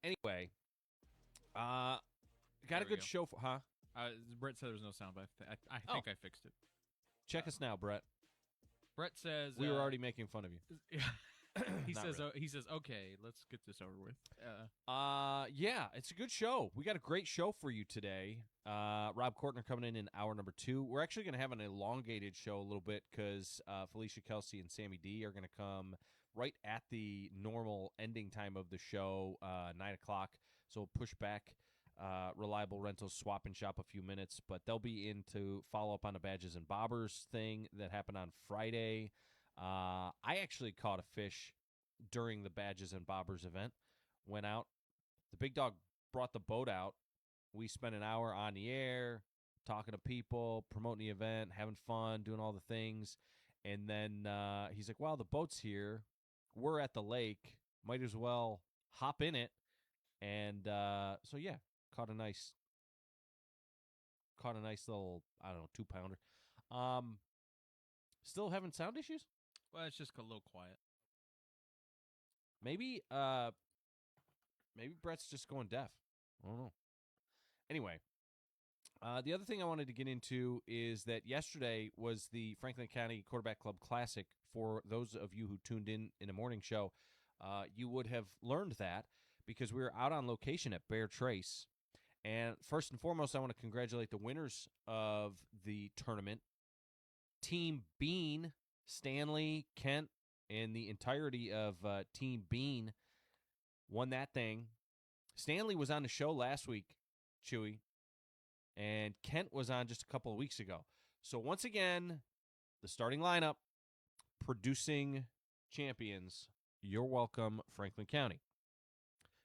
Anyway, got There a we good go. show for, huh? Brett said there was no sound, but I Oh. think I fixed it. Check us now, Brett. Brett says We were already making fun of you. he Not says really. he says okay, let's get this over with. Yeah, it's a good show. We got a great show for you today. Rob Kortner coming in hour number 2. We're actually going to have an elongated show a little bit because Felicia Kelsey and Sammy D are going to come right at the normal ending time of the show, 9 o'clock. So we'll push back Reliable Rentals Swap and Shop a few minutes, but they'll be in to follow up on the Badges and Bobbers thing that happened on Friday. I actually caught a fish during the Badges and Bobbers event. Went out. The big dog brought the boat out. We spent an hour on the air, talking to people, promoting the event, having fun, doing all the things. And then he's like, well, the boat's here. We're at the lake. Might as well hop in it. And so, yeah, caught a nice little, I don't know, 2-pounder. Still having sound issues? Well, it's just a little quiet. Maybe Brett's just going deaf. I don't know. Anyway, the other thing I wanted to get into is that yesterday was the Franklin County Quarterback Club Classic. For those of you who tuned in a morning show, you would have learned that because we were out on location at Bear Trace. And first and foremost, I want to congratulate the winners of the tournament. Team Bean, Stanley, Kent, and the entirety of Team Bean won that thing. Stanley was on the show last week, Chewy, and Kent was on just a couple of weeks ago. So once again, the starting lineup producing champions. You're welcome, Franklin County.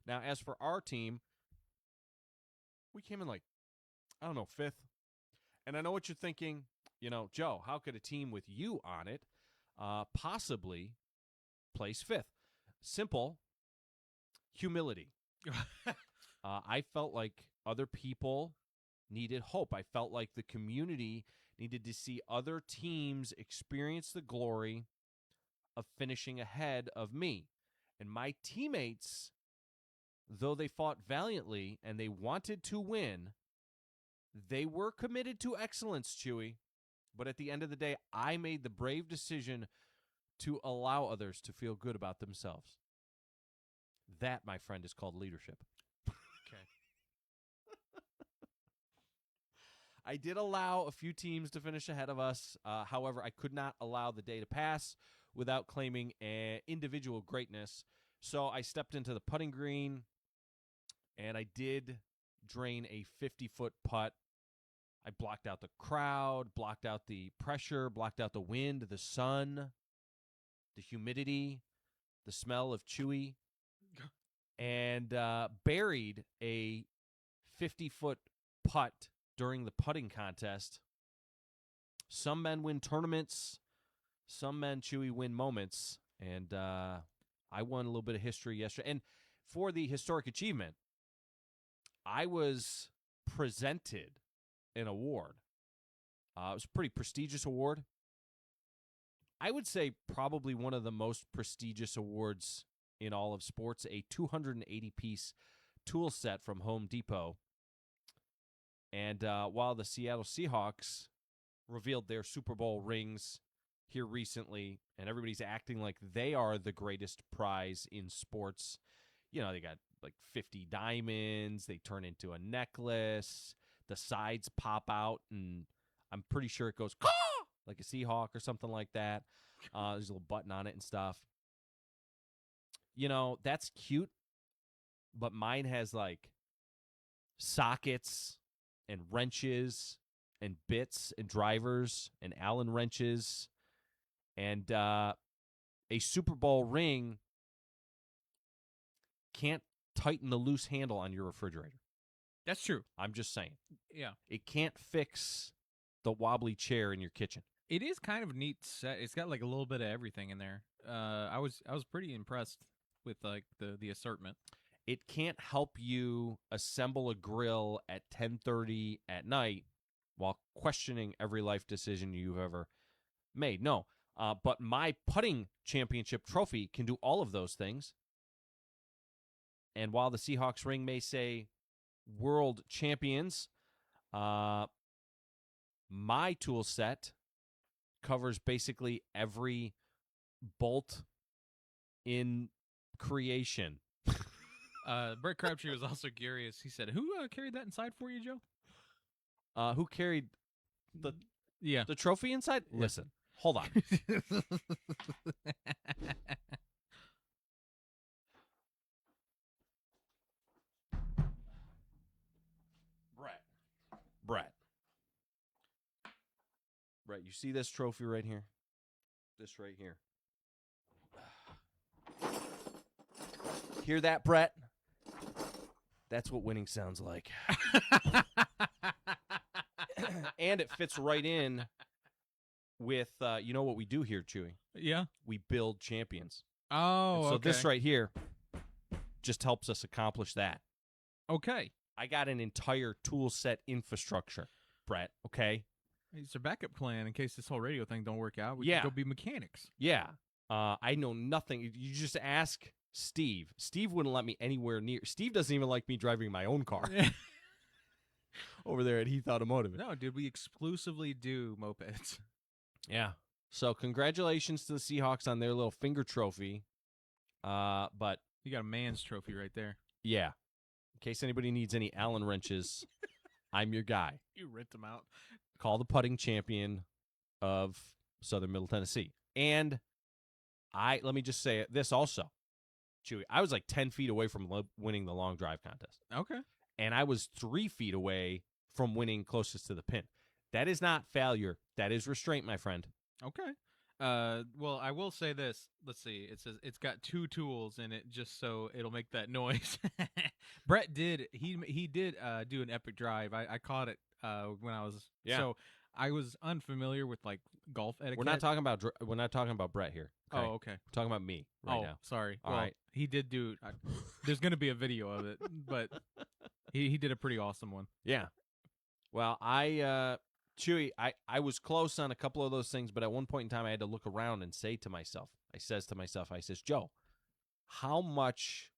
Now, as for our team, we came in like, I don't know, 5th. And I know what you're thinking. You know, Joe, how could a team with you on it possibly place 5th? Simple. Humility. I felt like other people needed hope. I felt like the community needed to see other teams experience the glory of finishing ahead of me. And my teammates, though they fought valiantly and they wanted to win, they were committed to excellence, Chewy. But at the end of the day, I made the brave decision to allow others to feel good about themselves. That, my friend, is called leadership. Okay. I did allow a few teams to finish ahead of us. However, I could not allow the day to pass without claiming individual greatness. So I stepped into the putting green, and I did drain a 50-foot putt. I blocked out the crowd, blocked out the pressure, blocked out the wind, the sun, the humidity, the smell of Chewy, and buried a 50-foot putt during the putting contest. Some men win tournaments. Some men, Chewy, win moments. And I won a little bit of history yesterday. And for the historic achievement, I was presented an award. It was a pretty prestigious award. I would say probably one of the most prestigious awards in all of sports, a 280-piece tool set from Home Depot. And while the Seattle Seahawks revealed their Super Bowl rings here recently, and everybody's acting like they are the greatest prize in sports, you know, they got like 50 diamonds, they turn into a necklace, the sides pop out, and I'm pretty sure it goes, caw! Like a Seahawk or something like that. There's a little button on it and stuff. You know, that's cute, but mine has like sockets and wrenches and bits and drivers and Allen wrenches and a Super Bowl ring can't tighten the loose handle on your refrigerator. That's true. I'm just saying. Yeah. It can't fix the wobbly chair in your kitchen. It is kind of a neat set. It's got like a little bit of everything in there. I was pretty impressed with like the assortment. It can't help you assemble a grill at 10:30 at night while questioning every life decision you've ever made. No, but my putting championship trophy can do all of those things. And while the Seahawks ring may say world champions, my tool set covers basically every bolt in creation. Brett Crabtree was also curious. He said, "Who carried that inside for you, Joe?" Who carried the trophy inside? Yeah. Listen, hold on. Brett, you see this trophy right here? This right here. Hear that, Brett? That's what winning sounds like. And it fits right in with, you know what we do here, Chewy? Yeah. We build champions. Oh, and so okay. this right here just helps us accomplish that. Okay. I got an entire tool set infrastructure, Brett, okay? It's a backup plan in case this whole radio thing don't work out. We Yeah. can go be mechanics. Yeah. I know nothing. You just ask Steve. Steve wouldn't let me anywhere near. Steve doesn't even like me driving my own car over there at Heath Automotive. No, dude, we exclusively do mopeds. Yeah. So congratulations to the Seahawks on their little finger trophy. But You got a man's trophy right there. yeah, in case anybody needs any Allen wrenches, I'm your guy. You rent them out. Call the putting champion of Southern Middle Tennessee. And let me just say this also, Chewy. I was like 10 feet away from winning the long drive contest. Okay. And I was 3 feet away from winning closest to the pin. That is not failure. That is restraint, my friend. Okay. Well, I will say this. Let's see. It says it's got 2 tools in it, just so it'll make that noise. Brett did. He did do an epic drive. I caught it when I was. Yeah. So I was unfamiliar with like golf etiquette. We're not talking about Brett here. Okay? Oh, okay. We're talking about me right now. Sorry. All right. He did do. There's going to be a video of it, but he did a pretty awesome one. Yeah. Well, Chewy, I was close on a couple of those things, but at one point in time I had to look around and say to myself, I says, Joe, how much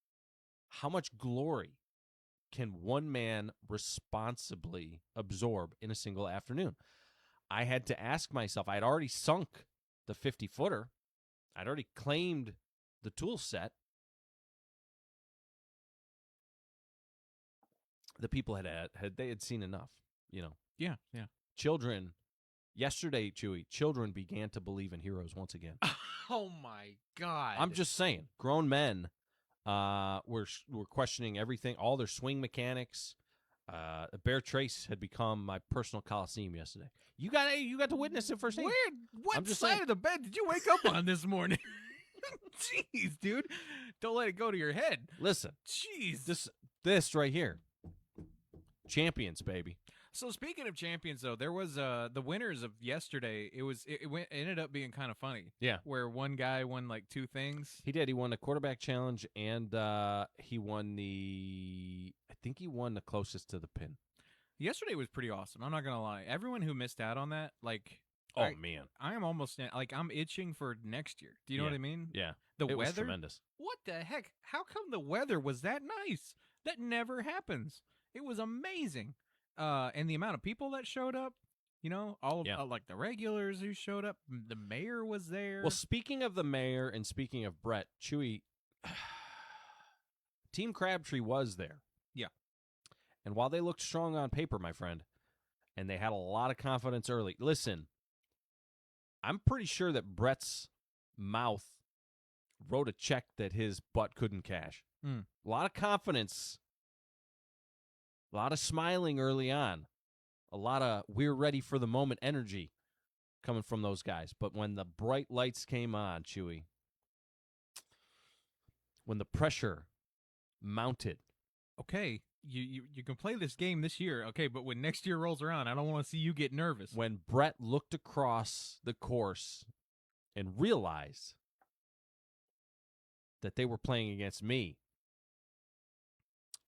glory can one man responsibly absorb in a single afternoon? I had to ask myself, I'd already sunk the 50-footer. I'd already claimed the tool set. The people had seen enough, you know. Yeah. Children, yesterday, Chewy, children began to believe in heroes once again. Oh my God! I'm just saying, grown men were questioning everything, all their swing mechanics. Bear Trace had become my personal coliseum yesterday. You got to witness it firsthand. What side of the bed did you wake up on this morning? Jeez, dude, don't let it go to your head. Listen, jeez, this right here, champions, baby. So speaking of champions, though, there was the winners of yesterday. It ended up being kind of funny. Yeah, where one guy won like 2 things. He did. He won the quarterback challenge, and he won I think he won the closest to the pin. Yesterday was pretty awesome. I'm not gonna lie. Everyone who missed out on that, like, man, I am almost like I'm itching for next year. Do you know what I mean? Yeah. The weather was tremendous. What the heck? How come the weather was that nice? That never happens. It was amazing. And the amount of people that showed up, you know, all of like the regulars who showed up, the mayor was there. Well, speaking of the mayor and speaking of Brett, Chewy, Team Crabtree was there. Yeah. And while they looked strong on paper, my friend, and they had a lot of confidence early, listen, I'm pretty sure that Brett's mouth wrote a check that his butt couldn't cash. A lot of confidence. A lot of smiling early on. A lot of we're ready for the moment energy coming from those guys. But when the bright lights came on, Chewy, when the pressure mounted. Okay, you can play this game this year, okay, but when next year rolls around, I don't want to see you get nervous. When Brett looked across the course and realized that they were playing against me,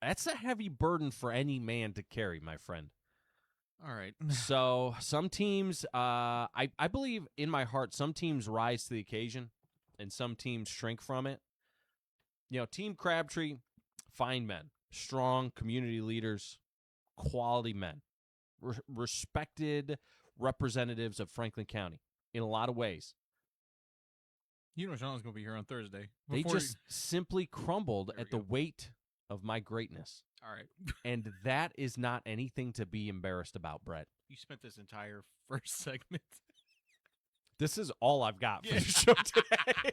that's a heavy burden for any man to carry, my friend. All right. So some teams, I believe in my heart, some teams rise to the occasion and some teams shrink from it. You know, Team Crabtree, fine men, strong community leaders, quality men, respected representatives of Franklin County in a lot of ways. You know Sean's going to be here on Thursday. They just simply crumbled at the weight of my greatness. All right. And that is not anything to be embarrassed about, Brett. You spent this entire first segment. This is all I've got for the show today.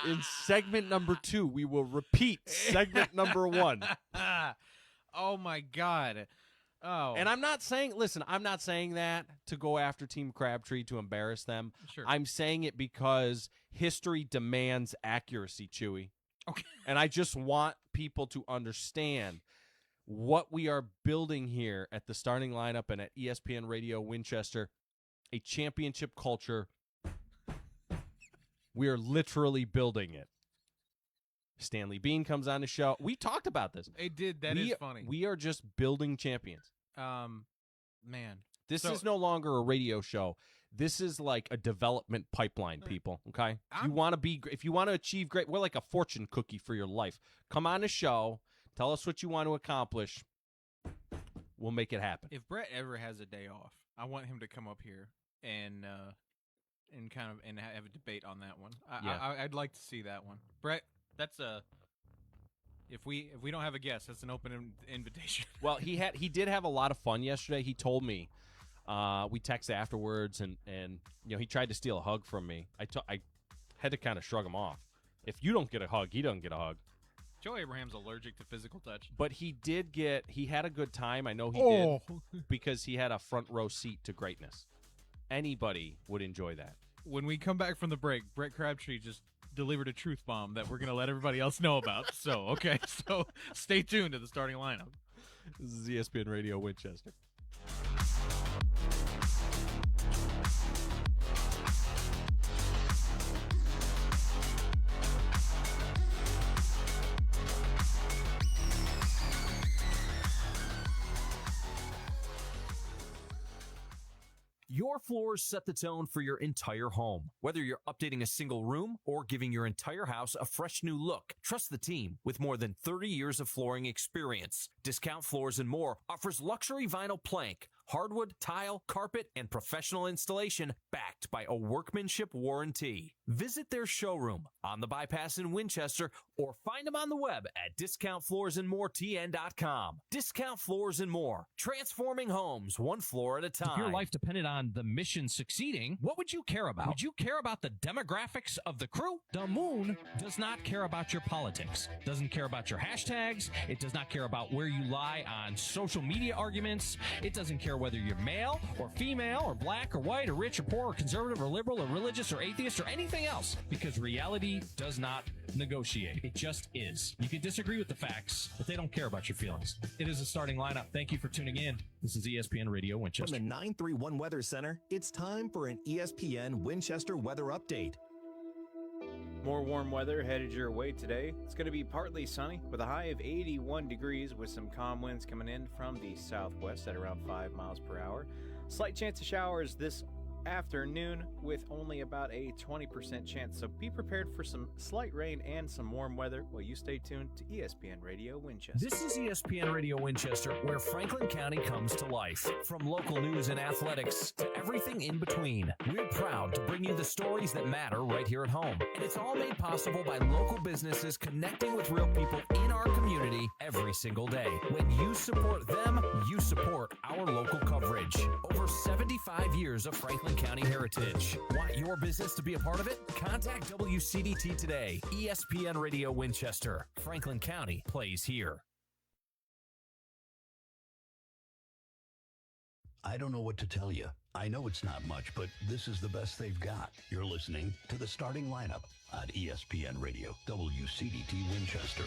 In segment number 2, we will repeat segment number 1. Oh, my God. Oh. And I'm not saying that to go after Team Crabtree to embarrass them. Sure. I'm saying it because history demands accuracy, Chewy. Okay. And I just want people to understand what we are building here at the starting lineup and at ESPN Radio Winchester, a championship culture. We are literally building it. Stanley Bean comes on the show. We talked about this. It did. That is funny. We are just building champions. Man. This is no longer a radio show. This is like a development pipeline, people, okay? If you want to achieve great, we're like a fortune cookie for your life. Come on the show. Tell us what you want to accomplish. We'll make it happen. If Brett ever has a day off, I want him to come up here and have a debate on that one. I'd like to see that one. Brett, that's a if we don't have a guest, that's an open invitation. Well, he did have a lot of fun yesterday. He told me we texted afterwards, and he tried to steal a hug from me. I had to kind of shrug him off. If you don't get a hug, he doesn't get a hug. Joe Abraham's allergic to physical touch. But he had a good time. I know he did because he had a front row seat to greatness. Anybody would enjoy that. When we come back from the break, Brett Crabtree just delivered a truth bomb that we're going to let everybody else know about. So stay tuned to the starting lineup. This is ESPN Radio Winchester. Your floors set the tone for your entire home. Whether you're updating a single room or giving your entire house a fresh new look, trust the team with more than 30 years of flooring experience. Discount Floors and More offers luxury vinyl plank, hardwood, tile, carpet, and professional installation backed by a workmanship warranty. Visit their showroom on the Bypass in Winchester or find them on the web at discountfloorsandmoretn.com. Discount Floors and More, transforming homes one floor at a time. If your life depended on the mission succeeding, what would you care about? Would you care about the demographics of the crew? The moon does not care about your politics, doesn't care about your hashtags, it does not care about where you lie on social media arguments, it doesn't care whether you're male or female or black or white or rich or poor or conservative or liberal or religious or atheist or anything else, because reality does not negotiate. It just is. You can disagree with the facts, but they don't care about your feelings. It is a starting lineup. Thank you for tuning in. This is ESPN Radio Winchester. From the 931 Weather Center, it's time for an ESPN Winchester weather update. More warm weather headed your way today. It's going to be partly sunny with a high of 81 degrees with some calm winds coming in from the southwest at around 5 miles per hour. Slight chance of showers this afternoon with only about a 20% chance, so be prepared for some slight rain and some warm weather while you stay tuned to ESPN Radio Winchester. This is ESPN Radio Winchester, where Franklin County comes to life. From local news and athletics to everything in between, we're proud to bring you the stories that matter right here at home. And it's all made possible by local businesses connecting with real people in our community every single day. When you support them, you support our local coverage. Over 75 years of Franklin County heritage. Want your business to be a part of it? Contact WCDT today. ESPN Radio Winchester. Franklin County plays here. I don't know what to tell you. I know it's not much, but this is the best they've got. You're listening to the starting lineup on ESPN Radio, WCDT Winchester.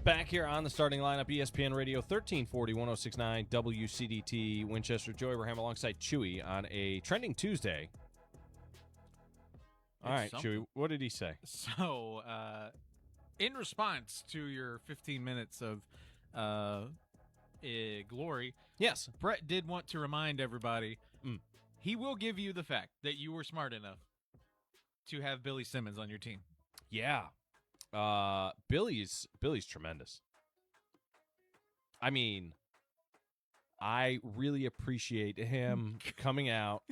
Back here on the starting lineup, ESPN Radio 1340, 1069, WCDT Winchester. Joey Abraham alongside Chewy on a trending Tuesday. All right, something. Chewy, what did he say? So, In response to your 15 minutes of glory, Yes. Brett did want to remind everybody he will give you the fact that you were smart enough to have Billy Simmons on your team. Yeah. Billy's tremendous. I mean, I really appreciate him coming out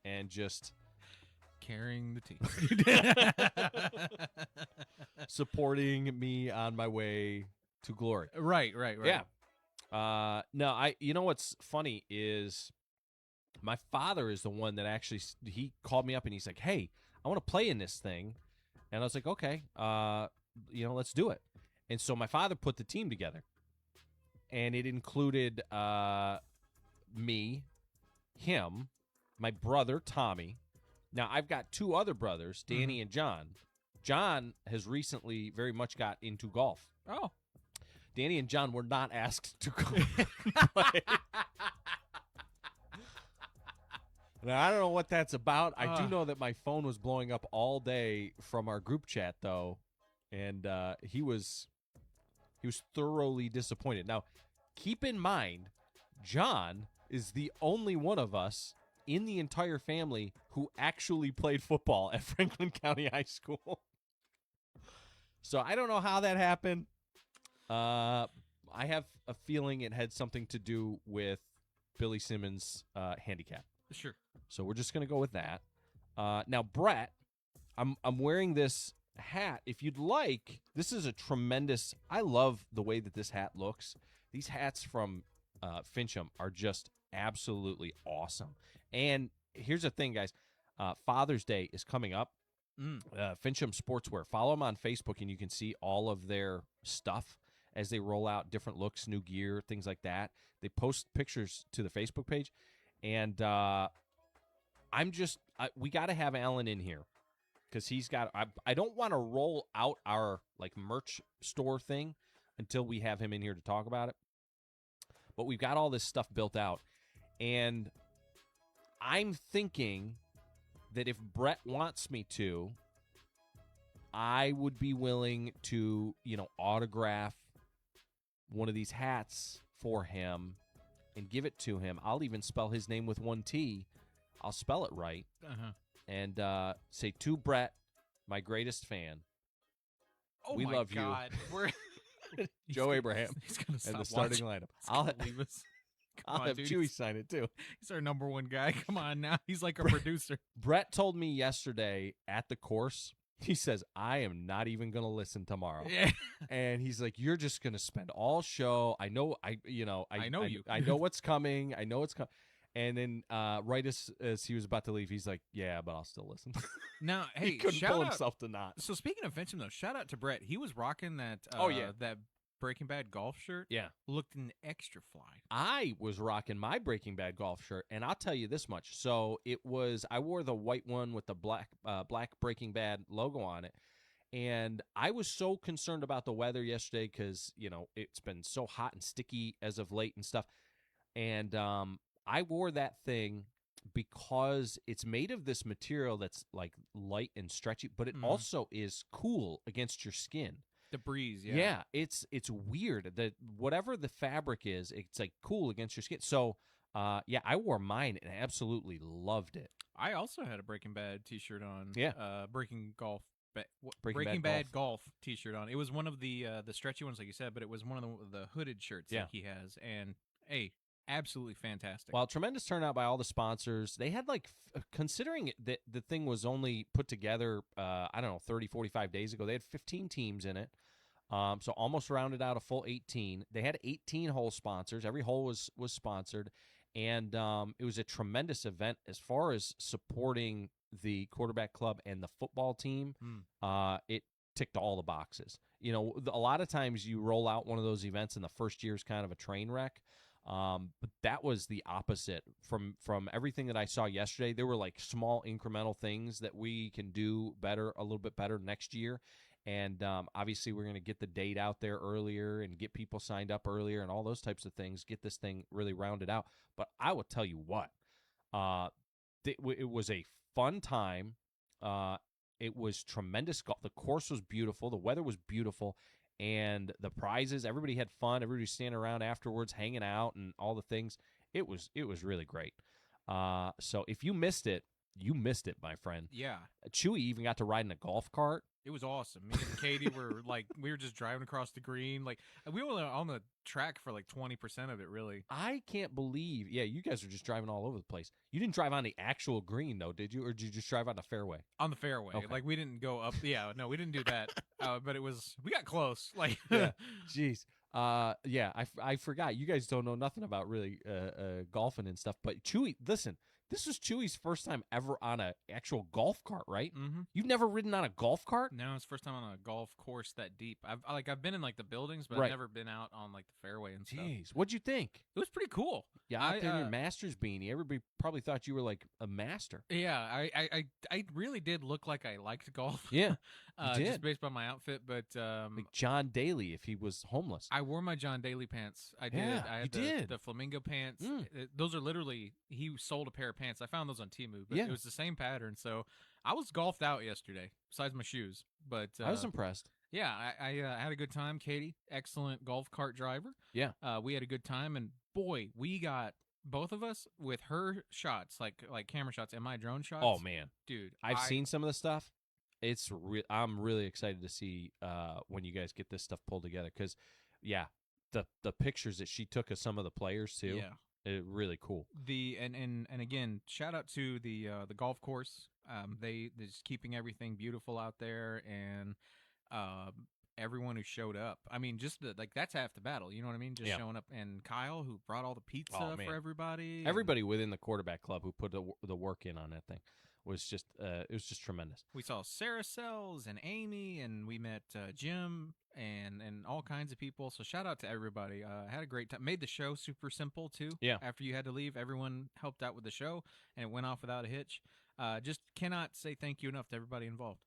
and just carrying the team. supporting me on my way to glory. Right. Yeah. No, you know what's funny is my father is the one that actually, he called me up and he's like, hey, I want to play in this thing. And I was like, okay, let's do it. And so my father put the team together. And it included me, him, my brother, Tommy. Now, I've got two other brothers, Danny and John. John has recently very much got into golf. Oh. Danny and John were not asked to go play. Now, I don't know what that's about. I do know that my phone was blowing up all day from our group chat, though, and he was thoroughly disappointed. Now, keep in mind, John is the only one of us in the entire family who actually played football at Franklin County High School. So I don't know how that happened. I have a feeling it had something to do with Billy Simmons' handicap. Sure. So we're just going to go with that. Now, Brett, I'm wearing this hat. If you'd like, this is a tremendous. I love the way that this hat looks. These hats from Fincham are just absolutely awesome. And here's the thing, guys. Father's Day is coming up. Fincham Sportswear. Follow them on Facebook, and you can see all of their stuff as they roll out different looks, new gear, things like that. They post pictures to the Facebook page. And we got to have Alan in here because he's got. I don't want to roll out our merch store thing until we have him in here to talk about it. But we've got all this stuff built out, and I'm thinking that if Brett wants me to, I would be willing to, autograph one of these hats for him and give it to him. I'll even spell his name with one T. I'll spell it right. And say, to Brett, my greatest fan. Oh, we my love God. you. Joe Abraham. He's going to stop and the starting lineup. I'll have Chewy sign it, too. He's our number one guy. Come on now. He's like a producer. Brett told me yesterday at the course, he says, I am not even going to listen tomorrow. Yeah. And he's like, you're just going to spend all show. I know you. I know what's coming. I know it's coming. And then right as he was about to leave, he's like, yeah, but I'll still listen. Now, hey, he couldn't pull himself to not. So speaking of Fincham, though, shout out to Brett. He was rocking that that Breaking Bad golf shirt. Yeah. Looked an extra fly. I was rocking my Breaking Bad golf shirt, and I'll tell you this much. So I wore the white one with the black Breaking Bad logo on it. And I was so concerned about the weather yesterday because, it's been so hot and sticky as of late and stuff. And I wore that thing because it's made of this material that's light and stretchy, but it also is cool against your skin. The breeze, yeah. Yeah, it's weird. Whatever the fabric is, it's cool against your skin. So, I wore mine and absolutely loved it. I also had a Breaking Bad T-shirt on. Yeah. Breaking Breaking Bad golf T-shirt on. It was one of the stretchy ones, like you said, but it was one of the hooded shirts that he has. And hey, absolutely fantastic. Well, tremendous turnout by all the sponsors. They had considering that the thing was only put together, 30, 45 days ago, they had 15 teams in it. So almost rounded out a full 18. They had 18 hole sponsors. Every hole was sponsored. And it was a tremendous event as far as supporting the quarterback club and the football team. It ticked all the boxes. A lot of times you roll out one of those events and the first year is kind of a train wreck. But that was the opposite from everything that I saw yesterday. There were small incremental things that we can do a little bit better next year. And obviously we're going to get the date out there earlier and get people signed up earlier and all those types of things, get this thing really rounded out. But I will tell you what, it was a fun time. It was tremendous golf. The course was beautiful. The weather was beautiful. And the prizes, everybody had fun. Everybody was standing around afterwards, hanging out and all the things. It was really great. So if you missed it, my friend. Yeah. Chewy even got to ride in a golf cart. It was awesome. Me and Katie were we were just driving across the green. Like, we were on the track for like 20% of it, really. I can't believe. Yeah, you guys were just driving all over the place. You didn't drive on the actual green, though, did you? Or did you just drive on the fairway? On the fairway. Okay. Like, we didn't go up. Yeah, no, we didn't do that. But we got close. Like, Yeah. Jeez. Yeah, I forgot. You guys don't know nothing about really golfing and stuff. But Chewy, listen, this was Chewy's first time ever on an actual golf cart, right? Mm-hmm. You've never ridden on a golf cart? No, it's the first time on a golf course that deep. I've been in like the buildings, but Right. I've never been out on like the fairway and stuff. Jeez, what'd you think? It was pretty cool. Yeah, out there in your master's beanie. Everybody probably thought you were like a master. Yeah, I really did look like I liked golf. Yeah, you just did. based on my outfit. But Like John Daly if he was homeless. I wore my John Daly pants. I did. Yeah, I had you did. the flamingo pants. Mm. Those are literally, he sold a pair of pants. I found those on Temu, but Yeah. it was the same pattern. So I was golfed out yesterday, besides my shoes. But I was impressed. yeah, I had a good time. Katie, excellent golf cart driver. Yeah. We had a good time, and boy, we got both of us with her shots, like camera shots, and my drone shots. Oh man, dude, I've seen some of the stuff. It's I'm really excited to see when you guys get this stuff pulled together because, yeah, the pictures that she took of some of the players too. Yeah. Really cool. And again, shout out to the golf course. They're just keeping everything beautiful out there, and everyone who showed up. I mean, just that's half the battle. You know what I mean? Just Yeah. showing up, and Kyle who brought all the pizza Oh, man. for everybody. and Everybody within the quarterback club who put the work in on that thing was just it was just tremendous. We saw Sarah Sells and Amy, and we met Jim and all kinds of people. So shout out to everybody. Had a great time. Made the show super simple too. Yeah. After you had to leave, everyone helped out with the show, and it went off without a hitch. Just cannot say thank you enough to everybody involved.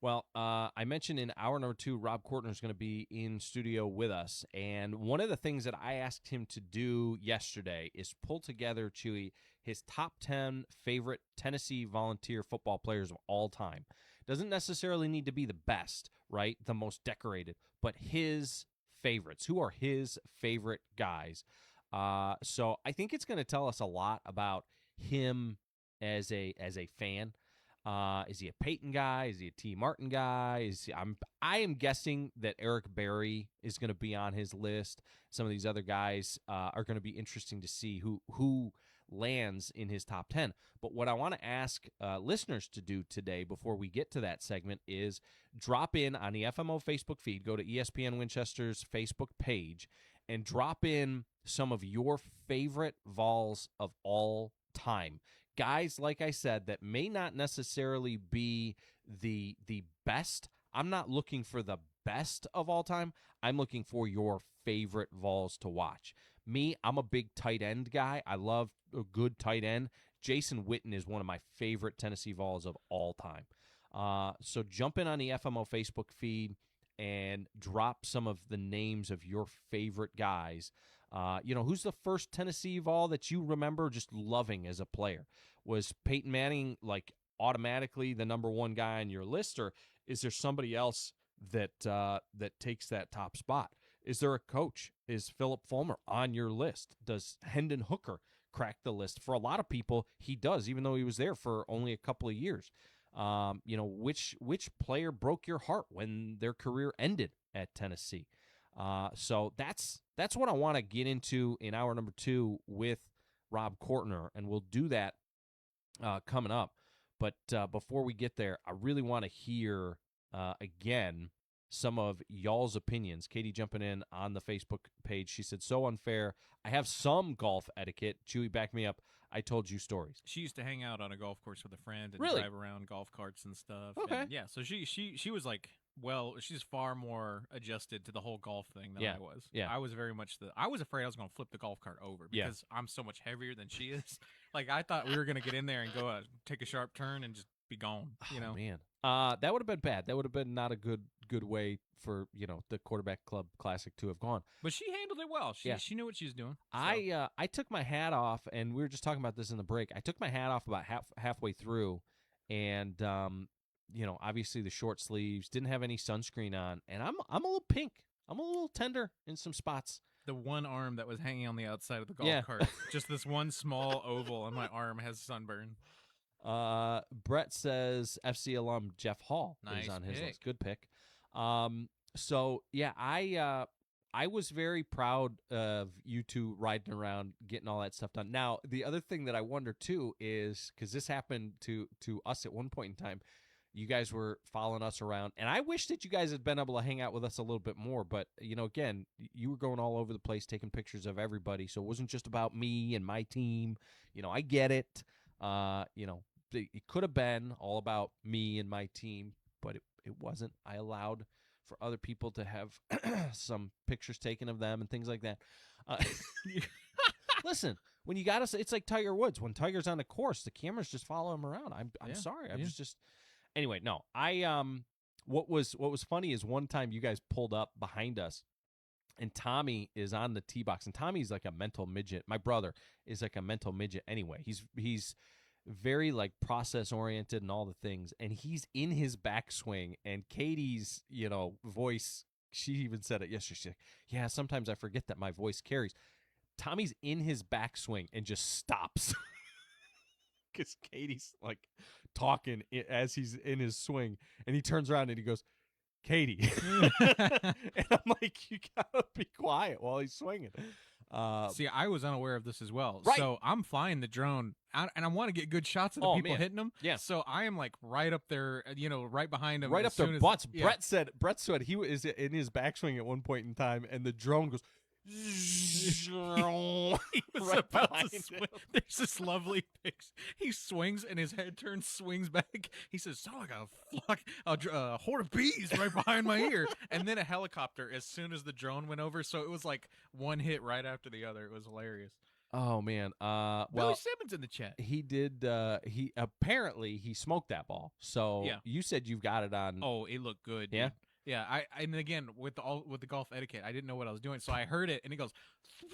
Well, I mentioned in hour number 2, Rob Kortner is going to be in studio with us. And one of the things that I asked him to do yesterday is pull together, Chewy, his top 10 favorite Tennessee Volunteer football players of all time. Doesn't necessarily need to be the best, right? The most decorated, but his favorites. Who are his favorite guys? So I think it's going to tell us a lot about him as a fan. Is he a Peyton guy? Is he a T. Martin guy? I am guessing that Eric Berry is going to be on his list. Some of these other guys are going to be interesting to see who lands in his top 10. But what I want to ask listeners to do today before we get to that segment is drop in on the FMO Facebook feed. Go to ESPN Winchester's Facebook page and drop in some of your favorite Vols of all time. Guys, like I said, that may not necessarily be the best. I'm not looking for the best of all time. I'm looking for your favorite Vols to watch. Me, I'm a big tight end guy. I love a good tight end. Jason Witten is one of my favorite Tennessee Vols of all time. So jump in on the FMO Facebook feed and drop some of the names of your favorite guys. Who's the first Tennessee Vol that you remember just loving as a player? Was Peyton Manning like automatically the number one guy on your list, or is there somebody else that takes that top spot? Is there a coach? Is Philip Fulmer on your list? Does Hendon Hooker crack the list? For a lot of people, he does, even though he was there for only a couple of years. Which player broke your heart when their career ended at Tennessee? So that's what I want to get into in hour number 2 with Rob Kortner, and we'll do that coming up. But before we get there, I really want to hear again some of y'all's opinions. Katie jumping in on the Facebook page. She said, so unfair. I have some golf etiquette. Chewy, back me up. I told you stories. She used to hang out on a golf course with a friend and Really? drive around golf carts and stuff. Okay. And yeah, so she was like, well, she's far more adjusted to the whole golf thing than I was. Yeah. I was very much I was afraid I was going to flip the golf cart over because I'm so much heavier than she is. Like, I thought we were going to get in there and go take a sharp turn and just be gone, you know? Oh, man. That would have been bad. That would have been not a good way for, the Quarterback Club Classic to have gone. But she handled it well. She knew what she was doing. So. I took my hat off, and we were just talking about this in the break. I took my hat off about halfway through, and obviously the short sleeves, didn't have any sunscreen on, and I'm a little pink. I'm a little tender in some spots. The one arm that was hanging on the outside of the golf cart, just this one small oval on my arm has sunburn. Brett says FC alum Jeff Hall is on his list. Good pick. So yeah, I was very proud of you two riding around, getting all that stuff done. Now, the other thing that I wonder too is, because this happened to us at one point in time, you guys were following us around, and I wish that you guys had been able to hang out with us a little bit more. But again, you were going all over the place, taking pictures of everybody, so it wasn't just about me and my team. I get it. It could have been all about me and my team, but it wasn't. I allowed for other people to have some pictures taken of them and things like that. Listen, when you got us, it's like Tiger Woods. When Tiger's on the course, the cameras just follow him around. I'm sorry. I was just anyway. No, what was funny is one time you guys pulled up behind us, and Tommy is on the tee box, and Tommy's like a mental midget. My brother is like a mental midget anyway. He's very like process oriented and all the things, and he's in his backswing, and Katie's voice, she even said it yesterday, she's like, yeah, sometimes I forget that my voice carries. Tommy's in his backswing and just stops because Katie's like talking as he's in his swing, and he turns around and he goes, Katie. And I'm like, you gotta be quiet while he's swinging. See, I was unaware of this as well. Right. So I'm flying the drone, and I want to get good shots of the people hitting them. Yeah. So I am like right up there, right behind them. Right up their butts. Yeah. Brett said he was in his backswing at one point in time, and the drone goes. He was right about to swing. There's this lovely picture. He swings and his head turns, swings back. He says, "Sound like a horde of bees right behind my ear." And then a helicopter as soon as the drone went over. So it was like one hit right after the other. It was hilarious. Oh man. Billy Simmons in the chat. He did. He apparently smoked that ball. So yeah. You said you've got it on. Oh, it looked good. Yeah. Dude. Yeah, and again with the golf etiquette, I didn't know what I was doing, so I heard it and it goes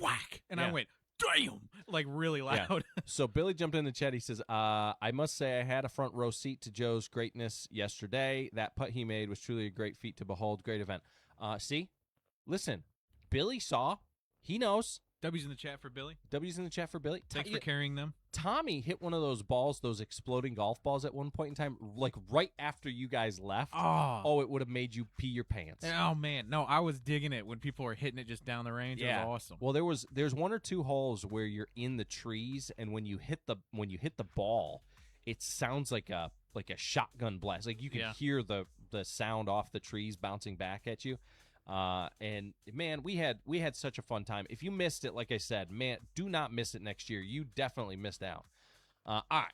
whack, and I went damn, like really loud. Yeah. So Billy jumped in the chat. He says, "I must say I had a front row seat to Joe's greatness yesterday. That putt he made was truly a great feat to behold. Great event. See, listen, Billy saw, he knows." W's in the chat for Billy. W's in the chat for Billy. Thanks for carrying them. Tommy hit one of those balls, those exploding golf balls at one point in time, like right after you guys left. Oh, it would have made you pee your pants. Oh, man. No, I was digging it when people were hitting it just down the range. Yeah. It was awesome. Well, there's one or two holes where you're in the trees, and when you hit the ball, it sounds like a shotgun blast. Like you can hear the sound off the trees bouncing back at you. And man, we had such a fun time. If you missed it, like I said, man, do not miss it next year. You definitely missed out. All right.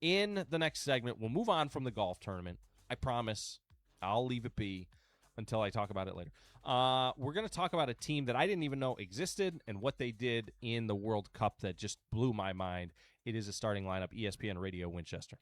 In the next segment, we'll move on from the golf tournament. I promise I'll leave it be until I talk about it later. We're going to talk about a team that I didn't even know existed and what they did in the World Cup that just blew my mind. It is a starting lineup, ESPN Radio Winchester.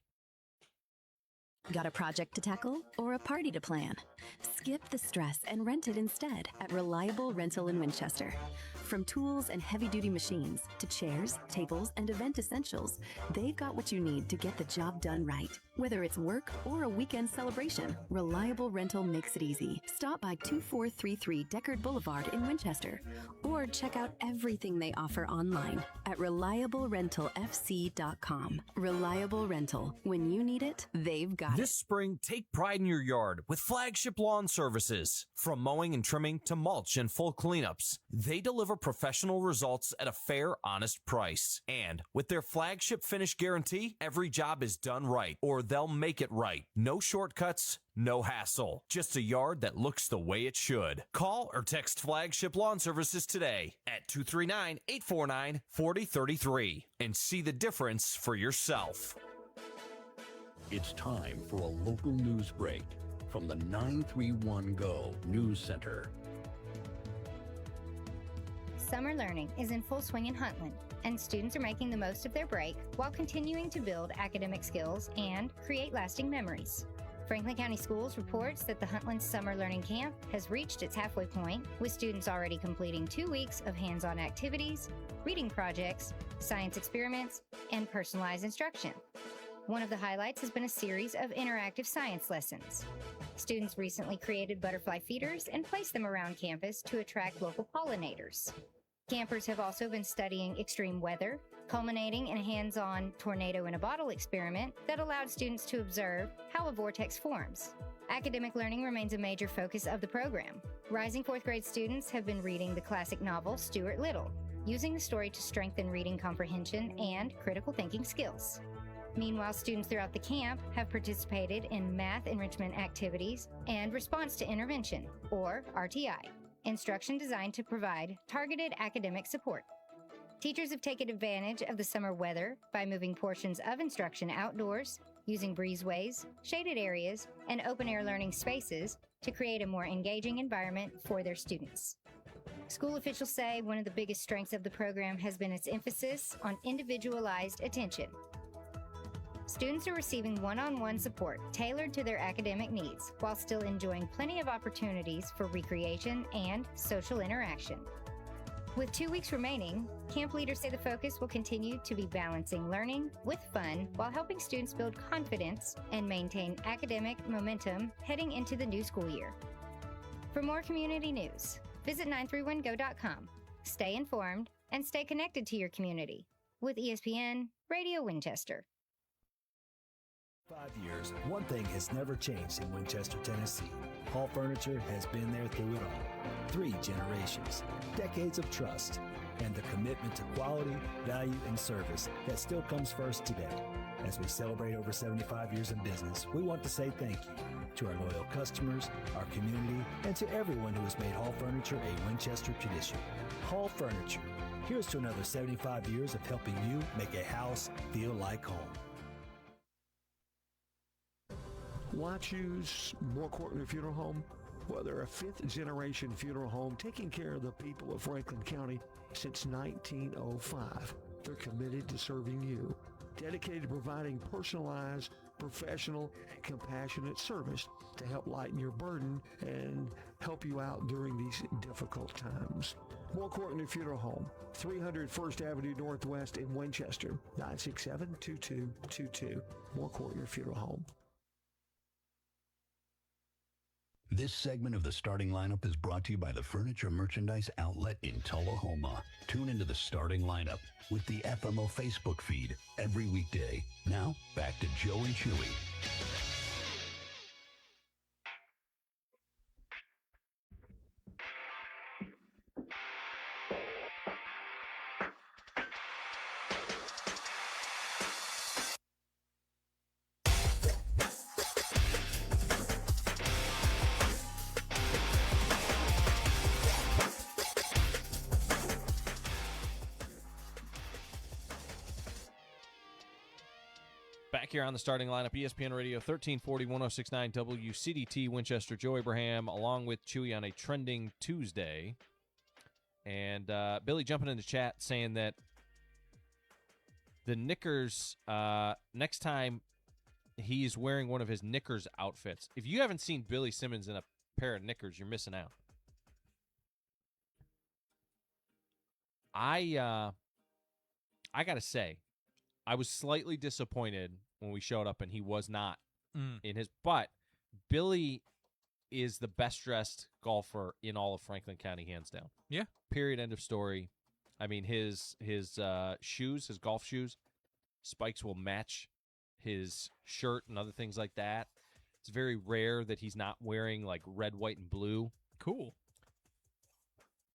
Got a project to tackle or a party to plan? Skip the stress and rent it instead at Reliable Rental in Winchester. From tools and heavy-duty machines to chairs, tables, and event essentials, they've got what you need to get the job done right. Whether it's work or a weekend celebration, Reliable Rental makes it easy. Stop by 2433 Deckard Boulevard in Winchester or check out everything they offer online at reliablerentalfc.com. Reliable Rental. When you need it, they've got it. This spring, take pride in your yard with Flagship Lawn Services. From mowing and trimming to mulch and full cleanups, they deliver professional results at a fair, honest price. And with their Flagship Finish Guarantee, every job is done right, or they'll make it right. No shortcuts, no hassle. Just a yard that looks the way it should. Call or text Flagship Lawn Services today at 239-849-4033 and see the difference for yourself. It's time for a local news break from the 931 Go News Center. Summer learning is in full swing in Huntland, and students are making the most of their break while continuing to build academic skills and create lasting memories. Franklin County Schools reports that the Huntland Summer Learning Camp has reached its halfway point, with students already completing 2 weeks of hands-on activities, reading projects, science experiments, and personalized instruction. One of the highlights has been a series of interactive science lessons. Students recently created butterfly feeders and placed them around campus to attract local pollinators. Campers have also been studying extreme weather, culminating in a hands-on tornado in a bottle experiment that allowed students to observe how a vortex forms. Academic learning remains a major focus of the program. Rising fourth grade students have been reading the classic novel Stuart Little, using the story to strengthen reading comprehension and critical thinking skills. Meanwhile, students throughout the camp have participated in math enrichment activities and response to intervention, or RTI, instruction designed to provide targeted academic support. Teachers have taken advantage of the summer weather by moving portions of instruction outdoors, using breezeways, shaded areas, and open-air learning spaces to create a more engaging environment for their students. School officials say one of the biggest strengths of the program has been its emphasis on individualized attention. Students are receiving one-on-one support tailored to their academic needs while still enjoying plenty of opportunities for recreation and social interaction. With 2 weeks remaining, camp leaders say the focus will continue to be balancing learning with fun while helping students build confidence and maintain academic momentum heading into the new school year. For more community news, visit 931go.com. Stay informed and stay connected to your community with ESPN Radio Winchester. 5 years, one thing has never changed in Winchester, Tennessee. Hall Furniture has been there through it all. 3 generations, decades of trust, and the commitment to quality, value, and service that still comes first today. As we celebrate over 75 years in business, we want to say thank you to our loyal customers, our community, and to everyone who has made Hall Furniture a Winchester tradition. Hall Furniture, here's to another 75 years of helping you make a house feel like home. Why choose Moore Courtney Funeral Home? Well, they're a 5th-generation funeral home taking care of the people of Franklin County since 1905. They're committed to serving you, dedicated to providing personalized, professional, and compassionate service to help lighten your burden and help you out during these difficult times. Moore Courtney Funeral Home, 300 First Avenue Northwest in Winchester, 967-2222. Moore Courtney Funeral Home. This segment of the starting lineup is brought to you by the Furniture Merchandise Outlet in Tullahoma. Tune into the starting lineup with the FMO Facebook feed every weekday. Now, back to Joe and Chewy. Back here on the starting lineup, ESPN Radio 1340, 1069 WCDT Winchester. Joe Abraham along with Chewy on a trending Tuesday. And Billy jumping in the chat saying that the knickers, next time he's wearing one of his knickers outfits. If you haven't seen Billy Simmons in a pair of knickers, you're missing out. I got to say, I was slightly disappointed when we showed up and he was not in his. But Billy is the best dressed golfer in all of Franklin County, hands down. Yeah. Period. End of story. I mean, his shoes, his golf shoes, spikes will match his shirt and other things like that. It's very rare that he's not wearing like red, white, and blue. Cool.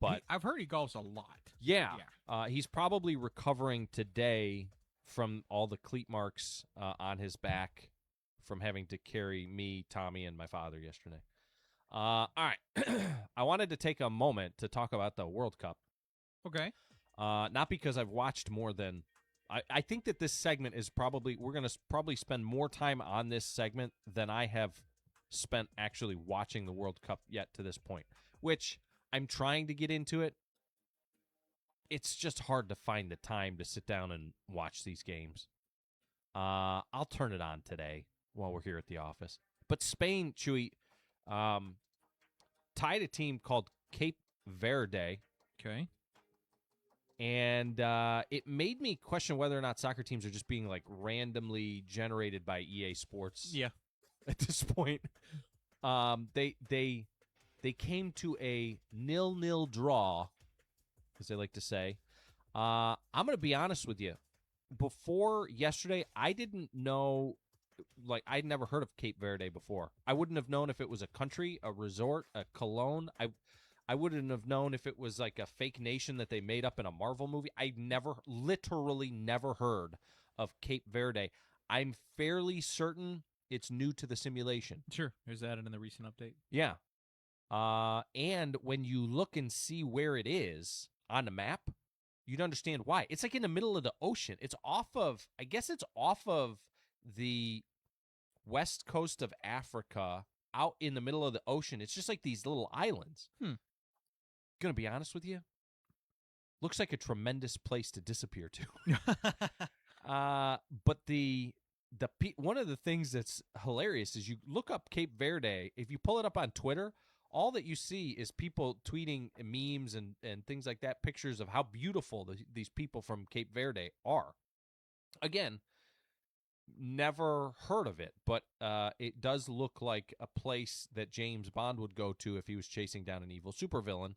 But I've heard he golfs a lot. Yeah. He's probably recovering today from all the cleat marks on his back from having to carry me, Tommy, and my father yesterday. All right. I wanted to take a moment to talk about the World Cup. Okay. Not because I've watched more than... I think that this segment is probably... We're going to probably spend more time on this segment than I have spent actually watching the World Cup yet to this point, which I'm trying to get into it. It's just hard to find the time to sit down and watch these games. I'll turn it on today while we're here at the office. But Spain, Chewy, tied a team called Cape Verde. Okay. And it made me question whether or not soccer teams are just being like randomly generated by EA Sports. Yeah. At this point, they came to a 0-0 draw, as they like to say. I'm going to be honest with you. Before yesterday, I didn't know, like, I'd never heard of Cape Verde before. I wouldn't have known if it was a country, a resort, a cologne. I wouldn't have known if it was like a fake nation that they made up in a Marvel movie. I literally never heard of Cape Verde. I'm fairly certain it's new to the simulation. Sure. There's that in the recent update. Yeah. And when you look and see where it is on the map, you'd understand why. It's like in the middle of the ocean. It's off of the west coast of Africa, out in the middle of the ocean. It's just like these little islands. Gonna be honest with you, looks like a tremendous place to disappear to. But one of the things that's hilarious is you look up Cape Verde. If you pull it up on Twitter, all that you see is people tweeting memes and things like that, pictures of how beautiful these people from Cape Verde are. Again, never heard of it, but it does look like a place that James Bond would go to if he was chasing down an evil supervillain.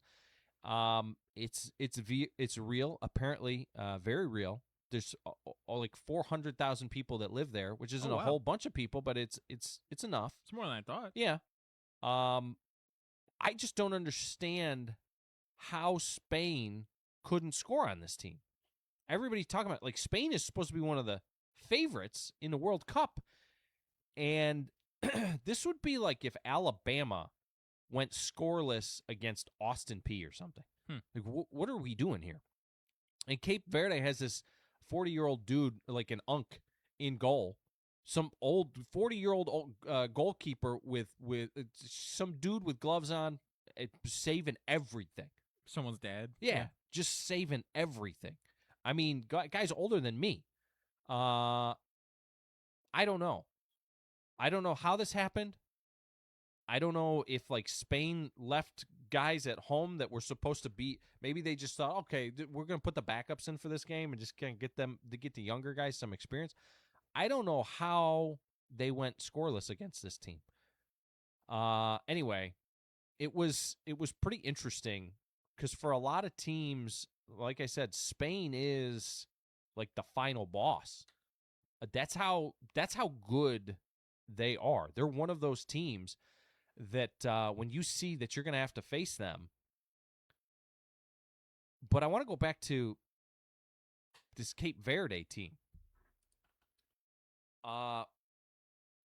It's real, apparently, very real. There's like 400,000 people that live there, which isn't a whole bunch of people, but it's enough. It's more than I thought. Yeah. I just don't understand how Spain couldn't score on this team. Everybody's talking about, like, Spain is supposed to be one of the favorites in the World Cup, and this would be like if Alabama went scoreless against Austin Peay or something. Like, what are we doing here? And Cape Verde has this 40-year-old dude, like an unk, in goal. Some old 40-year-old goalkeeper with some dude with gloves on, saving everything. Someone's dad. Yeah, just saving everything. I mean, guy's older than me. I don't know. I don't know how this happened. I don't know if, like, Spain left guys at home that were supposed to be. Maybe they just thought, okay, we're going to put the backups in for this game and just kind of get the younger guys some experience. I don't know how they went scoreless against this team. Anyway, it was pretty interesting because for a lot of teams, like I said, Spain is like the final boss. That's how good they are. They're one of those teams that when you see that you're going to have to face them. But I want to go back to this Cape Verde team. A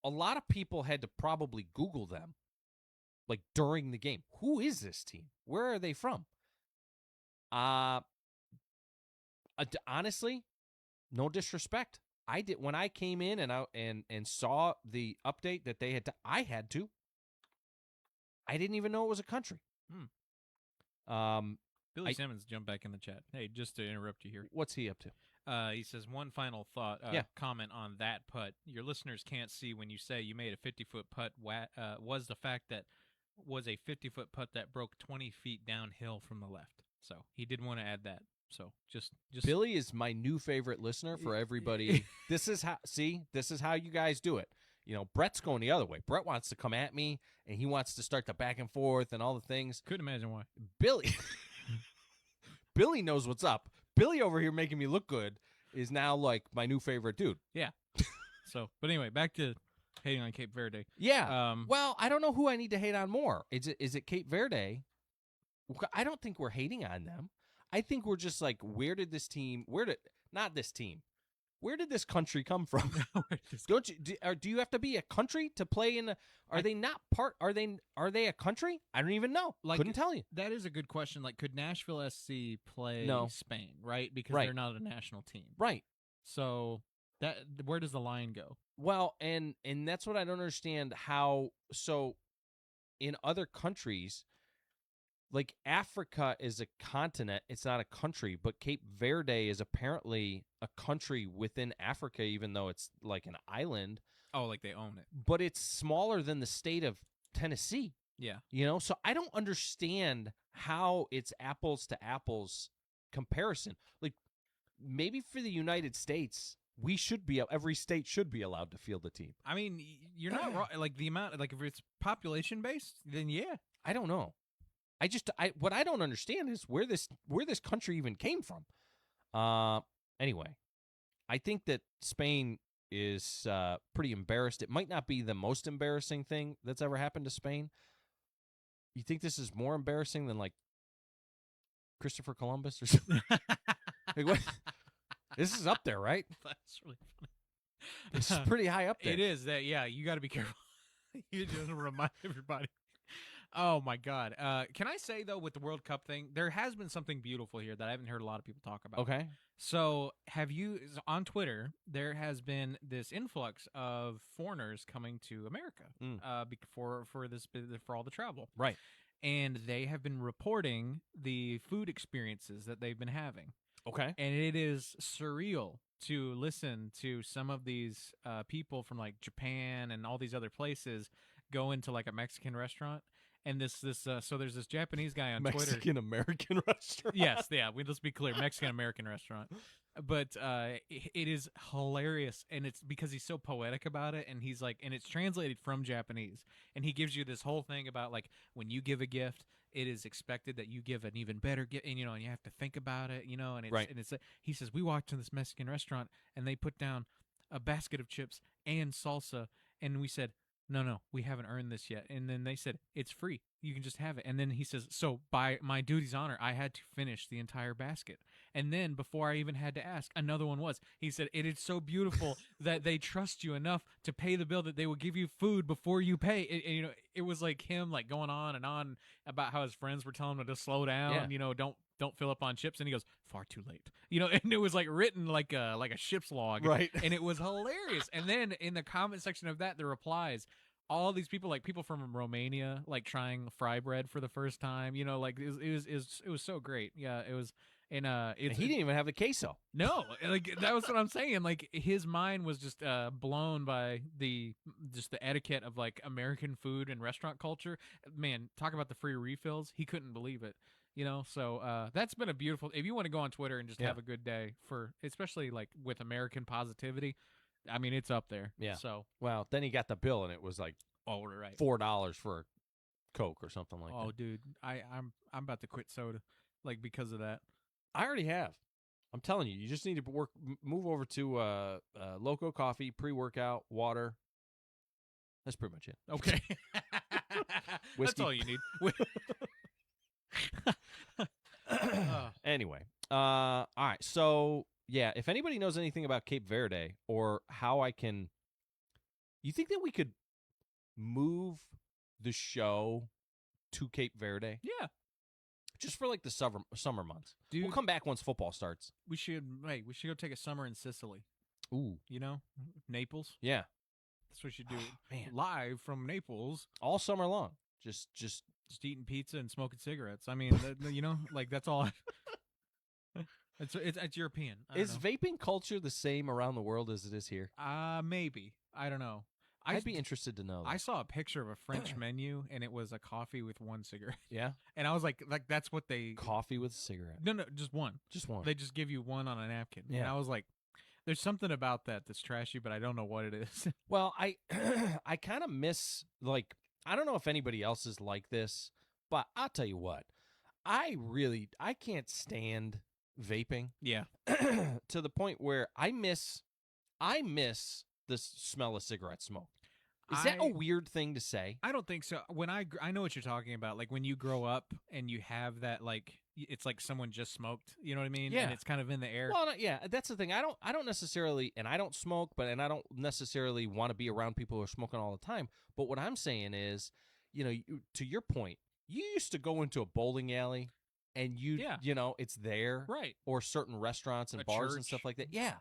lot of people had to probably Google them, like, during the game. Who is this team? Where are they from? Honestly, no disrespect. I did when I came in and saw the update that they had. I didn't even know it was a country. Billy Simmons jumped back in the chat. Hey, just to interrupt you here. What's he up to? He says, one final thought, comment on that putt. Your listeners can't see when you say you made a 50-foot putt. Was the fact that was a 50-foot putt that broke 20 feet downhill from the left. So he did want to add that. So just Billy is my new favorite listener for everybody. This is how you guys do it. You know, Brett's going the other way. Brett wants to come at me, and he wants to start the back and forth and all the things. Couldn't imagine why. Billy knows what's up. Billy over here making me look good is now like my new favorite dude. Yeah. So, but anyway, back to hating on Cape Verde. Yeah. Well, I don't know who I need to hate on more. Is it Cape Verde? I don't think we're hating on them. I think we're just like, where did this country come from? Do you have to be a country to play in? Are they a country? I don't even know. Couldn't tell you. That is a good question. Like, could Nashville SC play Spain? Right, because they're not a national team. Right. So where does the line go? Well, and that's what I don't understand. How so? In other countries, like Africa is a continent, it's not a country, but Cape Verde is apparently a country within Africa, even though it's like an island. Oh, like they own it. But it's smaller than the state of Tennessee. Yeah. You know, so I don't understand how it's apples to apples comparison. Like, maybe for the United States, every state should be allowed to field a team. I mean, you're not wrong. Like, the amount, like, if it's population based, then yeah. I don't know. What I don't understand is where this country even came from. Anyway, I think that Spain is pretty embarrassed. It might not be the most embarrassing thing that's ever happened to Spain. You think this is more embarrassing than, like, Christopher Columbus or something? Like, what? This is up there, right? That's really funny. It's pretty high up there. It is. That, yeah, you got to be careful. You just remind everybody. Oh, my God. Can I say, though, with the World Cup thing, there has been something beautiful here that I haven't heard a lot of people talk about. Okay. So on Twitter, there has been this influx of foreigners coming to America for all the travel. Right. And they have been reporting the food experiences that they've been having. Okay. And it is surreal to listen to some of these people from, like, Japan and all these other places go into, like, a Mexican restaurant. And so there's this Japanese guy on Twitter. Mexican-American restaurant. Yes, yeah. Let's be clear, Mexican-American restaurant. But it is hilarious, and it's because he's so poetic about it, and he's like, and it's translated from Japanese, and he gives you this whole thing about, like, when you give a gift, it is expected that you give an even better gift, and and you have to think about it, and it's right. And it's he says we walked to this Mexican restaurant, and they put down a basket of chips and salsa, and we said, no, we haven't earned this yet. And then they said, it's free. You can just have it. And then he says, so by my duty's honor, I had to finish the entire basket. And then before I even had to ask, another one was. He said, it is so beautiful that they trust you enough to pay the bill that they will give you food before you pay. It was like him, like, going on and on about how his friends were telling him to slow down, don't fill up on chips. And he goes, far too late. And it was like written like a ship's log. Right. And it was hilarious. And then in the comment section of that, the replies, all these people, like people from Romania, like trying fry bread for the first time, like it was so great. Yeah, it was. And he didn't even have the queso. No, like that was what I'm saying. Like his mind was just blown by the etiquette of, like, American food and restaurant culture. Man, talk about the free refills. He couldn't believe it. So that's been a beautiful. If you want to go on Twitter and just have a good day, especially like with American positivity, I mean, it's up there. Yeah. So well, then he got the bill and it was like right, $4 for a Coke or something like that. Oh, dude, I'm about to quit soda, like, because of that. I already have. I'm telling you, you just need to move over to Loco Coffee, pre-workout, water. That's pretty much it. Okay. That's all you need. Anyway, all right. So, yeah, if anybody knows anything about Cape Verde or how you think that we could move the show to Cape Verde? Yeah. Just for, like, the summer months. Dude, we'll come back once football starts. We should go take a summer in Sicily. Ooh. Naples. Yeah. That's what you do. Man. Live from Naples. All summer long. Just eating pizza and smoking cigarettes. I mean, like, that's all. It's European. Is vaping culture the same around the world as it is here? Maybe. I don't know. I'd be interested to know. I saw a picture of a French menu, and it was a coffee with one cigarette. Yeah? And I was like, that's what they... Coffee with a cigarette. No, just one. Just one. They just give you one on a napkin. Yeah. And I was like, there's something about that's trashy, but I don't know what it is. Well, I kind of miss, like, I don't know if anybody else is like this, but I'll tell you what. I can't stand vaping. Yeah. To the point where I miss the smell of cigarette smoke. Is that a weird thing to say? I don't think so. When I know what you're talking about. Like when you grow up and you have that, like, it's like someone just smoked. You know what I mean? Yeah. And it's kind of in the air. Well, yeah, that's the thing. I don't necessarily, and I don't smoke, and I don't necessarily want to be around people who are smoking all the time. But what I'm saying is, to your point, you used to go into a bowling alley and it's there. Right. Or certain restaurants and bars and stuff like that. Yeah.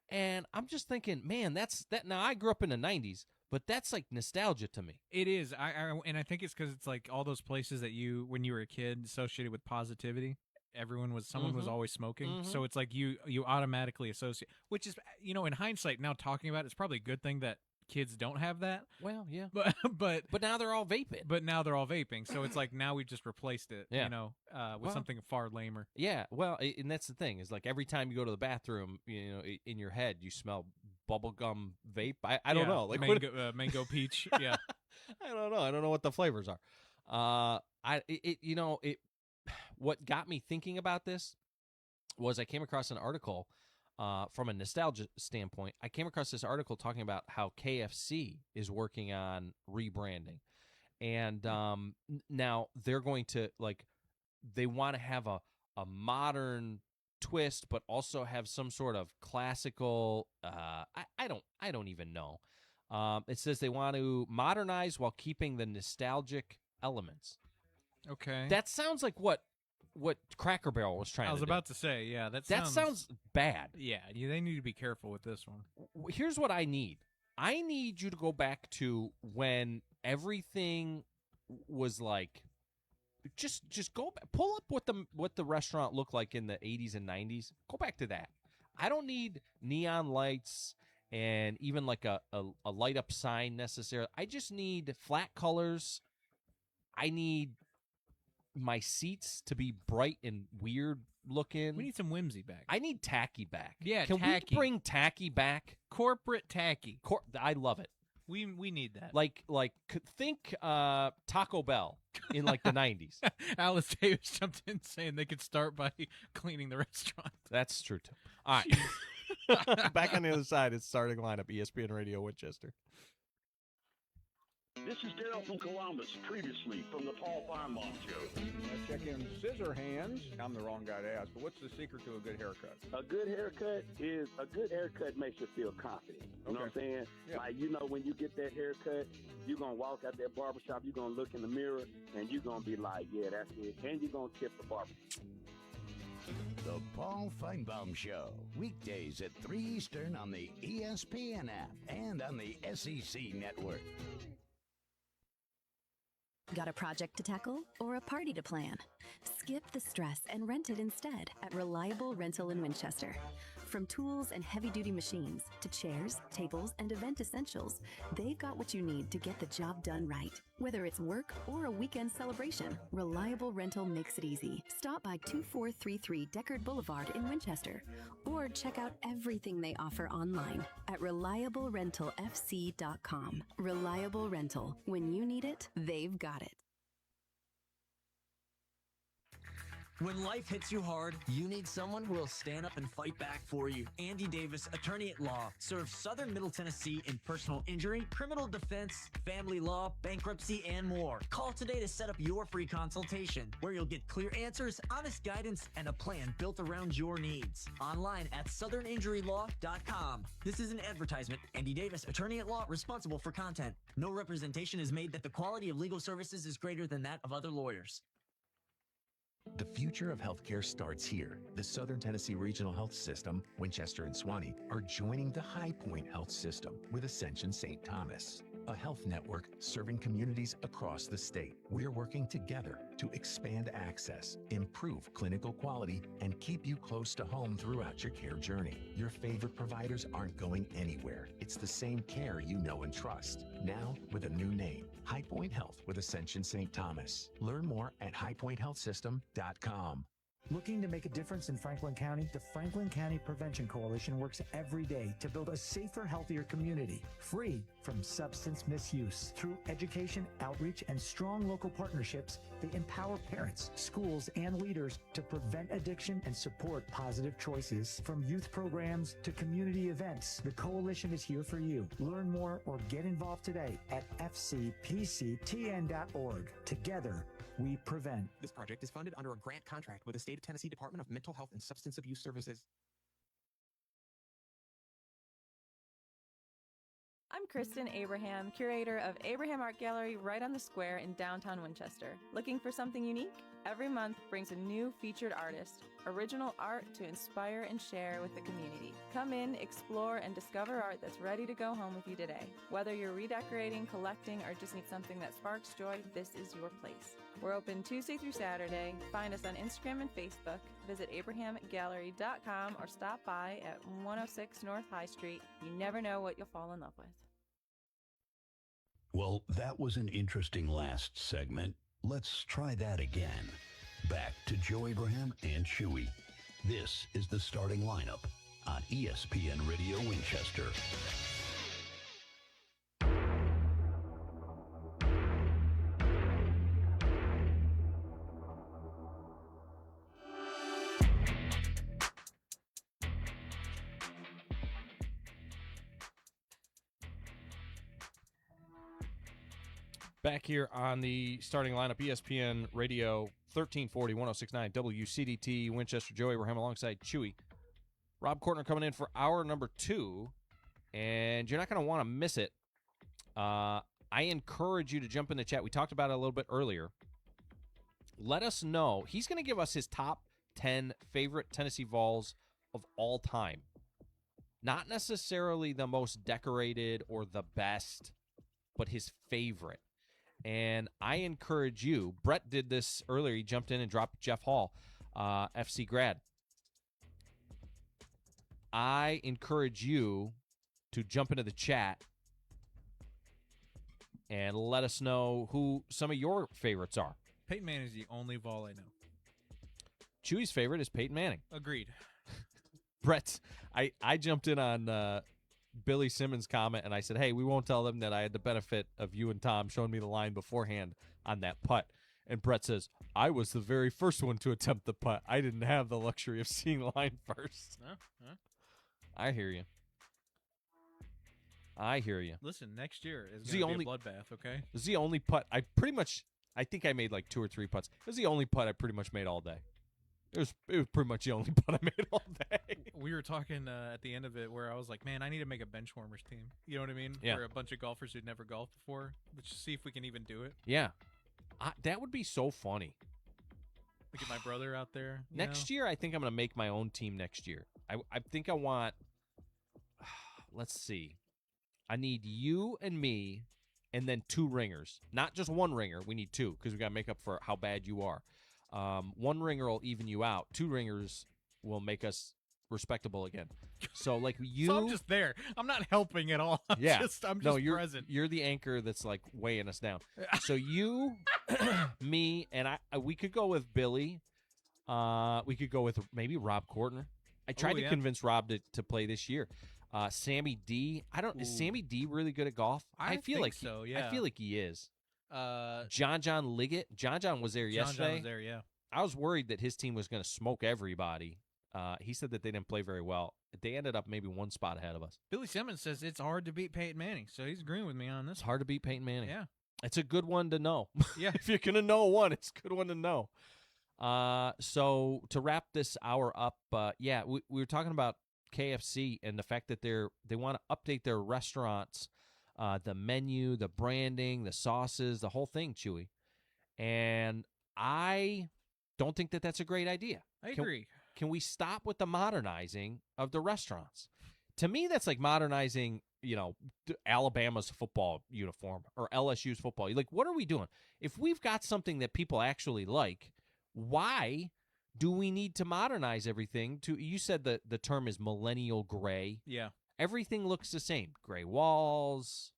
And I'm just thinking, man, now I grew up in the 90s, but that's like nostalgia to me. It is. And I think it's because it's like all those places that when you were a kid, associated with positivity. Someone was always smoking. Mm-hmm. So it's like you automatically associate, which is, in hindsight now talking about it, it's probably a good thing that kids don't have that. Well, yeah. But now they're all vaping. But now they're all vaping. So it's like now we just replaced it, Yeah. you know, with something far lamer. Yeah, well, and that's the thing is like every time you go to the bathroom, you know, in your head you smell bubblegum vape. I don't know, like mango peach. Yeah, I don't know. I don't know what the flavors are. What got me thinking about this was I came across an article from a nostalgia standpoint. I came across this article talking about how KFC is working on rebranding, and now they're going to they want to have a modern twist, but also have some sort of classical. I don't even know. It says they want to modernize while keeping the nostalgic elements. Okay, that sounds like what Cracker Barrel was trying to do. I was about to say, yeah, that sounds bad. Yeah, they need to be careful with this one. Here's what I need. I need you to go back to when everything was like, just go back, pull up what the restaurant looked like in the 80s and 90s. Go back to that. I don't need neon lights and even like a light up sign necessarily. I just need flat colors. I need my seats to be bright and weird looking. We need some whimsy back. I need tacky back. Yeah, can tacky. we bring tacky back? Corporate tacky. I love it. We need that. Like think Taco Bell in like the 90s. Alice Davis jumped in saying they could start by cleaning the restaurant. That's true too. All right. Back on the other side, it's starting lineup, ESPN Radio Winchester. This is Daryl from Columbus, previously from the Paul Farmbaum Show. Let's check in scissor hands. I'm the wrong guy to ask, but what's the secret to a good haircut? A good haircut makes you feel confident. You know what I'm saying? Yeah. Like, when you get that haircut, you're going to walk out that barbershop, you're going to look in the mirror, and you're going to be like, yeah, that's it. And you're going to tip the barber. The Paul Feinbaum Show, weekdays at 3 Eastern on the ESPN app and on the SEC network. Got a project to tackle or a party to plan? Skip the stress and rent it instead at Reliable Rental in Winchester. From tools and heavy-duty machines to chairs, tables, and event essentials, they've got what you need to get the job done right. Whether it's work or a weekend celebration, Reliable Rental makes it easy. Stop by 2433 Deckard Boulevard in Winchester or check out everything they offer online at ReliableRentalFC.com. Reliable Rental. When you need it, they've got it. When life hits you hard, you need someone who will stand up and fight back for you. Andy Davis, attorney at law, serves Southern Middle Tennessee in personal injury, criminal defense, family law, bankruptcy, and more. Call today to set up your free consultation, where you'll get clear answers, honest guidance, and a plan built around your needs. Online at southerninjurylaw.com. This is an advertisement. Andy Davis, attorney at law, responsible for content. No representation is made that the quality of legal services is greater than that of other lawyers. The future of healthcare starts here. The Southern Tennessee Regional Health System, Winchester and Swanee, are joining the High Point Health System with Ascension St. Thomas, a health network serving communities across the state. We're working together to expand access, improve clinical quality, and keep you close to home throughout your care journey. Your favorite providers aren't going anywhere. It's the same care you know and trust, now with a new name. High Point Health with Ascension St. Thomas. Learn more at highpointhealthsystem.com. Looking to make a difference in Franklin County? The Franklin County Prevention Coalition works every day to build a safer, healthier community, free from substance misuse. Through education, outreach, and strong local partnerships, they empower parents, schools, and leaders to prevent addiction and support positive choices. From youth programs to community events, the coalition is here for you. Learn more or get involved today at fcpctn.org. Together, we prevent. This project is funded under a grant contract with the State of Tennessee Department of Mental Health and Substance Abuse Services. I'm Kristen Abraham, curator of Abraham Art Gallery right on the square in downtown Winchester. Looking for something unique? Every month brings a new featured artist, original art to inspire and share with the community. Come in, explore, and discover art that's ready to go home with you today. Whether you're redecorating, collecting, or just need something that sparks joy, this is your place. We're open Tuesday through Saturday. Find us on Instagram and Facebook. Visit abrahamgallery.com or stop by at 106 North High Street. You never know what you'll fall in love with. Well, that was an interesting last segment. Let's try that again. Back to Joe Abraham and Chewy. This is the starting lineup on ESPN Radio Winchester. Back here on the starting lineup, ESPN Radio 1340, 1069 WCDT, Winchester. Joe Abraham alongside Chewy. Rob Kortner coming in for hour number 2, and you're not going to want to miss it. I encourage you to jump in the chat. We talked about it a little bit earlier. Let us know. He's going to give us his top 10 favorite Tennessee Vols of all time. Not necessarily the most decorated or the best, but his favorite. And I encourage you. Brett did this earlier. He jumped in and dropped Jeff Hall, FC grad. I encourage you to jump into the chat and let us know who some of your favorites are. Peyton Manning is the only Vol I know. Chewy's favorite is Peyton Manning. Agreed. Brett, I jumped in on Billy Simmons' comment, and I said, hey, we won't tell them that I had the benefit of you and Tom showing me the line beforehand on that putt. And Brett says, I was the very first one to attempt the putt. I didn't have the luxury of seeing the line first. I hear you. I hear you. Listen, next year is going to be a bloodbath, okay? It was the only putt I think I made like 2 or 3 putts. It was the only putt I pretty much made all day. It was pretty much the only putt I made all day. We were talking at the end of it where I was like, man, I need to make a bench warmers team. You know what I mean? Yeah. For a bunch of golfers who'd never golfed before. Let's just see if we can even do it. Yeah. That would be so funny. We get my brother out there. Next year, I think I'm going to make my own team next year. I think I want, let's see. I need you and me and then 2 ringers. Not just 1 ringer. We need 2 because we got to make up for how bad you are. 1 ringer will even you out. 2 ringers will make us respectable again. So like you, so I'm just there. I'm not helping at all. I'm just present. You're the anchor that's like weighing us down. So you, me, and we could go with Billy. We could go with maybe Rob Kortner. I tried to convince Rob to play this year. Sammy D. Is Sammy D really good at golf? I feel like so. Yeah. I feel like he is. John Liggett. John was there yesterday. John was there, yeah. I was worried that his team was going to smoke everybody. He said that they didn't play very well. They ended up maybe 1 spot ahead of us. Billy Simmons says it's hard to beat Peyton Manning, so he's agreeing with me on this. It's hard to beat Peyton Manning. Yeah. It's a good one to know. Yeah. If you're going to know one, it's a good one to know. So to wrap this hour up, we were talking about KFC and the fact that they want to update their restaurants, the menu, the branding, the sauces, the whole thing, Chewy. And I don't think that that's a great idea. I agree. Can we stop with the modernizing of the restaurants? To me, that's like modernizing, Alabama's football uniform or LSU's football. Like, what are we doing? If we've got something that people actually like, why do we need to modernize everything? You said that the term is millennial gray. Yeah. Everything looks the same. Gray walls,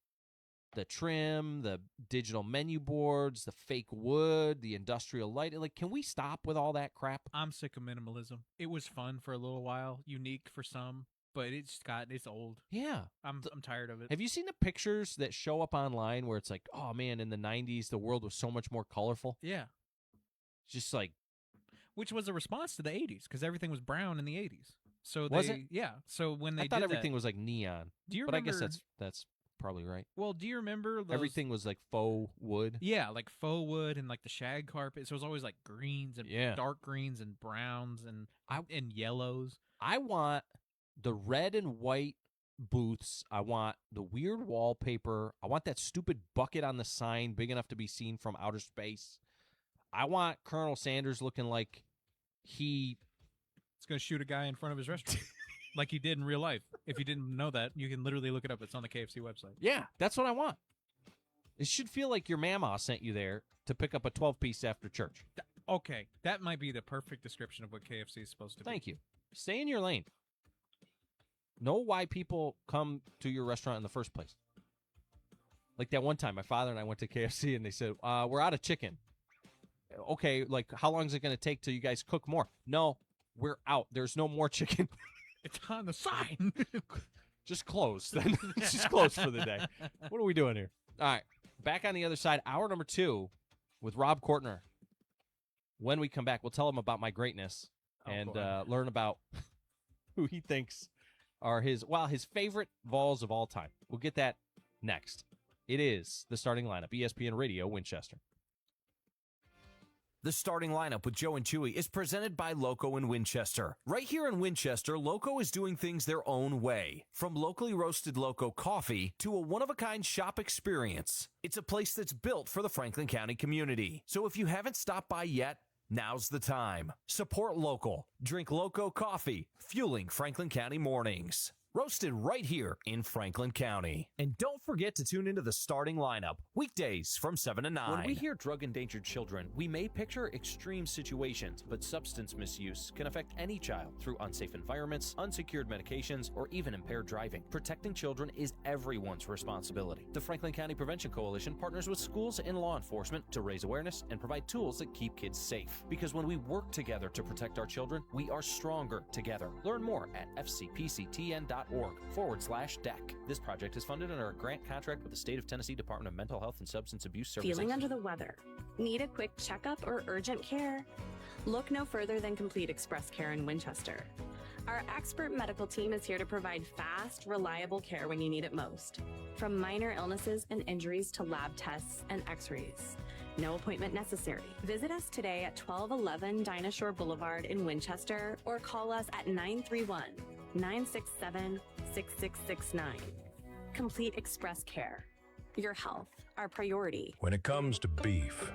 the trim, the digital menu boards, the fake wood, the industrial light. Like, can we stop with all that crap? I'm sick of minimalism. It was fun for a little while, unique for some, but it's old. Yeah. I'm tired of it. Have you seen the pictures that show up online where it's like, oh man, in the 90s, the world was so much more colorful? Yeah. Just like, which was a response to the 80s because everything was brown in the 80s. So was it? Yeah. So when I thought everything was like neon. Do you remember? But I guess that's probably right. Well, do you remember everything was like faux wood? Yeah, like faux wood and like the shag carpet. So it was always like greens and dark greens and browns and yellows. I want the red and white booths. I want the weird wallpaper. I want that stupid bucket on the sign big enough to be seen from outer space. I want Colonel Sanders looking like he's going to shoot a guy in front of his restaurant. Like he did in real life. If you didn't know that, you can literally look it up. It's on the KFC website. Yeah, that's what I want. It should feel like your mama sent you there to pick up a 12-piece after church. Okay, that might be the perfect description of what KFC is supposed to be. Thank you. Stay in your lane. Know why people come to your restaurant in the first place. Like that one time, my father and I went to KFC, and they said, we're out of chicken. Okay, like, how long is it going to take till you guys cook more? No, we're out. There's no more chicken. It's on the sign. Just closed. Then it's just closed for the day. What are we doing here? All right, back on the other side, hour number 2 with Rob Kortner. When we come back, we'll tell him about my greatness and learn about who he thinks are his favorite Vols of all time. We'll get that next. It is the starting lineup, ESPN Radio Winchester. The starting lineup with Joe and Chewy is presented by Loco in Winchester. Right here in Winchester, Loco is doing things their own way. From locally roasted Loco coffee to a one-of-a-kind shop experience. It's a place that's built for the Franklin County community. So if you haven't stopped by yet, now's the time. Support local. Drink Loco coffee, fueling Franklin County mornings. Roasted right here in Franklin County. And don't forget to tune into the starting lineup, weekdays from 7 to 9. When we hear drug-endangered children, we may picture extreme situations, but substance misuse can affect any child through unsafe environments, unsecured medications, or even impaired driving. Protecting children is everyone's responsibility. The Franklin County Prevention Coalition partners with schools and law enforcement to raise awareness and provide tools that keep kids safe. Because when we work together to protect our children, we are stronger together. Learn more at fcpctn.org/DEC. This project is funded under a grant contract with the State of Tennessee Department of Mental Health and Substance Abuse Services. Feeling under the weather? Need a quick checkup or urgent care? Look no further than Complete Express Care in Winchester. Our expert medical team is here to provide fast, reliable care when you need it most. From minor illnesses and injuries to lab tests and x-rays. No appointment necessary. Visit us today at 1211 Dinah Shore Boulevard in Winchester or call us at 931-967-6669. Complete Express Care. Your health, our priority. When it comes to beef,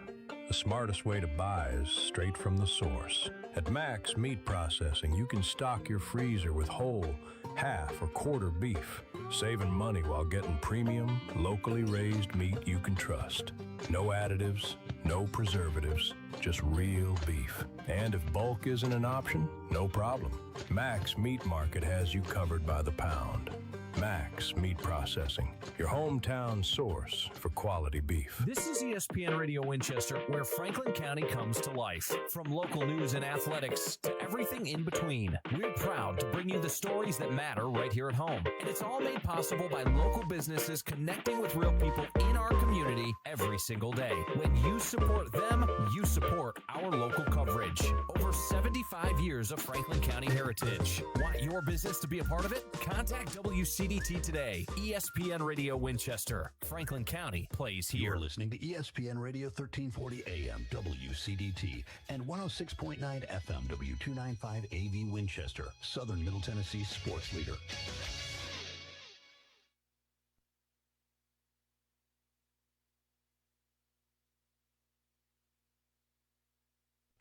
the smartest way to buy is straight from the source. At Max Meat Processing, you can stock your freezer with whole, half, or quarter beef, saving money while getting premium, locally raised meat you can trust. No additives, no preservatives, just real beef. And if bulk isn't an option, no problem. Max Meat Market has you covered by the pound. Max Meat Processing, your hometown source for quality beef. This is ESPN Radio Winchester, where Franklin County comes to life. From local news and athletics to everything in between, we're proud to bring you the stories that matter right here at home. And it's all made possible by local businesses connecting with real people in our community every single day. When you support them, you support our local coverage. Over 75 years of Franklin County heritage. Want your business to be a part of it? Contact WCDT today. ESPN Radio Winchester. Franklin County plays here. You're listening to ESPN Radio 1340 AM WCDT and 106.9 FM W295 AV Winchester, Southern Middle Tennessee sports leader.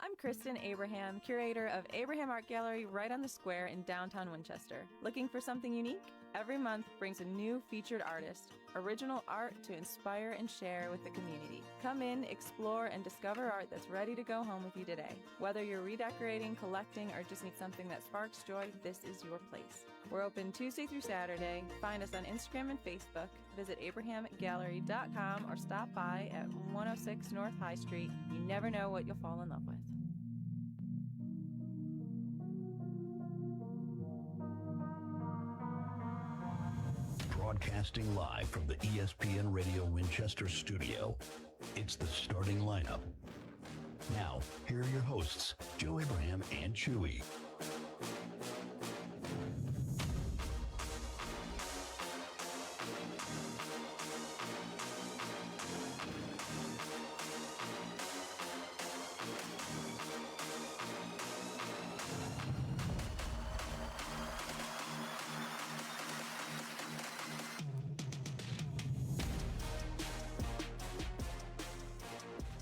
I'm Kristen Abraham, curator of Abraham Art Gallery right on the square in downtown Winchester. Looking for something unique? Every month brings a new featured artist, original art to inspire and share with the community. Come in, explore, and discover art that's ready to go home with you today. Whether you're redecorating, collecting, or just need something that sparks joy, this is your place. We're open Tuesday through Saturday. Find us on Instagram and Facebook. Visit abrahamgallery.com or stop by at 106 North High Street. You never know what you'll fall in love with. Broadcasting live from the ESPN Radio Winchester studio, it's the starting lineup. Now, here are your hosts, Joe Abraham and Chewy.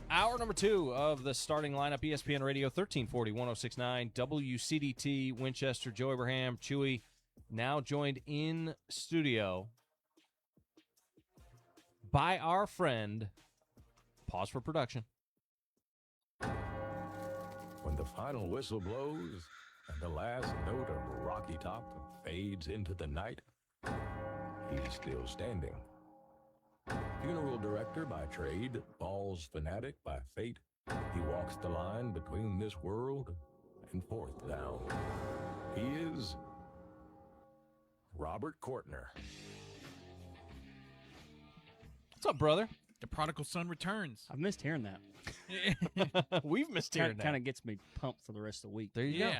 Hour number 2 of the starting lineup, ESPN Radio 1340, 106.9, WCDT, Winchester. Joe Abraham, Chewy, now joined in studio by our friend, pause for production. When the final whistle blows and the last note of Rocky Top fades into the night, he's still standing. Funeral director by trade, balls fanatic by fate. He walks the line between this world and fourth down. He is Robert Kortner. What's up, brother? The prodigal son returns. I've missed hearing that. We've missed hearing that. Kind of gets me pumped for the rest of the week. There you go.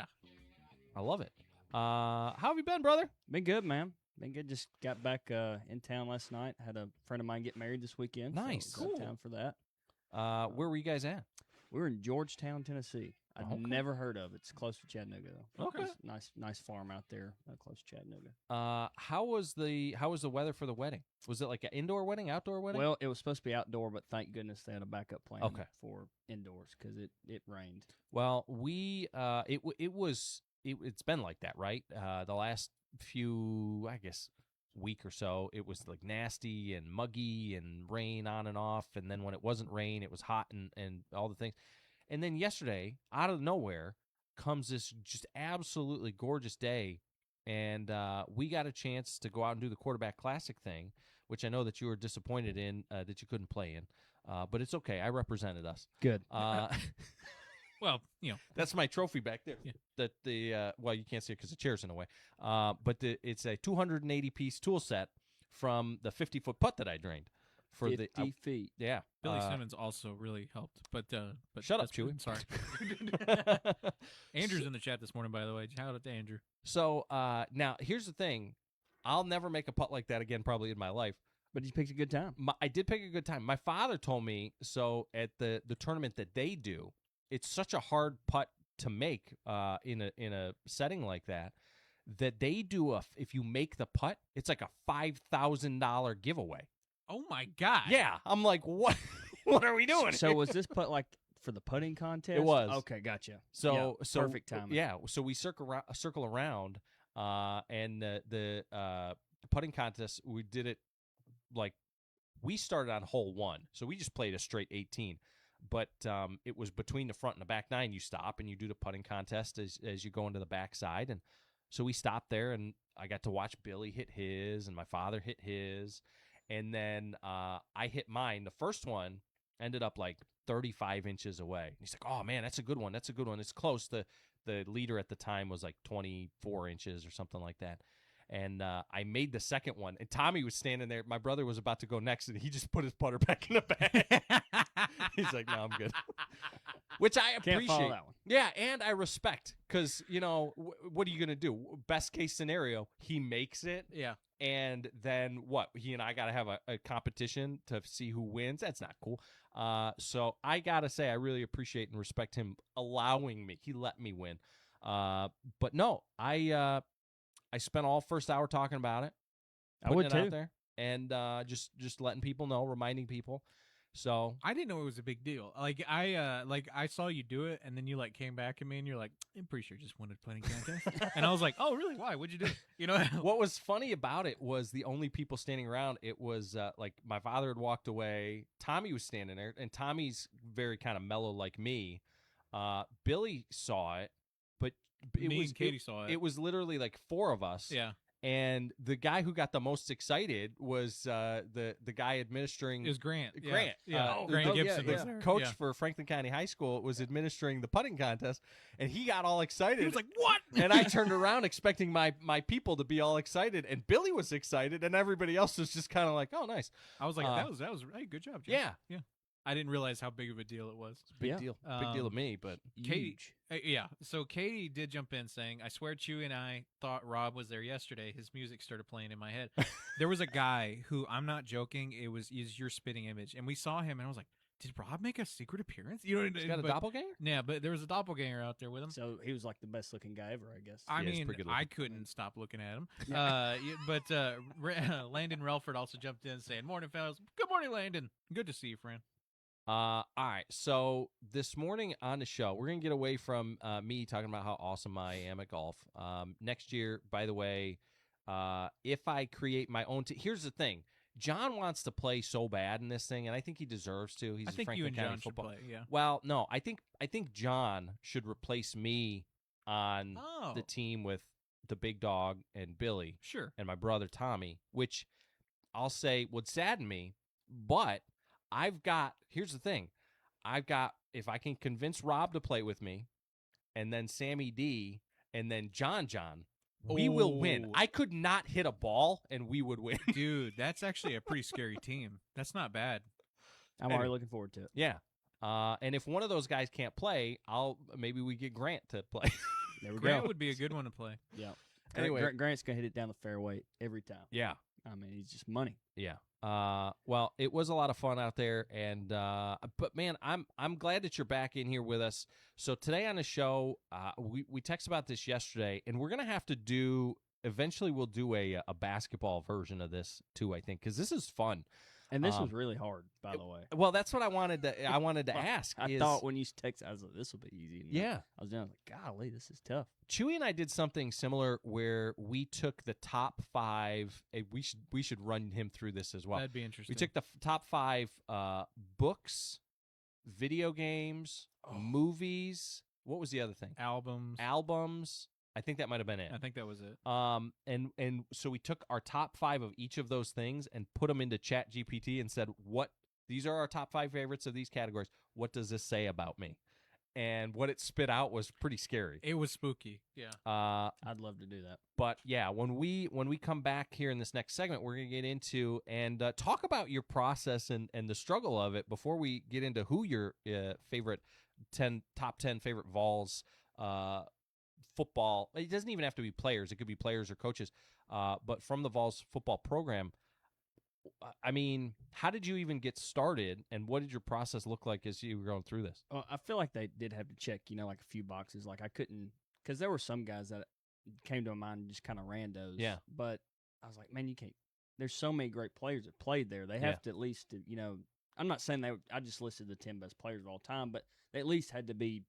I love it. How have you been, brother? Been good, man. Been good. Just got back in town last night. Had a friend of mine get married this weekend. Nice. So cool. Town for that. Where were you guys at? We were in Georgetown, Tennessee. I've never heard of it. It's close to Chattanooga, though. Okay. Nice farm out there close to Chattanooga. How was the weather for the wedding? Was it like an indoor wedding, outdoor wedding? Well, it was supposed to be outdoor, but thank goodness they had a backup plan for indoors because it rained. Well, it's been like that, right? The last few, I guess, week or so, it was like nasty and muggy and rain on and off, and then when it wasn't rain, it was hot and all the things. And then yesterday, out of nowhere, comes this just absolutely gorgeous day, and we got a chance to go out and do the quarterback classic thing, which I know that you were disappointed in that you couldn't play in, but it's okay. I represented us. Good. Well, that's my trophy back there. Yeah. That you can't see it because the chair's in the way. But it's a 280-piece tool set from the 50-foot putt that I drained. For 50 feet. Yeah. Billy Simmons also really helped. But shut up, Chewy. Sorry. Andrew's in the chat this morning, by the way. Shout out to Andrew. So now here's the thing. I'll never make a putt like that again probably in my life. But you picked a good time. I did pick a good time. My father told me, so at the tournament that they do, it's such a hard putt to make in a setting like that they do if you make the putt, it's like a $5,000 giveaway. Oh my God! Yeah, I'm like, what? What are we doing? So was this putt like for the putting contest? It was. Okay, gotcha. So perfect timing. Yeah, so we circle around, and the putting contest, we did it like we started on hole 1, so we just played a straight 18. But it was between the front and the back 9. You stop and you do the putting contest as you go into the back side. And so we stopped there, and I got to watch Billy hit his, and my father hit his. And then I hit mine. The first one ended up like 35 inches away. And he's like, oh, man, that's a good one. That's a good one. It's close. The leader at the time was like 24 inches or something like that. And I made the second one. And Tommy was standing there. My brother was about to go next, and he just put his putter back in the bag. He's like, no, I'm good. Which I appreciate. Can't follow that one. Yeah, and I respect because, what are you going to do? Best case scenario, he makes it. Yeah. And then what? He and I got to have a competition to see who wins. That's not cool. So I got to say I really appreciate and respect him allowing me. He let me win. But no, I spent all first hour talking about it. I would it too. Out there and just letting people know, reminding people. So I didn't know it was a big deal. I saw you do it, and then you came back at me, and you're like, "I'm pretty sure you just wanted playing contest." And I was like, "Oh, really? Why? What'd you do?" What was funny about it was the only people standing around. It was my father had walked away. Tommy was standing there, and Tommy's very kind of mellow like me. Billy saw it, but Me and Katie saw it. It was literally like 4 of us. Yeah. And the guy who got the most excited was the guy administering. It was Grant. Grant. Yeah. Grant Gibson. The coach for Franklin County High School was administering the putting contest, and he got all excited. He was like, "What?" And I turned around expecting my people to be all excited, and Billy was excited, and everybody else was just kind of like, "Oh, nice." I was like, "That was hey, good job, Jim." Yeah. Yeah. I didn't realize how big of a deal it was. Big deal. Big deal to me, but Katie, so Katie did jump in saying, I swear Chewy and I thought Rob was there yesterday. His music started playing in my head. There was a guy who, I'm not joking, is your spitting image. And we saw him, and I was like, did Rob make a secret appearance? You know what I mean? He's got a doppelganger? Yeah, but there was a doppelganger out there with him. So he was like the best looking guy ever, I guess. I mean, I couldn't stop looking at him. But Landon Relford also jumped in saying, morning, fellas. Good morning, Landon. Good to see you, friend. All right, so this morning on the show, we're going to get away from me talking about how awesome I am at golf. Next year, by the way, if I create my own team, here's the thing. John wants to play so bad in this thing, and I think he deserves to. He's I think Franklin you and County John football. should play, yeah. Well, no, I think John should replace me on the team with the big dog and Billy. Sure. And my brother Tommy, which I'll say would sadden me. But here's the thing. If I can convince Rob to play with me, and then Sammy D, and then John, we will win. I could not hit a ball, and we would win. Dude, that's actually a pretty scary team. That's not bad. I'm already looking forward to it. Yeah. And if one of those guys can't play, maybe we get Grant to play. There we Grant go. would be a good one to play. Yeah. Anyway. Grant's going to hit it down the fairway every time. Yeah. I mean, he's just money. Yeah. Well, it was a lot of fun out there, and but man, I'm glad that you're back in here with us. So today on the show, we texted about this yesterday, and we're gonna have to do. Eventually, we'll do a basketball version of this too. I think because this is fun. And this was really hard, by the way. Well, that's what I wanted to ask. I thought when you text, I was like, "This will be easy." And yeah, I was down like, "Golly, this is tough." Chewy and I did something similar where we took the top 5. We should run him through this as well. That'd be interesting. We took the top 5 books, video games, movies. What was the other thing? Albums. I think that might have been it. I think that was it. And so we took our top 5 of each of those things and put them into ChatGPT and said, these are our top 5 favorites of these categories. What does this say about me? And what it spit out was pretty scary. It was spooky. Yeah. I'd love to do that. But yeah, when we come back here in this next segment, we're going to get into and talk about your process and the struggle of it before we get into who your favorite top 10 favorite Vols football. It doesn't even have to be players. It could be players or coaches. But from the Vols football program, I mean, how did you even get started, and what did your process look like as you were going through this? Well, I feel like they did have to check, like a few boxes. Like I couldn't, because there were some guys that came to mind and just kind of randos. Yeah. But I was like, man, you can't. There's so many great players that played there. They have to at least, I'm not saying I just listed the 10 best players of all time, but they at least had to be,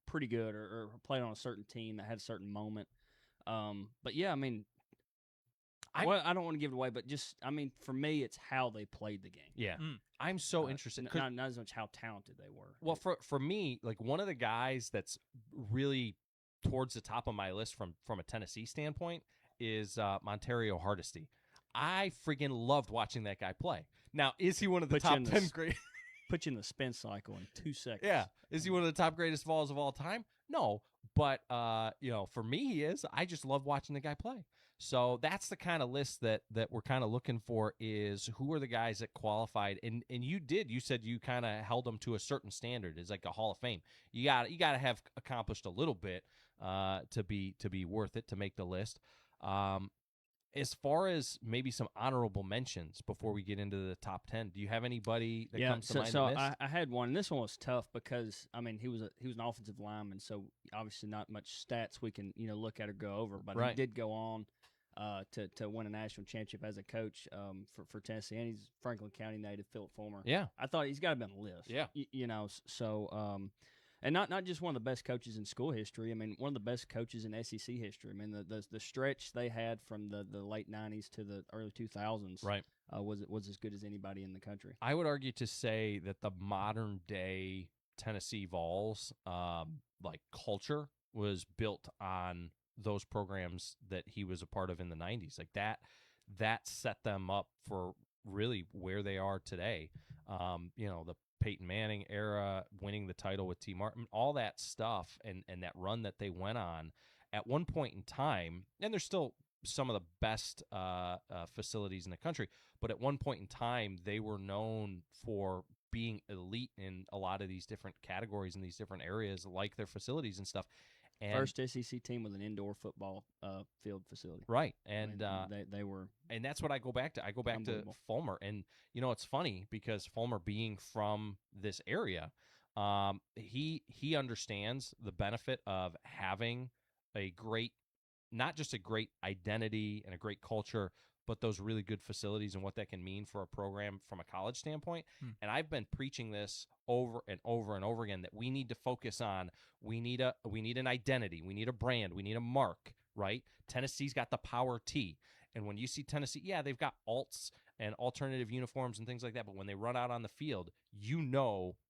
pretty good or played on a certain team that had a certain moment. But yeah, I mean, I don't want to give it away, but just, I mean, for me, it's how they played the game. Yeah. I'm so interested. Not as much how talented they were. Well, for me, like one of the guys that's really towards the top of my list from a Tennessee standpoint is Montario Hardesty. I freaking loved watching that guy play. Now, is he one of the top 10 great? Put you in the spin cycle in 2 seconds. Yeah. Is he one of the top greatest Vols of all time? No. But, for me, he is. I just love watching the guy play. So that's the kind of list that we're kind of looking for is who are the guys that qualified. And you said you kind of held them to a certain standard. It's like a Hall of Fame. You got to have accomplished a little bit to be worth it, to make the list. As far as maybe some honorable mentions before we get into the top 10, do you have anybody that comes to mind? So I had one. And this one was tough because I mean he was an offensive lineman, so obviously not much stats we can look at or go over. But he did go on to win a national championship as a coach for Tennessee, and he's Franklin County native, Philip Fulmer. Yeah, I thought he's got to be on the list. Yeah, and not just one of the best coaches in school history. I mean, one of the best coaches in SEC history. I mean, the stretch they had from the late 90s to the early 2000s was as good as anybody in the country. I would argue to say that the modern day Tennessee Vols culture was built on those programs that he was a part of in the 90s. Like that set them up for really where they are today. The Peyton Manning era, winning the title with T. Martin, all that stuff, and that run that they went on at one point in time, and they're still some of the best facilities in the country, but at one point in time, they were known for being elite in a lot of these different categories in these different areas, like their facilities and stuff. And first SEC team with an indoor football field facility. Right. And they were. And that's what I go back to. I go back to Fulmer. And, it's funny because Fulmer being from this area, he understands the benefit of having a great, not just a great identity and a great culture, but those really good facilities and what that can mean for a program from a college standpoint. And I've been preaching this over and over and over again that we need to focus on, we need an identity, we need a brand, we need a mark, right? Tennessee's got the Power T. And when you see Tennessee, they've got alts and alternative uniforms and things like that, but when they run out on the field,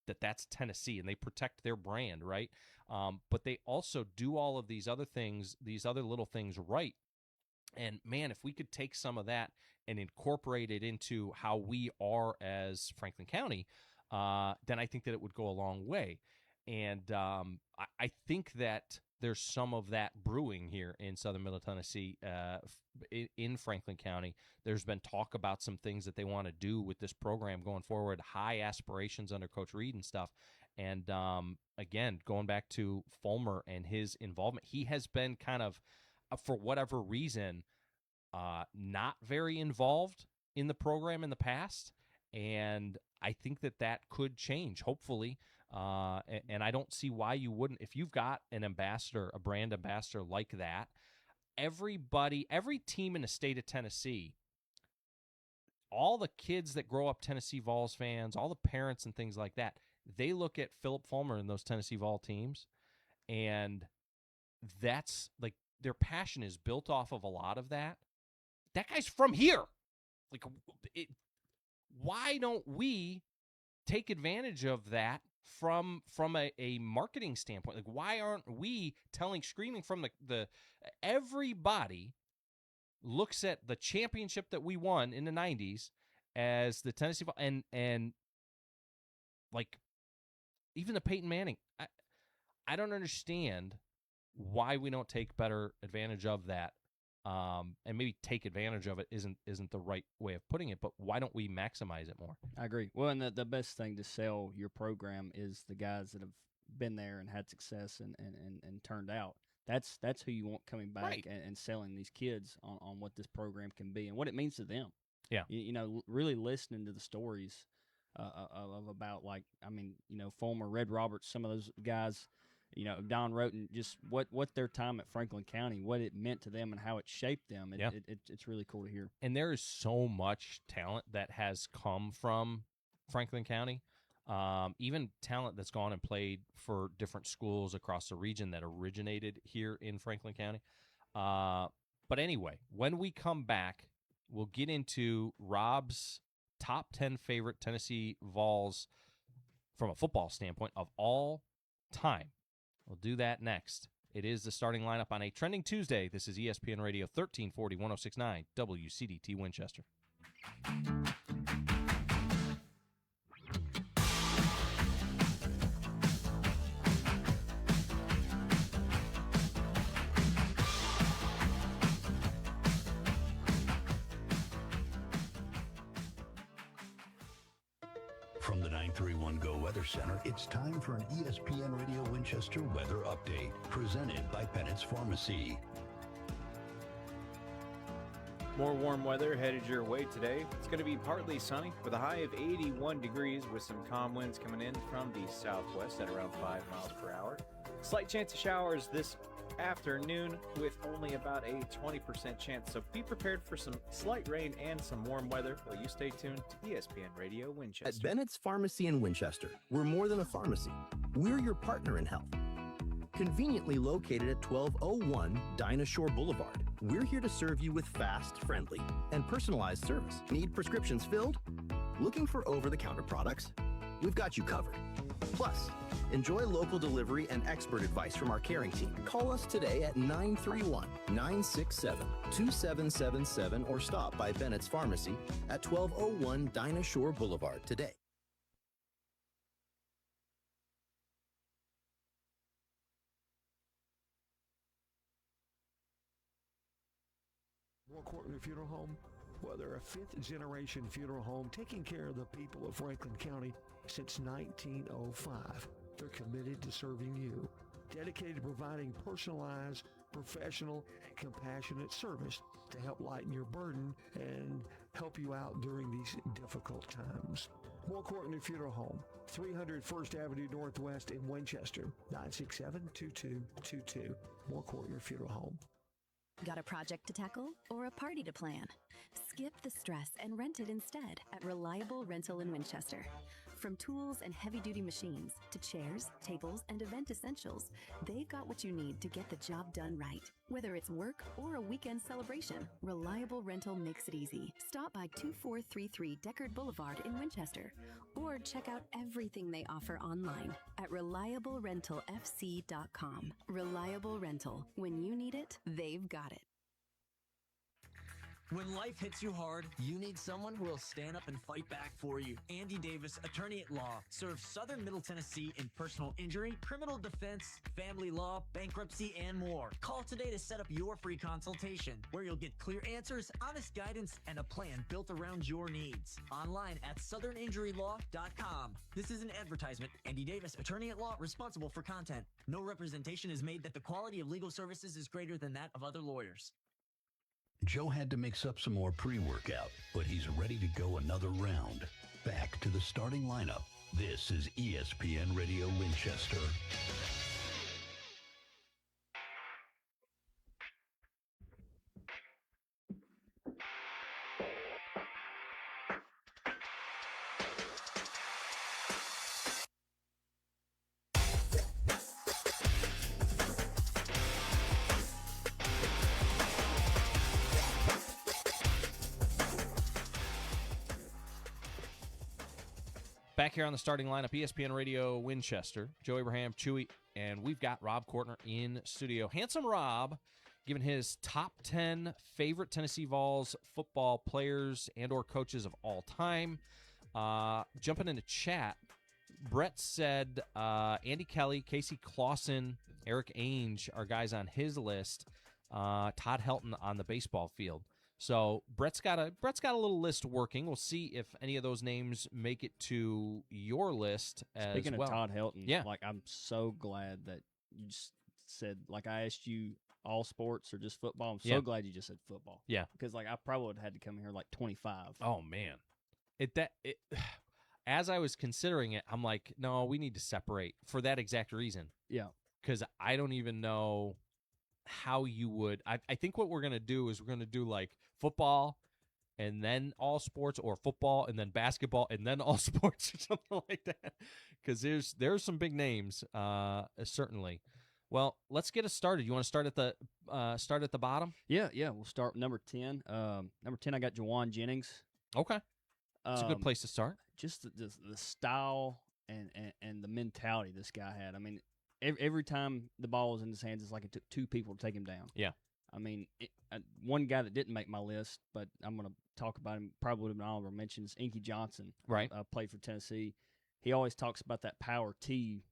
that that's Tennessee and they protect their brand, right? But they also do all of these other things, these other little things right. And man, if we could take some of that and incorporate it into how we are as Franklin County, then I think that it would go a long way. And I think that there's some of that brewing here in Southern Middle Tennessee, in Franklin County. There's been talk about some things that they want to do with this program going forward, high aspirations under Coach Reed and stuff. And again, going back to Fulmer and his involvement, he has been kind of, for whatever reason, not very involved in the program in the past. And I think that could change, hopefully. And I don't see why you wouldn't. If you've got an ambassador, a brand ambassador like that, every team in the state of Tennessee, all the kids that grow up Tennessee Vols fans, all the parents and things like that, they look at Philip Fulmer and those Tennessee Vol teams, and that's like their passion is built off of a lot of that. That guy's from here. Like, why don't we take advantage of that from a marketing standpoint? Like, why aren't we screaming from the everybody looks at the championship that we won in the 90s as the Tennessee and like even the Peyton Manning. I don't understand why we don't take better advantage of that. And maybe take advantage of it isn't the right way of putting it, but why don't we maximize it more? I agree. Well, and the best thing to sell your program is the guys that have been there and had success and turned out. That's who you want coming back, right, and selling these kids on what this program can be and what it means to them. Yeah. You know, really listening to the stories of about, like, I mean, you know, Fulmer, Red Roberts, some of those guys, you know, Don Roten, just what their time at Franklin County, what it meant to them and how it shaped them. It's really cool to hear. And there is so much talent that has come from Franklin County, even talent that's gone and played for different schools across the region that originated here in Franklin County. But anyway, when we come back, we'll get into Rob's top 10 favorite Tennessee Vols from a football standpoint of all time. We'll do that next. It is the starting lineup on a trending Tuesday. This is ESPN Radio 1340, 1069, WCDT Winchester. From the 931 Go Weather Center, it's time for an ESPN Radio Winchester weather update, presented by Bennett's Pharmacy. More warm weather headed your way today. It's going to be partly sunny with a high of 81 degrees with some calm winds coming in from the southwest at around 5 miles per hour. Slight chance of showers this afternoon with only about a 20% chance, so be prepared for some slight rain and some warm weather while you stay tuned to ESPN Radio Winchester. At Bennett's Pharmacy in Winchester, we're more than a pharmacy. We're your partner in health. Conveniently located at 1201 Dinah Shore Boulevard, we're here to serve you with fast, friendly, and personalized service. Need prescriptions filled? Looking for over-the-counter products? We've got you covered. Plus, enjoy local delivery and expert advice from our caring team. Call us today at 931-967-2777 or stop by Bennett's Pharmacy at 1201 Dinah Shore Boulevard today. More Courtney Funeral Home? Well, they're a fifth-generation funeral home taking care of the people of Franklin County since 1905. They're committed to serving you, dedicated to providing personalized, professional, compassionate service to help lighten your burden and help you out during these difficult times. More Courtney Funeral Home, 300 First Avenue Northwest in Winchester, 967-2222. More Courtney Funeral Home. Got a project to tackle or a party to plan? Skip the stress and rent it instead at Reliable Rental in Winchester. From tools and heavy-duty machines to chairs, tables, and event essentials, they've got what you need to get the job done right. Whether it's work or a weekend celebration, Reliable Rental makes it easy. Stop by 2433 Deckard Boulevard in Winchester or check out everything they offer online at ReliableRentalFC.com. Reliable Rental. When you need it, they've got it. When life hits you hard, you need someone who will stand up and fight back for you. Andy Davis, attorney at law, serves Southern Middle Tennessee in personal injury, criminal defense, family law, bankruptcy, and more. Call today to set up your free consultation, where you'll get clear answers, honest guidance, and a plan built around your needs. Online at southerninjurylaw.com. This is an advertisement. Andy Davis, attorney at law, responsible for content. No representation is made that the quality of legal services is greater than that of other lawyers. Joe had to mix up some more pre-workout, but he's ready to go another round. Back to the starting lineup. This is ESPN Radio Winchester. Back here on the starting lineup, ESPN Radio Winchester, Joe Abraham, Chewy, and we've got Rob Kortner in studio. Handsome Rob giving his top 10 favorite Tennessee Vols football players and or coaches of all time. Jumping into chat, Brett said Andy Kelly, Casey Clausen, Eric Ainge are guys on his list. Todd Helton on the baseball field. So Brett's got a little list working. We'll see if any of those names make it to your list as well. Speaking of Todd Helton, yeah, like I'm so glad that you just said, like I asked you all sports or just football. I'm so glad you just said football. Yeah, because like I probably would have had to come here like 25. Oh man, as I was considering it, I'm like, no, we need to separate for that exact reason. Yeah, because I don't even know how you would. I think what we're going to do is we're going to do like football and then all sports, or football and then basketball and then all sports, or something like that, because there's some big names, certainly. Well, let's get us started. You want to start at the bottom? Yeah, we'll start with number 10. Number 10, I got Jawan Jennings. Okay, that's a good place to start. Just the style and the mentality this guy had. I mean, every time the ball was in his hands, it's like it took two people to take him down. Yeah. I mean, one guy that didn't make my list, but I'm going to talk about him, probably would have been honorable mentions, Inky Johnson. Right. Played for Tennessee. He always talks about that power T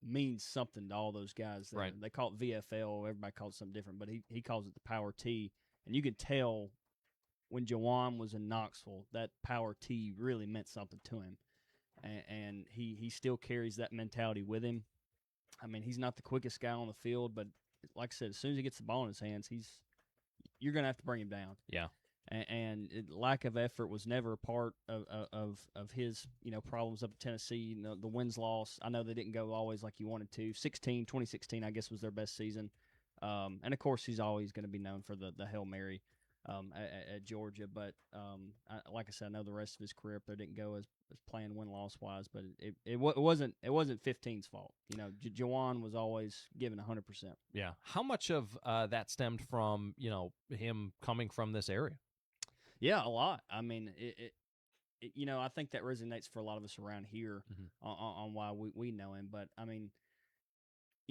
means something to all those guys. Right. They call it VFL. Everybody calls it something different, but he calls it the power T. And you could tell when Jawan was in Knoxville, that power T really meant something to him. And he still carries that mentality with him. I mean, he's not the quickest guy on the field, but like I said, as soon as he gets the ball in his hands, you're going to have to bring him down. Yeah. And lack of effort was never a part of his, problems up at Tennessee. The wins-loss, I know they didn't go always like you wanted to. 2016, I guess, was their best season. And, of course, he's always going to be known for the Hail Mary at Georgia. But, like I said, I know the rest of his career up there didn't go as playing win-loss wise, but it wasn't 15's fault. Jawan was always given 100%. Yeah. How much of that stemmed from him coming from this area? Yeah, a lot. I mean, I think that resonates for a lot of us around here on why we know him. But I mean,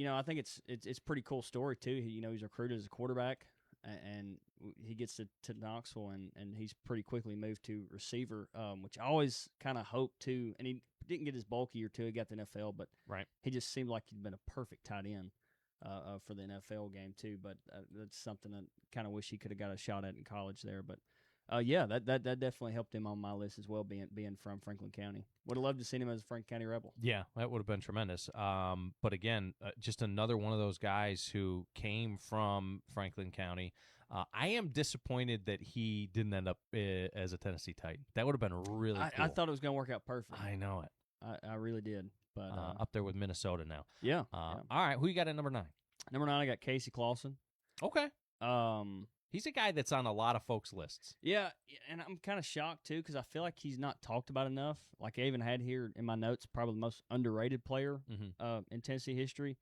I think it's a pretty cool story too. He's recruited as a quarterback, and he gets to Knoxville, and he's pretty quickly moved to receiver, which I always kind of hoped to. And he didn't get his bulky year too. He got the NFL, but right, he just seemed like he'd been a perfect tight end for the NFL game too. But that's something that kind of wish he could have got a shot at in college there. But yeah, that definitely helped him on my list as well, being from Franklin County. Would have loved to seen him as a Franklin County Rebel. Yeah, that would have been tremendous. But again, just another one of those guys who came from Franklin County. I am disappointed that he didn't end up as a Tennessee Titan. That would have been really cool. I thought it was going to work out perfect. I know it. I really did. But up there with Minnesota now. Yeah, All right, who you got at number 9? Number 9, I got Casey Clausen. Okay. He's a guy that's on a lot of folks' lists. Yeah, and I'm kind of shocked, too, because I feel like he's not talked about enough. Like I even had here in my notes, probably the most underrated player in Tennessee history.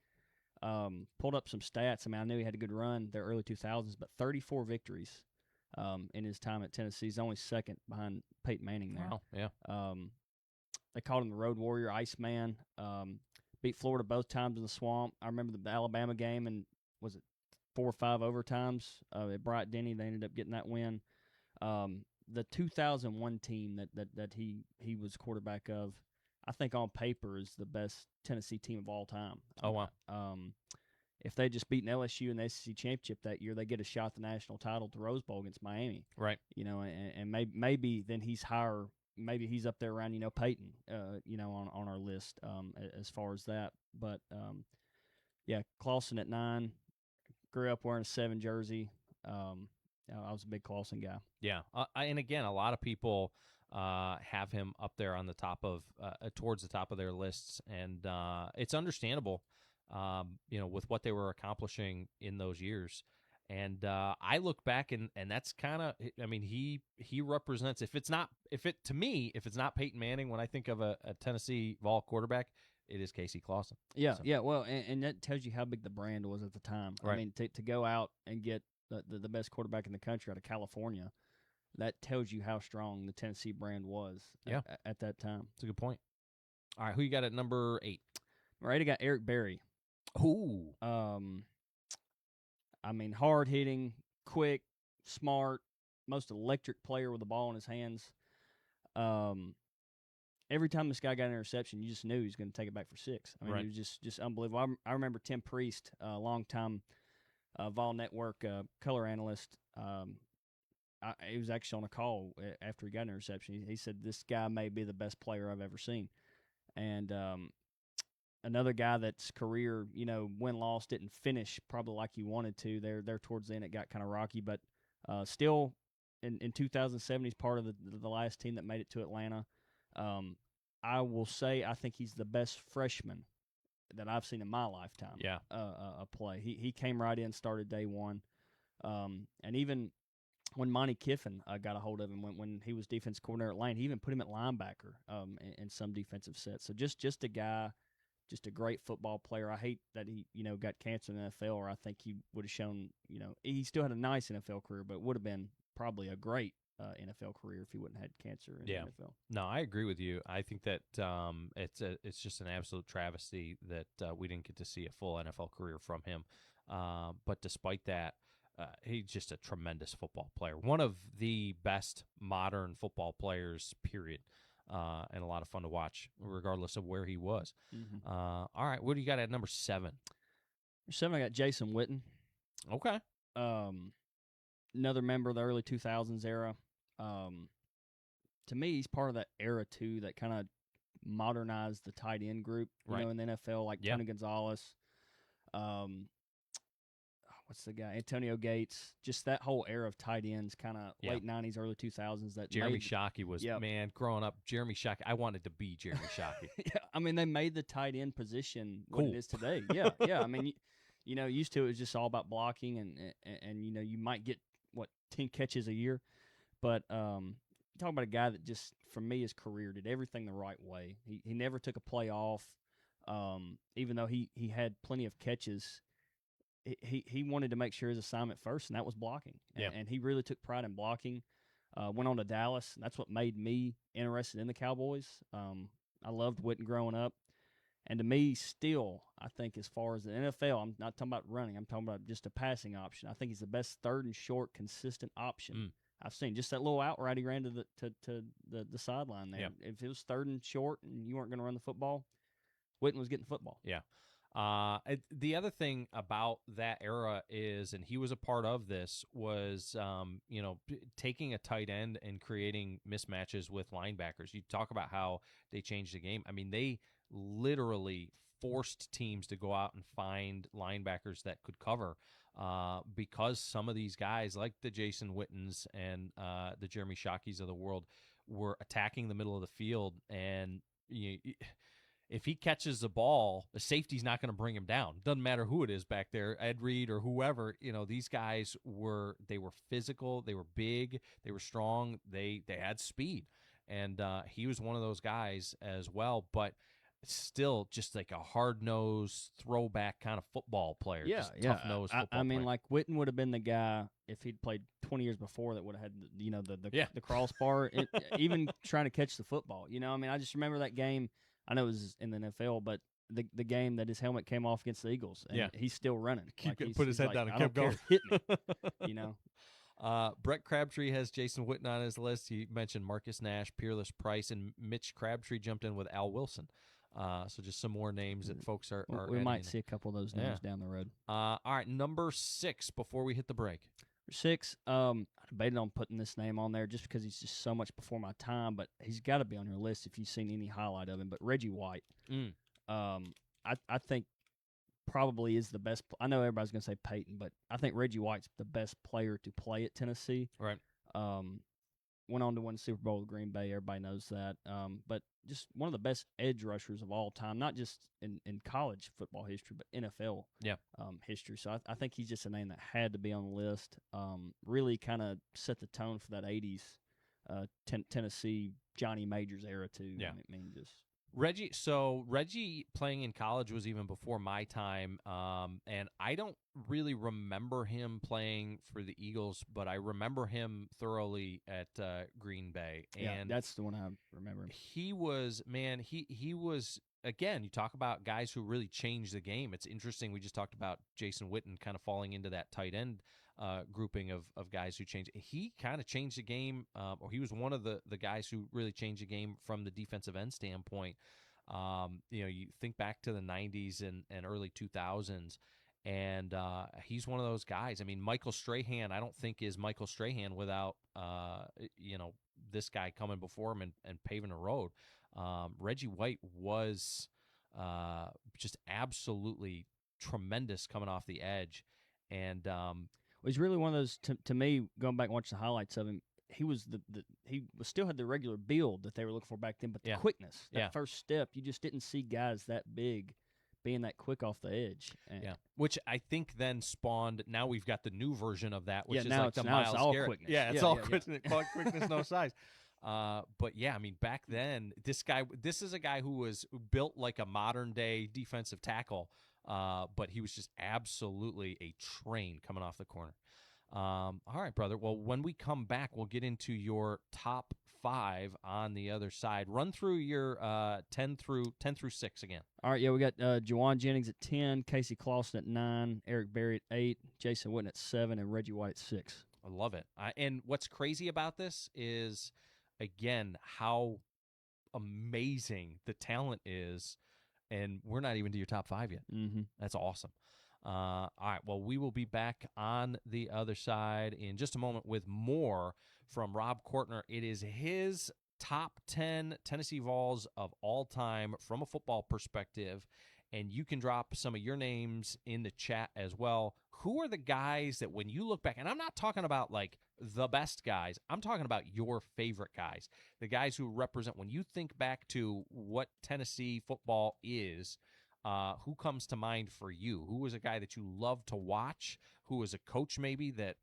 Pulled up some stats. I mean, I knew he had a good run there early 2000s, but 34 victories in his time at Tennessee. He's only second behind Peyton Manning there. Wow, yeah. They called him the Road Warrior, Iceman. Beat Florida both times in the Swamp. I remember the Alabama game, and was it 4 or 5 overtimes at Bryant Denny? They ended up getting that win. The 2001 team that he was quarterback of, I think on paper is the best Tennessee team of all time. Oh, wow. If they just beaten LSU in the SEC championship that year, they get a shot at the national title at the Rose Bowl against Miami. Right. And maybe then he's higher. Maybe he's up there around, Peyton, on our list as far as that. But, yeah, Clausen at 9. Grew up wearing a 7 jersey. I was a big Clausen guy. Yeah. And again, a lot of people have him up there on the top of towards the top of their lists. And it's understandable, with what they were accomplishing in those years. And I look back and that's kind of, he represents, if it's not Peyton Manning, when I think of a Tennessee Vol quarterback, it is Casey Clausen. Yeah. So. Yeah. Well, and that tells you how big the brand was at the time. Right. To go out and get the best quarterback in the country out of California, that tells you how strong the Tennessee brand was at that time. That's a good point. All right. Who you got at number 8? Number 8, I got Eric Berry. Ooh. Hard hitting, quick, smart, most electric player with the ball in his hands. Every time this guy got an interception, you just knew he was going to take it back for 6. Right. It was just unbelievable. I remember Tim Priest, a long-time Vol Network color analyst. He was actually on a call after he got an interception. He said, this guy may be the best player I've ever seen. And another guy that's career, win-loss didn't finish probably like he wanted to. There towards the end it got kind of rocky, but still in 2007 he's part of the last team that made it to Atlanta. I will say I think he's the best freshman that I've seen in my lifetime. Yeah. Play. He came right in, started day one, and even when Monty Kiffin got a hold of him when he was defense coordinator at Lane, he even put him at linebacker in some defensive sets. So just a guy, just a great football player. I hate that he got cancer in the NFL, or I think he would have shown he still had a nice NFL career, but would have been probably a great NFL career if he wouldn't have had cancer in the NFL. No, I agree with you. I think that it's just an absolute travesty that we didn't get to see a full NFL career from him. But despite that, he's just a tremendous football player. One of the best modern football players, period. And a lot of fun to watch, regardless of where he was. Mm-hmm. All right, what do you got at number 7? Number 7, I got Jason Witten. Okay. Another member of the early 2000s era. To me, he's part of that era, too, that kind of modernized the tight end group, in the NFL, like Tony Gonzalez. What's the guy? Antonio Gates. Just that whole era of tight ends, kind of late 90s, early 2000s. That Jeremy Shockey was, man, growing up, Jeremy Shockey, I wanted to be Jeremy Shockey. They made the tight end position what it is today. Yeah. Used to it was just all about blocking, and you might get, 10 catches a year. But talking about a guy that just, for me, his career did everything the right way. He never took a play off, even though he had plenty of catches. He wanted to make sure his assignment first, and that was blocking. And he really took pride in blocking. Went on to Dallas, and that's what made me interested in the Cowboys. I loved Witten growing up. And to me, still, I think as far as the NFL, I'm not talking about running. I'm talking about just a passing option. I think he's the best third and short, consistent option I've seen. Just that little out route he ran to the sideline there. If it was third and short and you weren't going to run the football, Witten was getting football. Yeah. The other thing about that era is, and he was a part of this, was, taking a tight end and creating mismatches with linebackers. You talk about how they changed the game. They literally forced teams to go out and find linebackers that could cover, because some of these guys, like the Jason Wittens and the Jeremy Shockeys of the world, were attacking the middle of the field, and if he catches the ball, the safety's not going to bring him down. Doesn't matter who it is back there, Ed Reed or whoever. These guys were physical, they were big, they were strong, they had speed, and he was one of those guys as well. But still, just like a hard-nosed throwback kind of football player, tough-nosed football player. Like Witten would have been the guy if he'd played 20 years before that would have had the crossbar, even trying to catch the football. I just remember that game. I know it was in the NFL, but the game that his helmet came off against the Eagles, and he's still running. Put his head down and kept going. Hit me, Brett Crabtree has Jason Witten on his list. He mentioned Marcus Nash, Peerless Price, and Mitch Crabtree jumped in with Al Wilson. So just some more names that folks are we might in. see a couple of those names down the road. All right, number 6 before we hit the break. 6, I debated on putting this name on there just because he's just so much before my time, but he's got to be on your list if you've seen any highlight of him. But Reggie White, I think probably is the best. I know everybody's going to say Peyton, but I think Reggie White's the best player to play at Tennessee. Right. Went on to win the Super Bowl with Green Bay. Everybody knows that. But just one of the best edge rushers of all time, not just in college football history, but NFL history. So I think he's just a name that had to be on the list. Really kind of set the tone for that 80s Tennessee Johnny Majors era, too. Yeah. I mean, just... Reggie playing in college was even before my time, and I don't really remember him playing for the Eagles, but I remember him thoroughly at Green Bay. And that's the one I remember. He was, again, you talk about guys who really changed the game. It's interesting. We just talked about Jason Witten kind of falling into that tight end grouping of guys who changed. He kind of changed the game, or he was one of the guys who really changed the game from the defensive end standpoint. You think back to the 90s and early 2000s, and he's one of those guys. I mean, Michael Strahan, I don't think is Michael Strahan without, this guy coming before him and paving a road. Reggie White was just absolutely tremendous coming off the edge. And he's really one of those, to me, going back and watching the highlights of him, he was still had the regular build that they were looking for back then, but the quickness, that first step, you just didn't see guys that big being that quick off the edge. Which I think then spawned, now we've got the new version of that, which is now like the now Myles it's all Garrett. quickness. Yeah, it's all quickness, no size. But yeah, I mean, back then, this is a guy who was built like a modern day defensive tackle, but he was just absolutely a train coming off the corner. All right, brother. Well, when we come back, we'll get into your top 5 on the other side. Run through your 10 through 6 again. All right, we got Juwan Jennings at 10, Casey Clausen at 9, Eric Berry at 8, Jason Witten at 7, and Reggie White at 6. I love it. And what's crazy about this is, again, how amazing the talent is, and we're not even to your top 5 yet. Mm-hmm. That's awesome. All right, well, we will be back on the other side in just a moment with more from Rob Kortner. It is his top 10 Tennessee Vols of all time from a football perspective, and you can drop some of your names in the chat as well. Who are the guys that when you look back, and I'm not talking about like the best guys, I'm talking about your favorite guys, the guys who represent, when you think back to what Tennessee football is, who comes to mind for you? Who was a guy that you love to watch? Who was a coach maybe that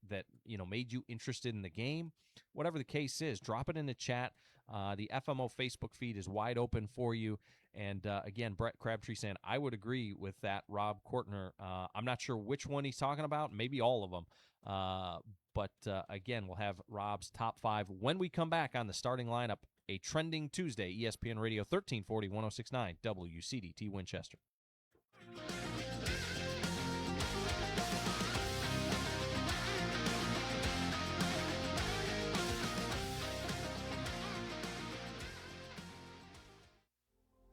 made you interested in the game? Whatever the case is, drop it in the chat. The FMO Facebook feed is wide open for you. And again, Brett Crabtree saying, I would agree with that, Rob Kortner. I'm not sure which one he's talking about, maybe all of them. But again, we'll have Rob's top 5 when we come back on the starting lineup. A trending Tuesday, ESPN Radio 1340, 1069, WCDT Winchester.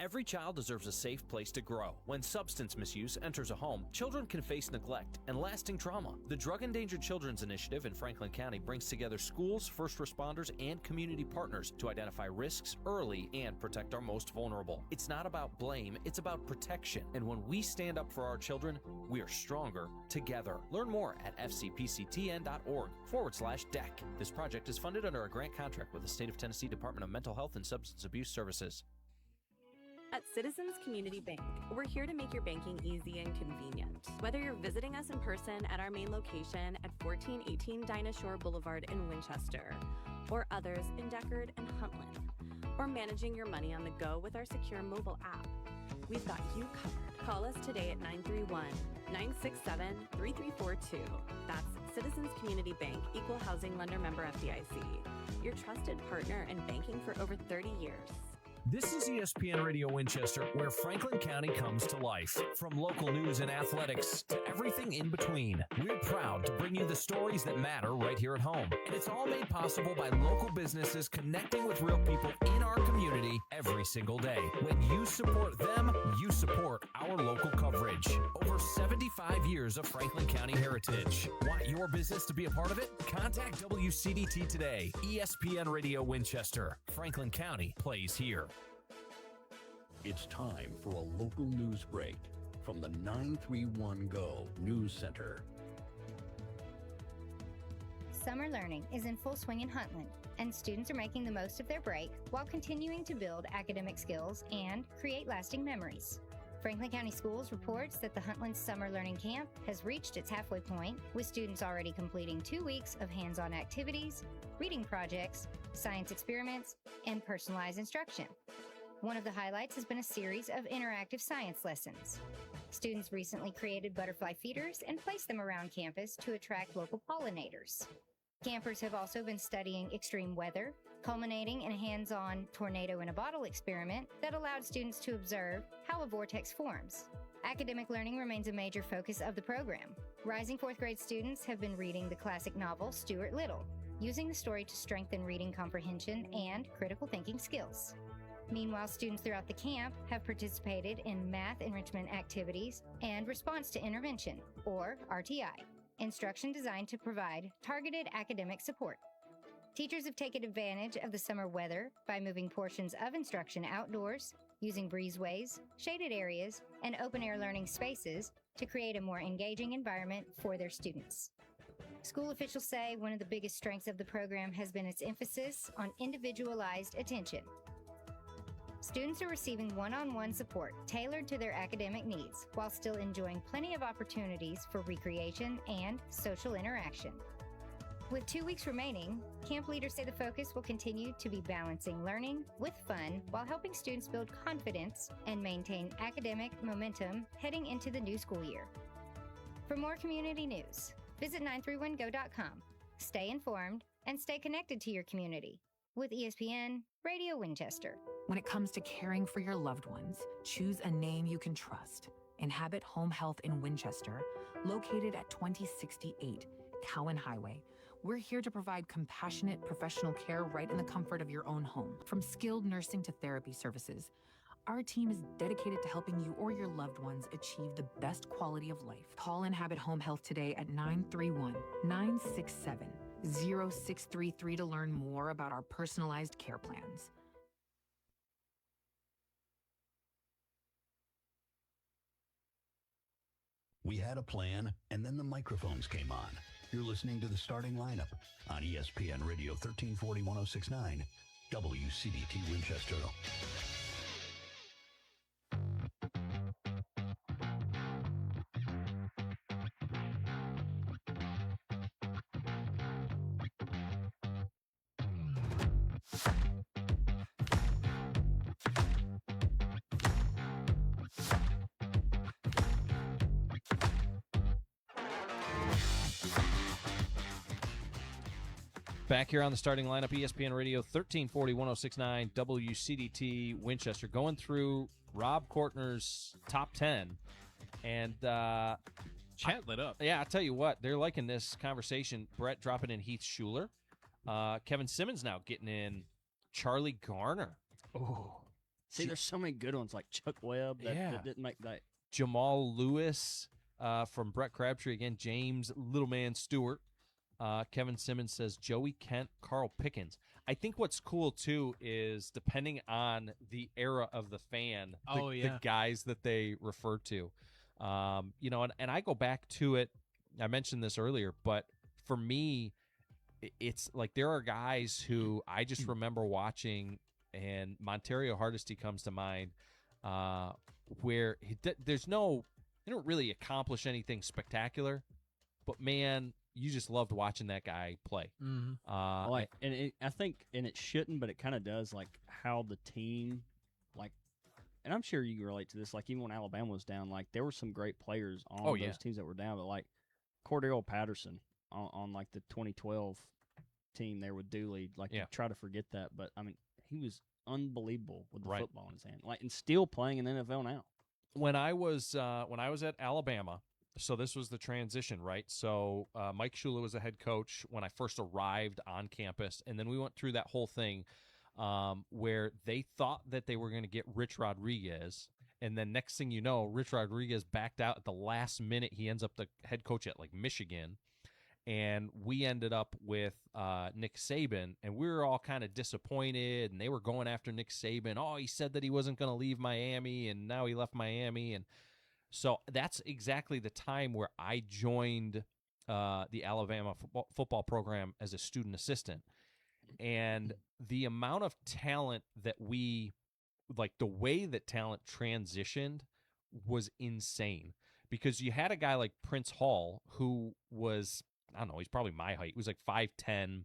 Every child deserves a safe place to grow. When substance misuse enters a home, children can face neglect and lasting trauma. The Drug Endangered Children's Initiative in Franklin County brings together schools, first responders, and community partners to identify risks early and protect our most vulnerable. It's not about blame, it's about protection. And when we stand up for our children, we are stronger together. Learn more at fcpctn.org/DEC. This project is funded under a grant contract with the State of Tennessee Department of Mental Health and Substance Abuse Services. At Citizens Community Bank, we're here to make your banking easy and convenient. Whether you're visiting us in person at our main location at 1418 Dinah Shore Boulevard in Winchester, or others in Deckard and Huntland, or managing your money on the go with our secure mobile app, we've got you covered. Call us today at 931-967-3342. That's Citizens Community Bank, Equal Housing Lender Member FDIC, your trusted partner in banking for over 30 years. This is ESPN Radio Winchester, where Franklin County comes to life. From local news and athletics to everything in between, we're proud to bring you the stories that matter right here at home. And it's all made possible by local businesses connecting with real people in our community every single day. When you support them, you support our local coverage. Over 75 years of Franklin County heritage. Want your business to be a part of it? Contact WCDT today. ESPN Radio Winchester. Franklin County plays here. It's time for a local news break from the 931 Go News Center. Summer learning is in full swing in Huntland, and students are making the most of their break while continuing to build academic skills and create lasting memories. Franklin County Schools reports that the Huntland Summer Learning Camp has reached its halfway point, with students already completing 2 weeks of hands-on activities, reading projects, science experiments, and personalized instruction. One of the highlights has been a series of interactive science lessons. Students recently created butterfly feeders and placed them around campus to attract local pollinators. Campers have also been studying extreme weather, culminating in a hands-on tornado in a bottle experiment that allowed students to observe how a vortex forms. Academic learning remains a major focus of the program. Rising fourth grade students have been reading the classic novel Stuart Little, using the story to strengthen reading comprehension and critical thinking skills. Meanwhile, students throughout the camp have participated in math enrichment activities and response to intervention, or RTI, instruction designed to provide targeted academic support. Teachers have taken advantage of the summer weather by moving portions of instruction outdoors, using breezeways, shaded areas, and open-air learning spaces to create a more engaging environment for their students. School officials say one of the biggest strengths of the program has been its emphasis on individualized attention. Students are receiving one-on-one support tailored to their academic needs while still enjoying plenty of opportunities for recreation and social interaction. With 2 weeks remaining, camp leaders say the focus will continue to be balancing learning with fun while helping students build confidence and maintain academic momentum heading into the new school year. For more community news, visit 931go.com. Stay informed and stay connected to your community with ESPN Radio Winchester. When it comes to caring for your loved ones, choose a name you can trust. Inhabit Home Health in Winchester, located at 2068 Cowan Highway. We're here to provide compassionate professional care right in the comfort of your own home. From skilled nursing to therapy services, our team is dedicated to helping you or your loved ones achieve the best quality of life. Call Inhabit Home Health today at 931-967-0633 to learn more about our personalized care plans. We had a plan, and then the microphones came on. You're listening to the starting lineup on ESPN Radio 1340-1069, WCDT Winchester. Back here on the starting lineup, ESPN Radio 1340-1069, WCDT Winchester, going through Rob Kortner's top 10. And chat lit up. Yeah, I'll tell you what, they're liking this conversation. Brett dropping in Heath Schuler. Kevin Simmons now getting in Charlie Garner. Oh. See, there's so many good ones like Chuck Webb that didn't make that. Jamal Lewis from Brett Crabtree. Again, James Littleman Stewart. Kevin Simmons says Joey Kent, Carl Pickens. I think what's cool, too, is depending on the era of the fan, the guys that they refer to. You know, and I go back to it. I mentioned this earlier, but for me, it's like there are guys who I just remember watching, and Montario Hardesty comes to mind, where they don't really accomplish anything spectacular, but man, you just loved watching that guy play. Mm-hmm. I think it shouldn't, but it kind of does, like how the team, like, and I'm sure you can relate to this, like even when Alabama was down, like there were some great players on those teams that were down, but like Cordell Patterson on like the 2012 team there with Dooley, like you try to forget that, but I mean, he was unbelievable with the Right. football in his hand, like, and still playing in the NFL now. When I was at Alabama, so this was the transition, right? So Mike Shula was the head coach when I first arrived on campus, and then we went through that whole thing where they thought that they were going to get Rich Rodriguez, and then next thing you know, Rich Rodriguez backed out at the last minute. He ends up the head coach at like Michigan, and we ended up with Nick Saban, and we were all kind of disappointed, and they were going after Nick Saban. Oh, he said that he wasn't going to leave Miami, and now he left Miami, and so that's exactly the time where I joined the Alabama football program as a student assistant. And the amount of talent that the way that talent transitioned was insane. Because you had a guy like Prince Hall who was, I don't know, he's probably my height. He was like 5'10",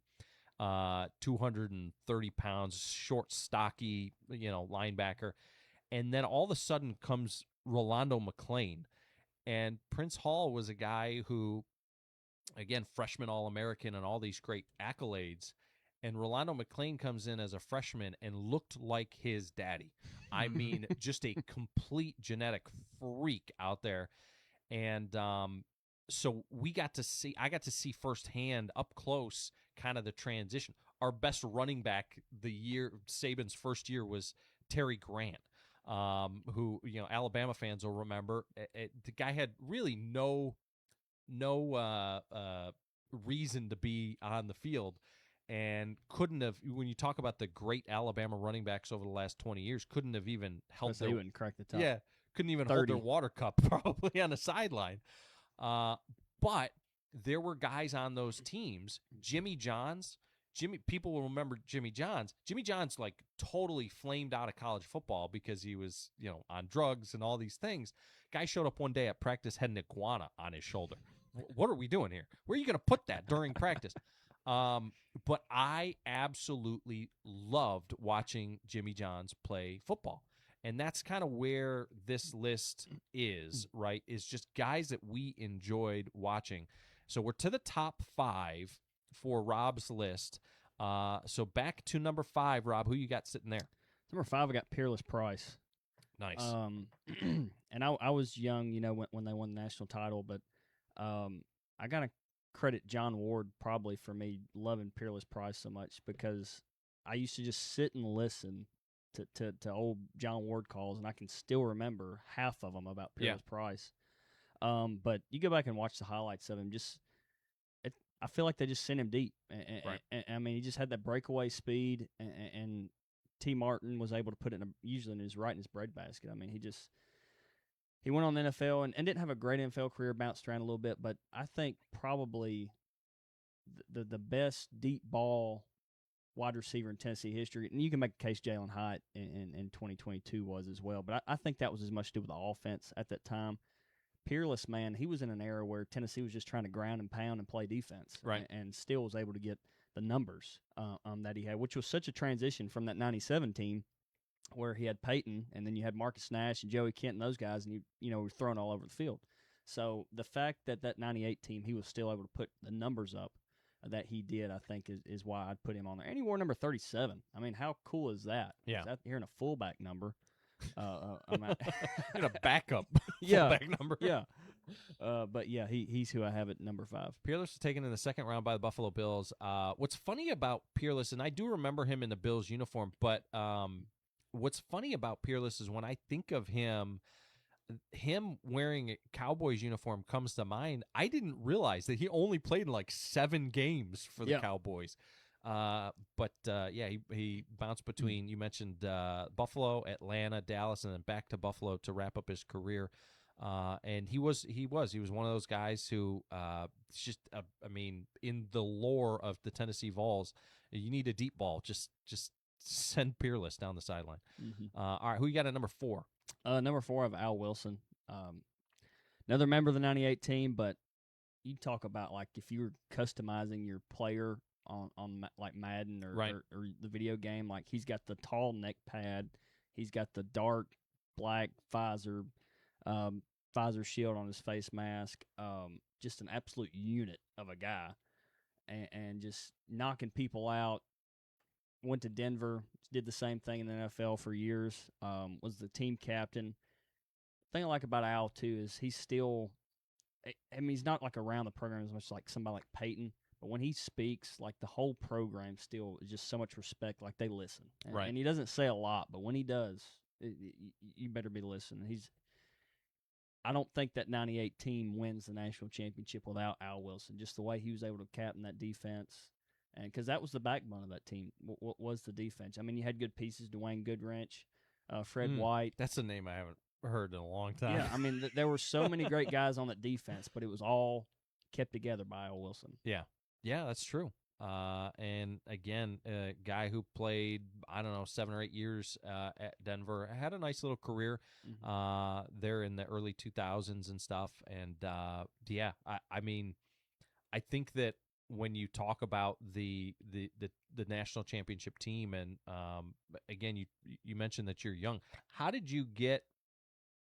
230 pounds, short, stocky, linebacker. And then all of a sudden comes Rolando McClain. And Prince Hall was a guy who, again, freshman All-American and all these great accolades. And Rolando McClain comes in as a freshman and looked like his daddy. I mean, just a complete genetic freak out there. And so I got to see firsthand up close kind of the transition. Our best running back the year, Saban's first year, was Terry Grant. Who Alabama fans will remember. The guy had really no reason to be on the field, and couldn't have. When you talk about the great Alabama running backs over the last 20 years, couldn't have even held. They wouldn't crack the top. Yeah, couldn't even 30. hold their water cup probably on the sideline. But there were guys on those teams. People will remember Jimmy Johns. Jimmy Johns like totally flamed out of college football because he was, on drugs and all these things. Guy showed up one day at practice, had an iguana on his shoulder. What are we doing here? Where are you going to put that during practice? But I absolutely loved watching Jimmy Johns play football. And that's kind of where this list is, right? Is just guys that we enjoyed watching. So we're to the top 5 for Rob's list. So back to number 5, Rob. Who you got sitting there? Number 5, I got Peerless Price. Nice. And I was young, when they won the national title, but I got to credit John Ward probably for me loving Peerless Price so much, because I used to just sit and listen to old John Ward calls, and I can still remember half of them about Peerless Price. But you go back and watch the highlights of him, I feel like they just sent him deep. Right. I mean, he just had that breakaway speed, and T. Martin was able to put it usually in his breadbasket. I mean, he went on the NFL and didn't have a great NFL career, bounced around a little bit, but I think probably the best deep ball wide receiver in Tennessee history, and you can make a case Jalen Hyatt in 2022 was as well, but I think that was as much to do with the offense at that time. Peerless, man, he was in an era where Tennessee was just trying to ground and pound and play defense, right, and still was able to get the numbers that he had, which was such a transition from that 97 team where he had Peyton, and then you had Marcus Nash and Joey Kent and those guys, and you were thrown all over the field. So the fact that 98 team, he was still able to put the numbers up that he did, I think is why I'd put him on there. And he wore number 37. I mean, how cool is that? Yeah. Hearing a fullback number. In a backup fullback number. Yeah. But yeah, he's who I have at number 5. Peerless was taken in the second round by the Buffalo Bills. What's funny about Peerless, and I do remember him in the Bills uniform, but what's funny about Peerless is when I think of him wearing a Cowboys uniform comes to mind. I didn't realize that he only played in like 7 games for the Cowboys. But he bounced between, you mentioned Buffalo, Atlanta, Dallas, and then back to Buffalo to wrap up his career. And he was one of those guys who just in the lore of the Tennessee Vols, you need a deep ball, just send Peerless down the sideline. Mm-hmm. All right, who you got at number 4? Number 4, I have Al Wilson, another member of the 98 team. But you talk about like if you were customizing your player on like Madden or the video game, like he's got the tall neck pad, he's got the dark black visor shield on his face mask, just an absolute unit of a guy, and just knocking people out went to Denver, did the same thing in the NFL for years, was the team captain. The thing I like about Al, too, is he's still – I mean, he's not, like, around the program as much like somebody like Peyton, but when he speaks, like, the whole program still is just so much respect, like, they listen. Right. And he doesn't say a lot, but when he does, you better be listening. I don't think that 98 team wins the national championship without Al Wilson, just the way he was able to captain that defense. And because that was the backbone of that team, was the defense. I mean, you had good pieces, Dwayne Goodwrench, Fred White. That's a name I haven't heard in a long time. Yeah, I mean, there were so many great guys on that defense, but it was all kept together by Al Wilson. Yeah. Yeah, that's true. And again, a guy who played, 7 or 8 years at Denver, had a nice little career there in the early 2000s and stuff. And I mean, I think that when you talk about the national championship team, and again, you mentioned that you're young. How did you get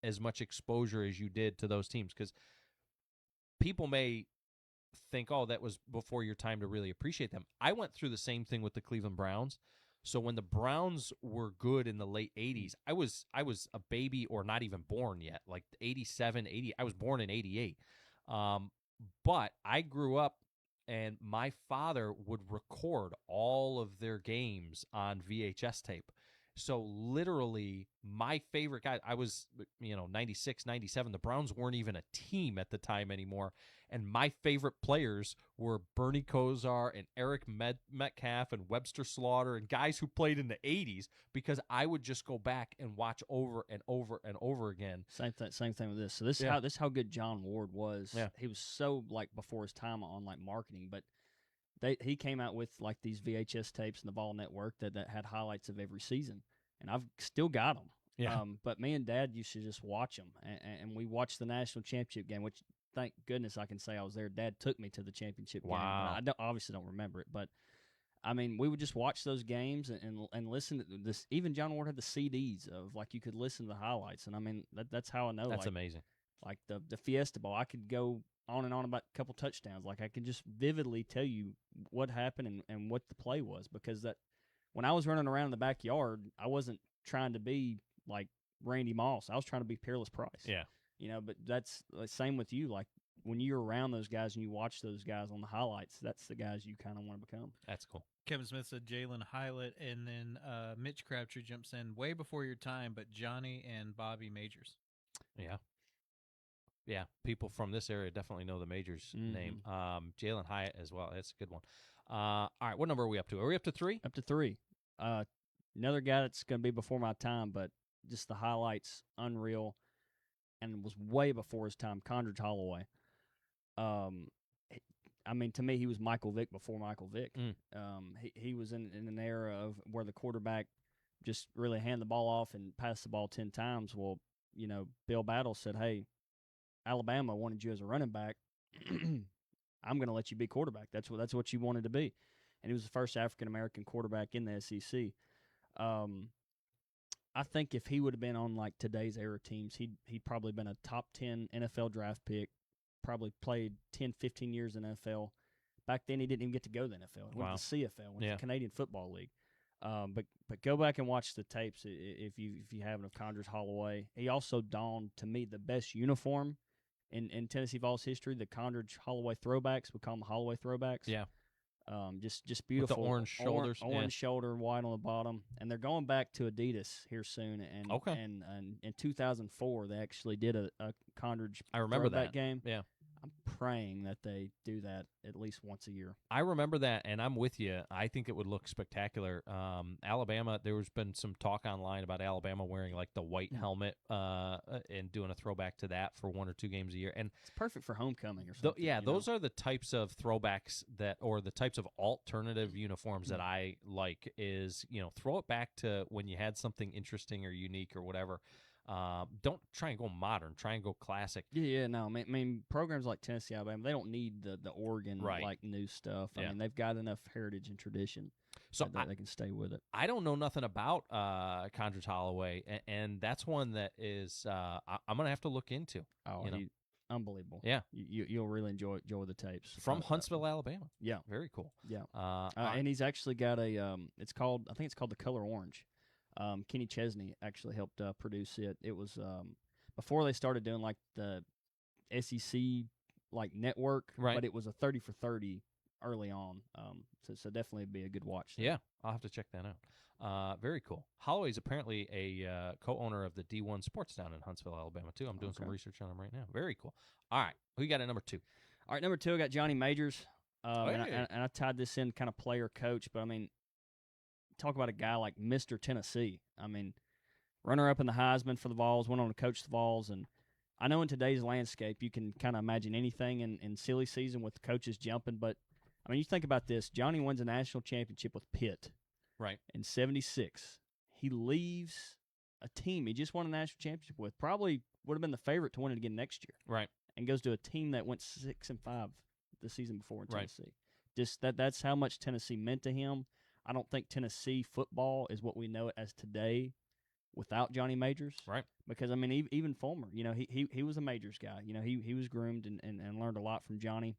as much exposure as you did to those teams? Because people may think, oh, that was before your time to really appreciate them. I went through the same thing with the Cleveland Browns. So when the Browns were good in the late 80s, I was a baby or not even born yet, like 87, 80. I was born in 88. But I grew up, and my father would record all of their games on VHS tape. So literally my favorite guy, I was, 96, 97. The Browns weren't even a team at the time anymore. And my favorite players were Bernie Kosar and Eric Metcalf and Webster Slaughter and guys who played in the 80s, because I would just go back and watch over and over and over again. Same thing with this. So this is how good John Ward was. Yeah. He was so like before his time on like marketing, but he came out with like these VHS tapes in the Vol Network that had highlights of every season, and I've still got them. Yeah. But me and Dad used to just watch them, and we watched the national championship game, which thank goodness I can say I was there. Dad took me to the championship game. I obviously don't remember it, but I mean, we would just watch those games and listen to this. Even John Ward had the CDs of like you could listen to the highlights, and I mean that's how I know. That's amazing. Like the Fiesta Bowl, I could go on and on about a couple touchdowns. Like I could just vividly tell you what happened and what the play was, because that when I was running around in the backyard, I wasn't trying to be like Randy Moss. I was trying to be Peerless Price. Yeah. But that's the same with you. Like when you're around those guys and you watch those guys on the highlights, that's the guys you kind of want to become. That's cool. Kevin Smith said Jalen Hylett, and then Mitch Crabtree jumps in way before your time, but Johnny and Bobby Majors. Yeah. Yeah, people from this area definitely know the Majors name. Jalen Hyatt as well. That's a good one. All right, what number are we up to? Are we up to 3? Up to 3. Another guy that's going to be before my time, but just the highlights, unreal, and was way before his time, Condredge Holloway. I mean, to me, he was Michael Vick before Michael Vick. He was in an era of where the quarterback just really hand the ball off and pass the ball 10 times. Well, Bill Battle said, hey, Alabama wanted you as a running back. I'm going to let you be quarterback. That's what you wanted to be. And he was the first African-American quarterback in the SEC. I think if he would have been on like today's era teams, he'd probably been a top 10 NFL draft pick, probably played 10, 15 years in NFL. Back then, he didn't even get to go to the NFL. He went to the CFL, went to the Canadian Football League. But go back and watch the tapes if you haven't, of Condredge Holloway. He also donned, to me, the best uniform in Tennessee Vols history. The Condredge Holloway throwbacks, we call them the Holloway throwbacks. Yeah. Just beautiful. With the orange shoulders. Orange shoulder, white on the bottom. And they're going back to Adidas here soon. And in 2004, they actually did a Condredge throwback game. Yeah. I'm praying that they do that at least once a year. I remember that, and I'm with you. I think it would look spectacular. Alabama, there's been some talk online about Alabama wearing like the white helmet and doing a throwback to that for 1 or 2 games a year. And it's perfect for homecoming or something. Those are the types of throwbacks or the types of alternative uniforms that I like is, throw it back to when you had something interesting or unique or whatever. Don't try and go modern. Try and go classic. No. I mean, programs like Tennessee, Alabama, they don't need the Oregon like new stuff. I mean, they've got enough heritage and tradition, so that they can stay with it. I don't know nothing about Condredge Holloway, and that's one that is I'm gonna have to look into. unbelievable. Yeah. You'll really enjoy the tapes From Huntsville, Alabama. Yeah, very cool. Yeah, and and he's actually got a I think it's called The Color Orange. Kenny Chesney actually helped produce it. It was before they started doing like the SEC like network, right? But it was a 30 for 30 early on. So definitely it'd be a good watch there. Yeah, I'll have to check that out. Very cool. Holloway's apparently a co-owner of the D1 Sports down in Huntsville, Alabama, too. I'm doing some research on him right now. Very cool. All right, who you got at number 2? All right, number 2, I got Johnny Majors. Hey. And I tied this in kind of player coach, but I mean, talk about a guy like Mr. Tennessee. I mean, runner-up in the Heisman for the Vols, went on to coach the Vols, and I know in today's landscape you can kind of imagine anything in silly season with coaches jumping, but I mean, you think about this. Johnny wins a national championship with Pitt. Right. In 76. He leaves a team he just won a national championship with. Probably would have been the favorite to win it again next year. Right. And goes to a team that went 6-5 the season before in Right. Tennessee. Just that's how much Tennessee meant to him. I don't think Tennessee football is what we know it as today without Johnny Majors. Right. Because, I mean, even Fulmer, you know, he was a Majors guy. You know, he was groomed and learned a lot from Johnny.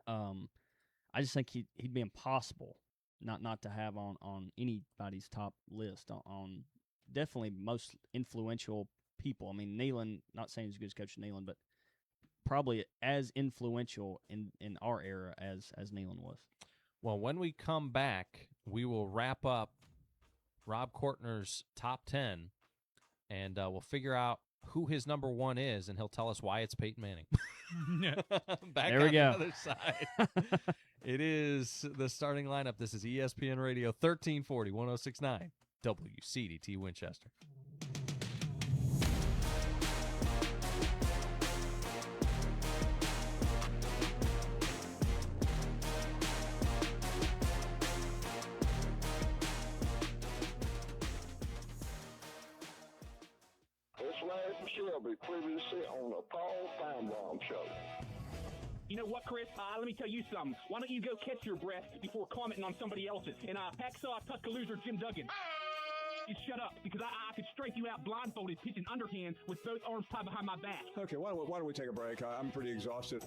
I just think he'd be impossible not to have on anybody's top list on definitely most influential people. I mean, Neyland, not saying he's as good as Coach Neyland, but probably as influential in our era as Neyland was. Well, when we come back, we will wrap up Rob Kortner's top 10, and we'll figure out who his number 1 is, and he'll tell us why it's Peyton Manning. Back there we on go. The other side. It is the starting lineup. This is ESPN Radio 1340, 1069, WCDT Winchester. Shelby previously on the Paul Feinbaum Show. You know what, Chris? Let me tell you something. Why don't you go catch your breath before commenting on somebody else's? And Hacksaw Tuscaloosa Jim Duggan. You shut up, because I could strike you out blindfolded, pitching underhand with both arms tied behind my back. Okay, why don't we take a break? I'm pretty exhausted.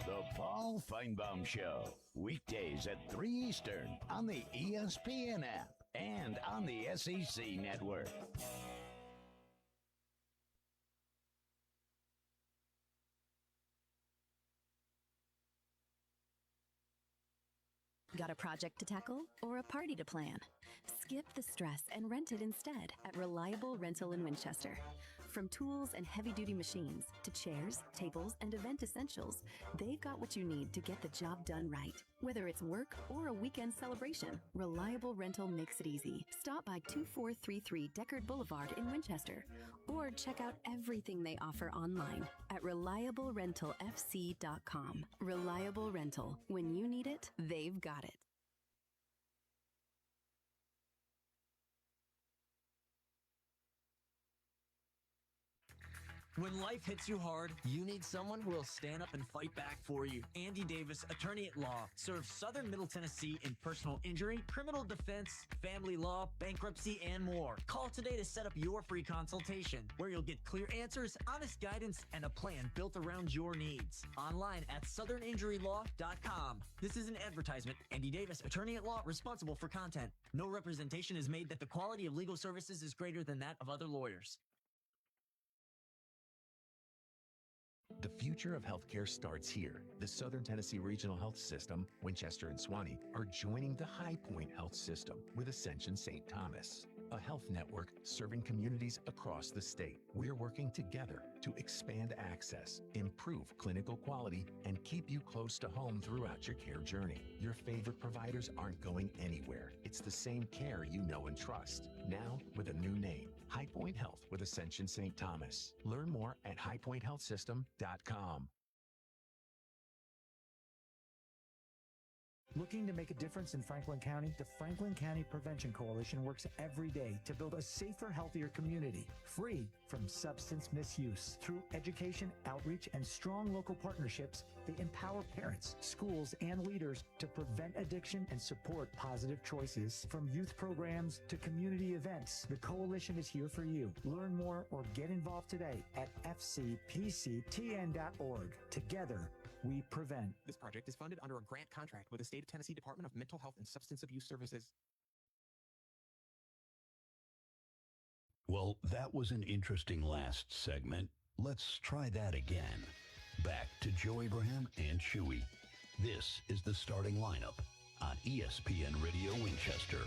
The Paul Feinbaum Show, weekdays at 3 Eastern on the ESPN app and on the SEC Network. Got a project to tackle or a party to plan? Skip the stress and rent it instead at Reliable Rental in Winchester. From tools and heavy-duty machines to chairs, tables, and event essentials, they've got what you need to get the job done right. Whether it's work or a weekend celebration, Reliable Rental makes it easy. Stop by 2433 Deckard Boulevard in Winchester, or check out everything they offer online at ReliableRentalFC.com. Reliable Rental. When you need it, they've got it. When life hits you hard, you need someone who will stand up and fight back for you. Andy Davis, attorney at law, serves Southern Middle Tennessee in personal injury, criminal defense, family law, bankruptcy, and more. Call today to set up your free consultation, where you'll get clear answers, honest guidance, and a plan built around your needs. Online at southerninjurylaw.com. This is an advertisement. Andy Davis, attorney at law, responsible for content. No representation is made that the quality of legal services is greater than that of other lawyers. The future of healthcare starts here. The Southern Tennessee Regional Health System, Winchester and Swanee, are joining the High Point Health System with Ascension St. Thomas, a health network serving communities across the state. We're working together to expand access, improve clinical quality, and keep you close to home throughout your care journey. Your favorite providers aren't going anywhere. It's the same care you know and trust, now with a new name. High Point Health with Ascension St. Thomas. Learn more at highpointhealthsystem.com. Looking to make a difference in Franklin County? The Franklin County Prevention Coalition works every day to build a safer, healthier community, free from substance misuse. Through education, outreach, and strong local partnerships, they empower parents, schools, and leaders to prevent addiction and support positive choices. From youth programs to community events, the coalition is here for you. Learn more or get involved today at fcpctn.org. Together, we prevent. This project is funded under a grant contract with the State of Tennessee Department of Mental Health and Substance Abuse Services. Well, that was an interesting last segment. Let's try that again. Back to Joe Abraham and Chewy. This is the starting lineup on ESPN Radio Winchester.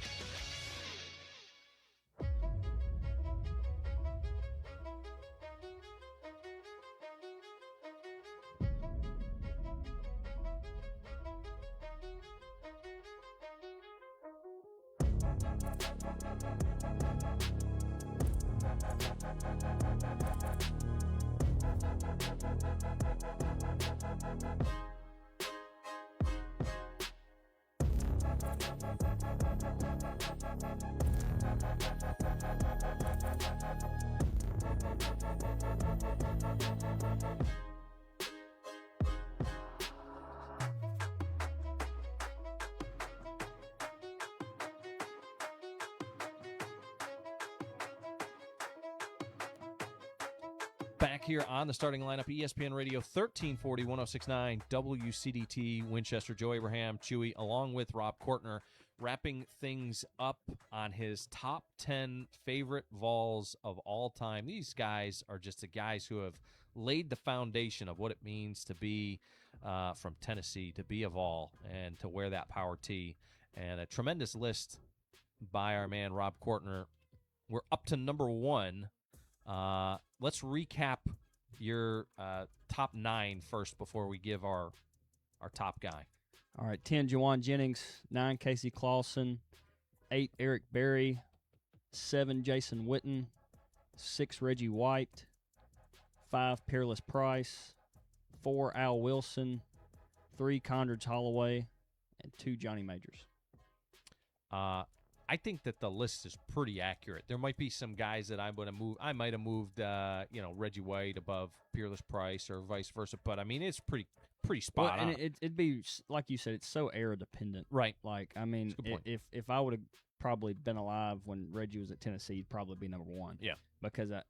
Back here on the starting lineup, ESPN Radio 1340, 1069, WCDT, Winchester. Joe Abraham, Chewy, along with Rob Kortner, wrapping things up on his top 10 favorite Vols of all time. These guys are just the guys who have laid the foundation of what it means to be from Tennessee, to be a Vol, and to wear that power tee. And a tremendous list by our man, Rob Kortner. We're up to number 1. Let's recap your top 9 first before we give our top guy. All right, 10, Jawan Jennings. 9, Casey Clausen. 8, Eric Berry. 7, Jason Witten. 6, Reggie White. 5, Peerless Price. 4, Al Wilson. 3, Condredge Holloway. And 2, Johnny Majors. I think that the list is pretty accurate. There might be some guys that I'm going to move. I might have moved, Reggie White above Peerless Price or vice versa. But I mean, it's pretty spot on. And it'd be like you said, it's so era dependent, right? Like, I mean, if I would have probably been alive when Reggie was at Tennessee, he'd probably be number 1. Yeah, because I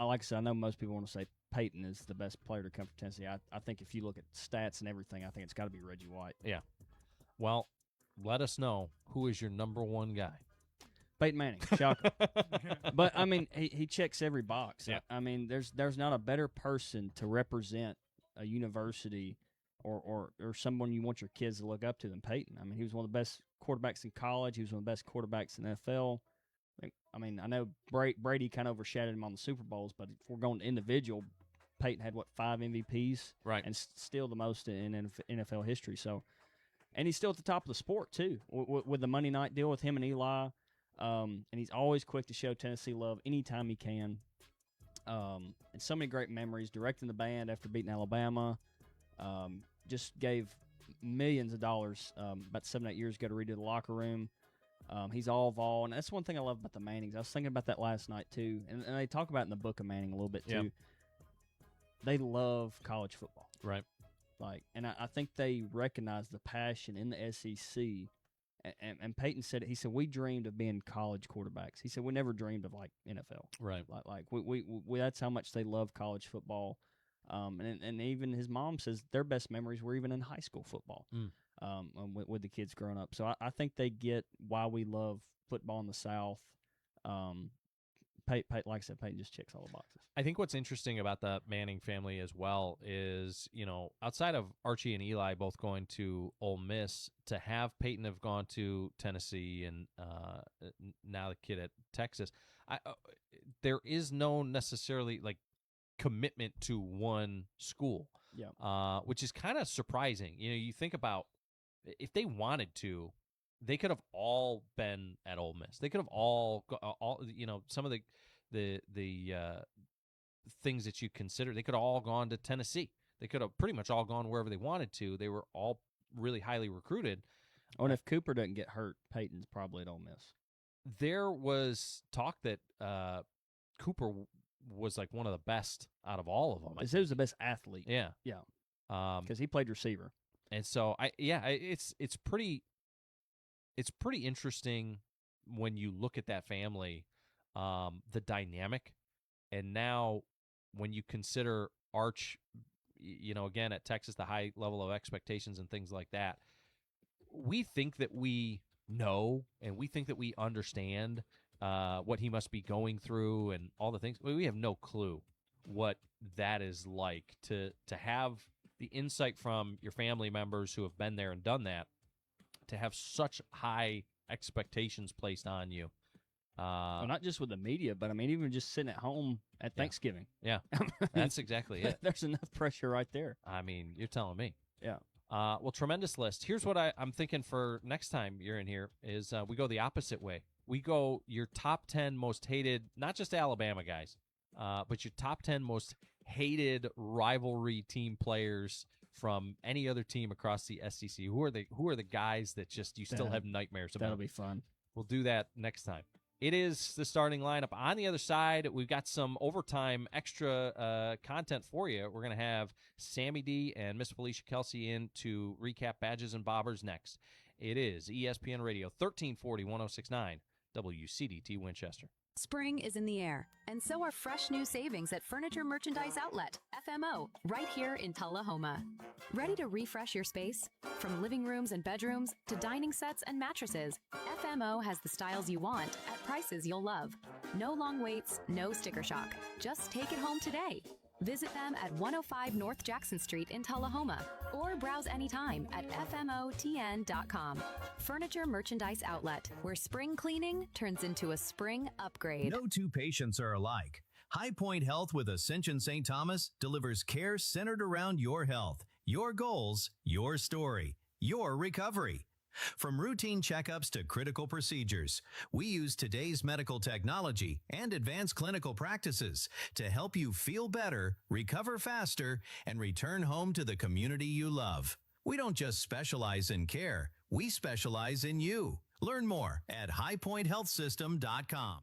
like I said, I know most people want to say Peyton is the best player to come from Tennessee. I think if you look at stats and everything, I think it's got to be Reggie White. Yeah. Well, let us know who is your number 1 guy. Peyton Manning, shocker. But I mean, he checks every box. Yeah. I mean, there's not a better person to represent a university or someone you want your kids to look up to than Peyton. I mean, he was one of the best quarterbacks in college. He was one of the best quarterbacks in the NFL. I mean, I know Brady kind of overshadowed him on the Super Bowls, but if we're going to individual, Peyton had 5 MVPs, right, and still the most in NFL history. So. And he's still at the top of the sport, too, with the Monday night deal with him and Eli. And he's always quick to show Tennessee love anytime he can. And so many great memories, directing the band after beating Alabama. Just gave millions of dollars about 7-8 years ago to redo the locker room. He's all Vol. And that's one thing I love about the Mannings. I was thinking about that last night, too. And they talk about it in the book of Manning a little bit, too. Yeah. They love college football. Right. And I think they recognize the passion in the SEC. And Peyton said it. He said, we dreamed of being college quarterbacks. He said, we never dreamed of, NFL. Right. Like we that's how much they love college football. And even his mom says their best memories were even in high school football with the kids growing up. So I think they get why we love football in the South. Like I said, Peyton just checks all the boxes. I think what's interesting about the Manning family as well is, outside of Archie and Eli both going to Ole Miss, to have Peyton have gone to Tennessee and now the kid at Texas, there is no necessarily commitment to one school, which is kind of surprising. You think about if they wanted to, they could have all been at Ole Miss. They could have all some of the things that you consider. They could have all gone to Tennessee. They could have pretty much all gone wherever they wanted to. They were all really highly recruited. Oh, and if Cooper doesn't get hurt, Peyton's probably at Ole Miss. There was talk that Cooper was like one of the best out of all of them. He was the best athlete. Yeah. Yeah. Because he played receiver. And so, it's pretty interesting when you look at that family, the dynamic. And now when you consider Arch, again, at Texas, the high level of expectations and things like that, we think that we know and we think that we understand what he must be going through and all the things. We have no clue what that is like to have the insight from your family members who have been there and done that, to have such high expectations placed on you. Well, not just with the media, but I mean, even just sitting at home at Thanksgiving. Yeah, that's exactly it. There's enough pressure right there. I mean, you're telling me. Yeah. Well, tremendous list. Here's what I'm thinking for next time you're in here is we go the opposite way. We go your top 10 most hated, not just Alabama guys, but your top 10 most hated rivalry team players from any other team across the SEC. Who are the guys that just you still have nightmares about? That'll be fun. We'll do that next time. It is the starting lineup. On the other side, we've got some overtime extra content for you. We're going to have Sammy D and Miss Felicia Kelsey in to recap Badges and Bobbers next. It is ESPN Radio 1340 1069 WCDT Winchester. Spring is in the air, and so are fresh new savings at Furniture Merchandise Outlet, FMO, right here in Tullahoma. Ready to refresh your space? From living rooms and bedrooms to dining sets and mattresses, FMO has the styles you want at prices you'll love. No long waits, no sticker shock. Just take it home today. Visit them at 105 North Jackson Street in Tullahoma or browse anytime at FMOTN.com. Furniture Merchandise Outlet, where spring cleaning turns into a spring upgrade. No two patients are alike. High Point Health with Ascension St. Thomas delivers care centered around your health, your goals, your story, your recovery. From routine checkups to critical procedures, we use today's medical technology and advanced clinical practices to help you feel better, recover faster, and return home to the community you love. We don't just specialize in care, we specialize in you. Learn more at highpointhealthsystem.com.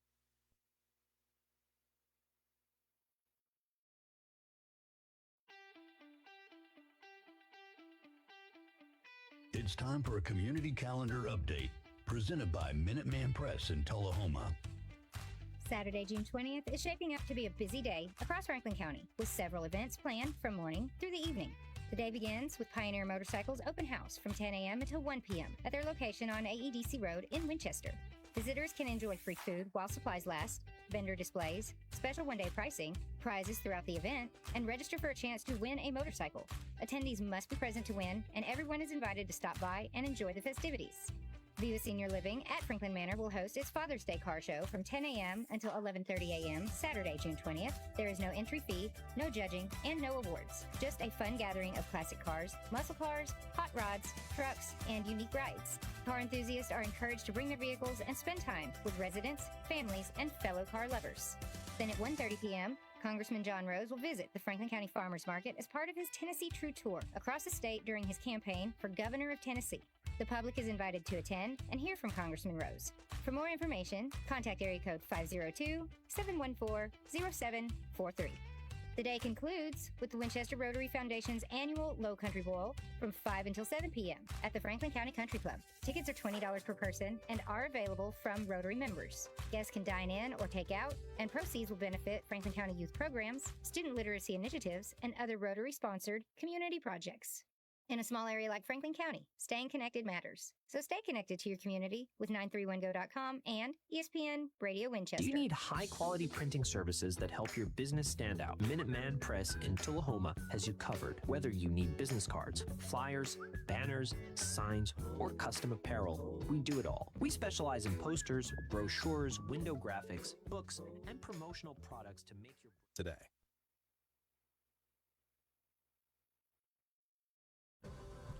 It's time for a community calendar update presented by Minuteman Press in Tullahoma. Saturday, June 20th is shaping up to be a busy day across Franklin County with several events planned from morning through the evening. The day begins with Pioneer Motorcycles Open House from 10 a.m. until 1 p.m. at their location on AEDC Road in Winchester. Visitors can enjoy free food while supplies last, vendor displays, special one-day pricing, prizes throughout the event, and register for a chance to win a motorcycle. Attendees must be present to win, and everyone is invited to stop by and enjoy the festivities. Viva Senior Living at Franklin Manor will host its Father's Day car show from 10 a.m. until 11:30 a.m. Saturday, June 20th. There is no entry fee, no judging, and no awards. Just a fun gathering of classic cars, muscle cars, hot rods, trucks, and unique rides. Car enthusiasts are encouraged to bring their vehicles and spend time with residents, families, and fellow car lovers. Then at 1:30 p.m., Congressman John Rose will visit the Franklin County Farmers Market as part of his Tennessee True Tour across the state during his campaign for Governor of Tennessee. The public is invited to attend and hear from Congressman Rose. For more information, contact area code 502-714-0743. The day concludes with the Winchester Rotary Foundation's annual Low Country Bowl from 5 until 7 p.m. at the Franklin County Country Club. Tickets are $20 per person and are available from Rotary members. Guests can dine in or take out, and proceeds will benefit Franklin County youth programs, student literacy initiatives, and other Rotary-sponsored community projects. In a small area like Franklin County, staying connected matters. So stay connected to your community with 931go.com and ESPN Radio Winchester. Do you need high-quality printing services that help your business stand out? Minuteman Press in Tullahoma has you covered. Whether you need business cards, flyers, banners, signs, or custom apparel, we do it all. We specialize in posters, brochures, window graphics, books, and promotional products to make your... today.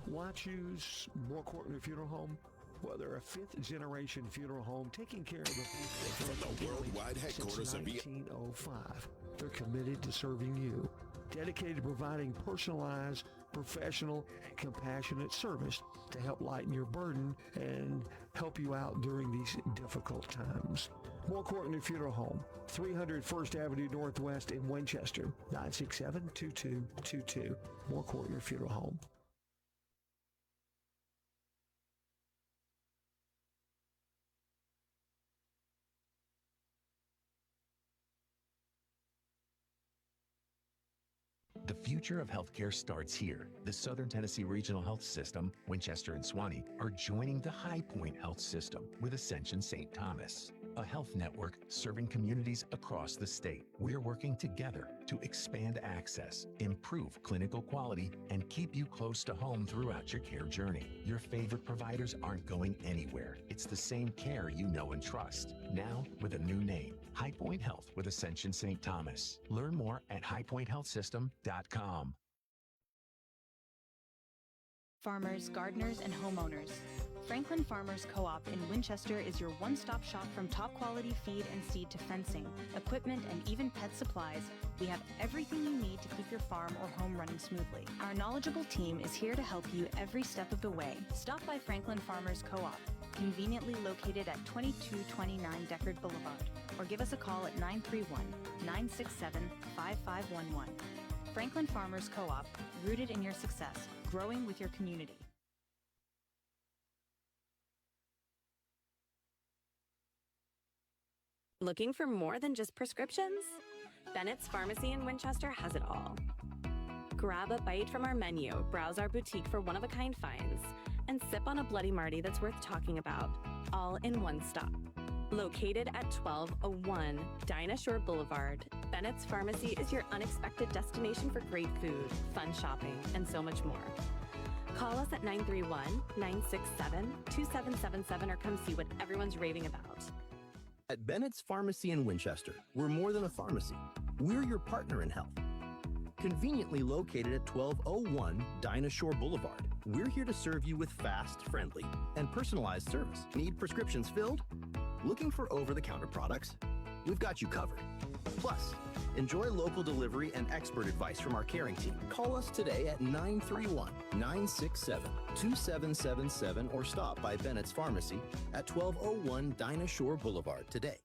Why choose more Courtney Funeral Home? Well, they're a fifth-generation funeral home taking care of the people from the worldwide headquarters since 1905. They're committed to serving you, dedicated to providing personalized, professional, compassionate service to help lighten your burden and help you out during these difficult times. More Courtney Funeral Home, 300 First Avenue Northwest in Winchester, 967-2222. More Courtney Funeral Home. The future of healthcare starts here. The Southern Tennessee Regional Health System, Winchester and Swanee, are joining the High Point Health System with Ascension St. Thomas, a health network serving communities across the state. We're working together to expand access, improve clinical quality, and keep you close to home throughout your care journey. Your favorite providers aren't going anywhere. It's the same care you know and trust, now with a new name. High Point Health with Ascension St. Thomas. Learn more at highpointhealthsystem.com. Farmers, gardeners, and homeowners. Franklin Farmers Co-op in Winchester is your one-stop shop. From top quality feed and seed to fencing, equipment, and even pet supplies. We have everything you need to keep your farm or home running smoothly. Our knowledgeable team is here to help you every step of the way. Stop by Franklin Farmers Co-op, conveniently located at 2229 Deckard Boulevard, or give us a call at 931-967-5511. Franklin Farmers Co-op, rooted in your success, growing with your community. Looking for more than just prescriptions? Bennett's Pharmacy in Winchester has it all. Grab a bite from our menu, browse our boutique for one-of-a-kind finds, and sip on a Bloody Marty that's worth talking about, all in one stop. Located at 1201 Dinah Shore Boulevard, Bennett's Pharmacy is your unexpected destination for great food, fun shopping, and so much more. Call us at 931-967-2777 or come see what everyone's raving about. At Bennett's Pharmacy in Winchester, we're more than a pharmacy. We're your partner in health. Conveniently located at 1201 Dinah Shore Boulevard, we're here to serve you with fast, friendly, and personalized service. Need prescriptions filled? Looking for over-the-counter products? We've got you covered. Plus, enjoy local delivery and expert advice from our caring team. Call us today at 931-967-2777 or stop by Bennett's Pharmacy at 1201 Dinah Shore Boulevard today.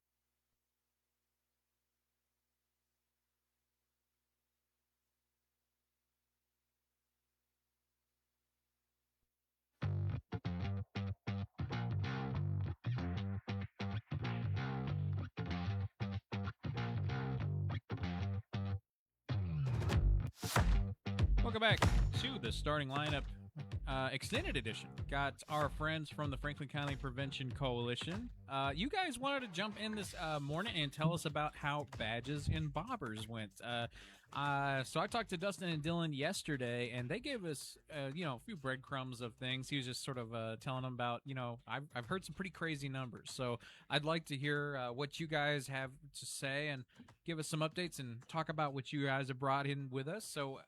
Welcome back to the starting lineup extended edition. Got our friends from the Franklin County Prevention Coalition. You guys wanted to jump in this morning and tell us about how badges and bobbers went. So I talked to Dustin and Dylan yesterday, and they gave us, a few breadcrumbs of things. He was just sort of telling them about, I've heard some pretty crazy numbers. So I'd like to hear what you guys have to say and give us some updates and talk about what you guys have brought in with us. So,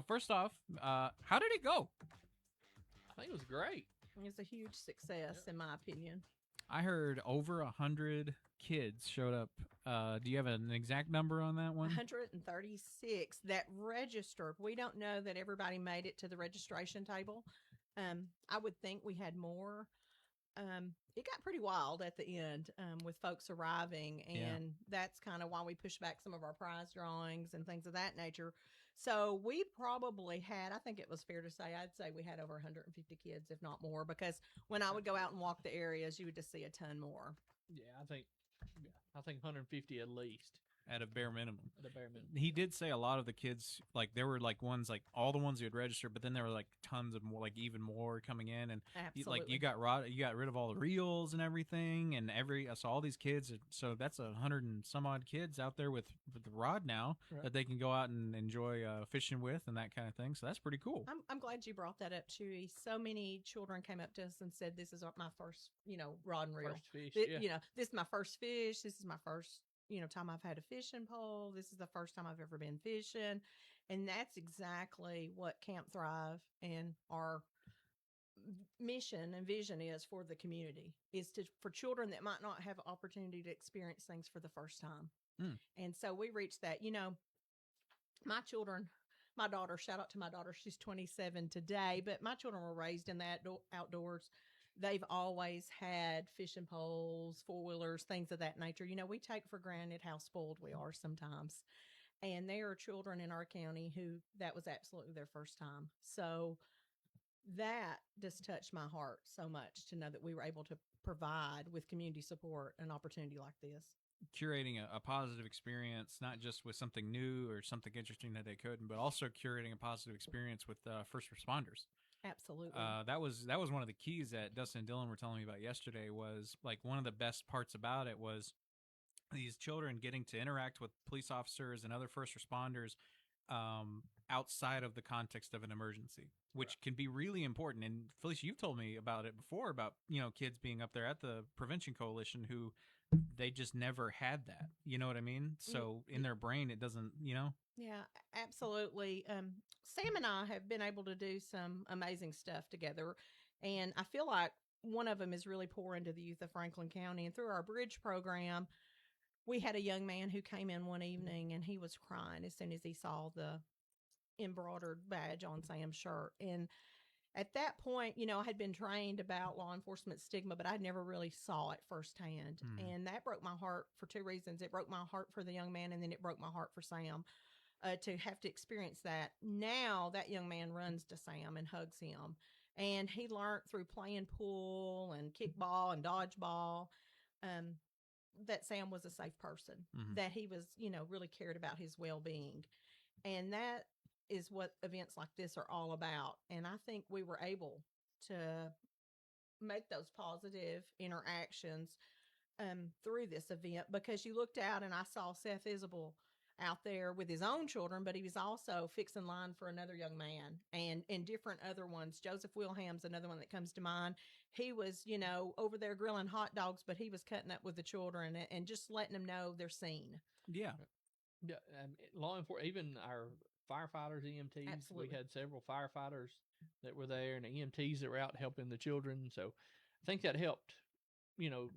first off, how did it go? I think it was great. It's a huge success, in my opinion. I heard over 100 kids showed up. Do you have an exact number on that one? 136 that registered. We don't know that everybody made it to the registration table. I would think we had more. It got pretty wild at the end with folks arriving, and that's kind of why we pushed back some of our prize drawings and things of that nature. So we probably had, I think it was fair to say, I'd say we had over 150 kids, if not more, because when I would go out and walk the areas, you would just see a ton more. Yeah, I think 150 at least. At a bare minimum. At a bare minimum. He did say a lot of the kids, like there were like ones, like all the ones who had registered, but then there were like tons of more, like even more coming in, and you got rid of all the reels and everything, and so all these kids, so that's 100 and some odd kids out there with the rod now that they can go out and enjoy fishing with and that kind of thing. So that's pretty cool. I'm glad you brought that up, Chewy. So many children came up to us and said, "This is my first, rod and reel. First fish, this is my first fish. This is my first." Time I've had a fishing pole. This is the first time I've ever been fishing. And that's exactly what Camp Thrive and our mission and vision is for the community, is for children that might not have opportunity to experience things for the first time. And so we reached that, my children, my daughter, shout out to my daughter, she's 27 today, but my children were raised in the outdoors. They've always had fishing poles, four-wheelers, things of that nature. You know, we take for granted how spoiled we are sometimes. And there are children in our county who that was absolutely their first time. So that just touched my heart so much to know that we were able to provide with community support an opportunity like this. Curating a positive experience, not just with something new or something interesting that they couldn't, but also curating a positive experience with first responders. Absolutely. That was one of the keys that Dustin and Dylan were telling me about yesterday. Was like one of the best parts about it was these children getting to interact with police officers and other first responders outside of the context of an emergency, which can be really important. And Felicia, you've told me about it before about, you know, kids being up there at the Prevention Coalition who they just never had that. You know what I mean? So in their brain, it doesn't, you know? Yeah, absolutely. Sam and I have been able to do some amazing stuff together. And I feel like one of them is really pour into the youth of Franklin County. And through our bridge program, we had a young man who came in one evening and he was crying as soon as he saw the embroidered badge on Sam's shirt. And at that point, you know, I had been trained about law enforcement stigma, but I never really saw it firsthand. And that broke my heart for two reasons. It broke my heart for the young man, and then it broke my heart for Sam to have to experience that. Now that young man runs to Sam and hugs him. And he learned through playing pool and kickball and dodgeball that Sam was a safe person, that he was, you know, really cared about his well-being. And that is what events like this are all about. And I think we were able to make those positive interactions through this event, because you looked out and I saw Seth Isabel out there with his own children, but he was also fixing line for another young man and different other ones. Joseph Wilham's another one that comes to mind. He was, you know, over there grilling hot dogs, but he was cutting up with the children and just letting them know they're seen. Yeah. Yeah. Law enforcement, even our firefighters, EMTs, Absolutely. we had several firefighters that were there and EMTs that were out helping the children. So I think that helped, you know,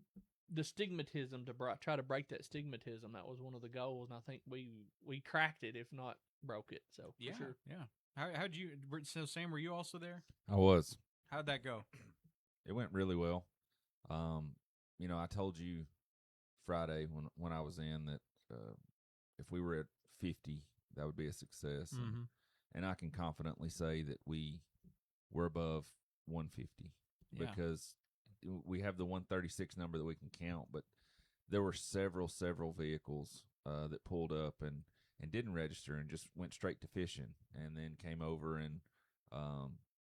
the stigmatism, to try to break that stigmatism. That was one of the goals, and I think we cracked it, if not broke it. So Yeah, for sure. yeah. How'd you? So Sam, were you also there? I was. How'd that go? It went really well. You know, I told you Friday when I was in that if we were at 50, that would be a success. And I can confidently say that we were above 150 because we have the 136 number that we can count, but there were several vehicles that pulled up and didn't register and just went straight to fishing, and then came over and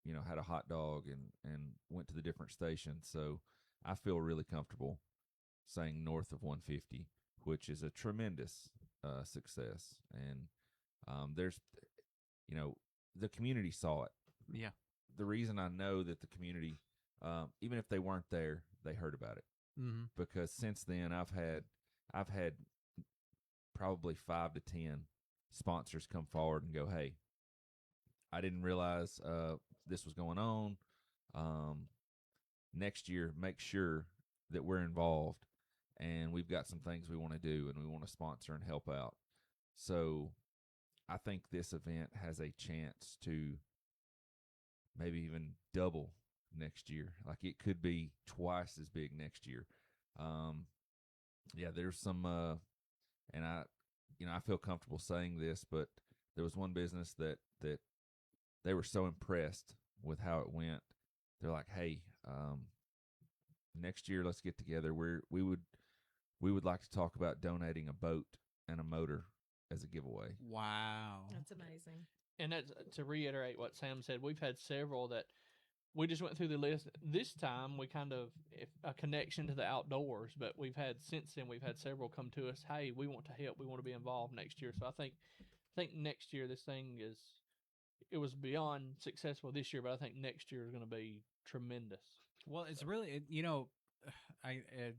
you know, had a hot dog and went to the different stations. So I feel really comfortable saying north of 150, which is a tremendous success. And there's, you know, the community saw it. Yeah. The reason I know that the community, even if they weren't there, they heard about it. Because since then I've had probably 5 to 10 sponsors come forward and go, "Hey, I didn't realize this was going on. Next year, make sure that we're involved, and we've got some things we want to do, and we want to sponsor and help out." So I think this event has a chance to maybe even double next year. Like, it could be twice as big next year. Yeah, there's some, and I feel comfortable saying this, but there was one business that they were so impressed with how it went. They're like, "Hey, next year let's get together. We would like to talk about donating a boat and a motor as a giveaway." Wow, That's amazing. And that's to reiterate what Sam said. We've had several that we just went through the list. This time we kind of a connection to the outdoors, but we've had several come to us. "Hey, we want to help. We want to be involved next year." So I think next year this thing it was beyond successful this year, but I think next year is going to be tremendous. Well, it's really, you know,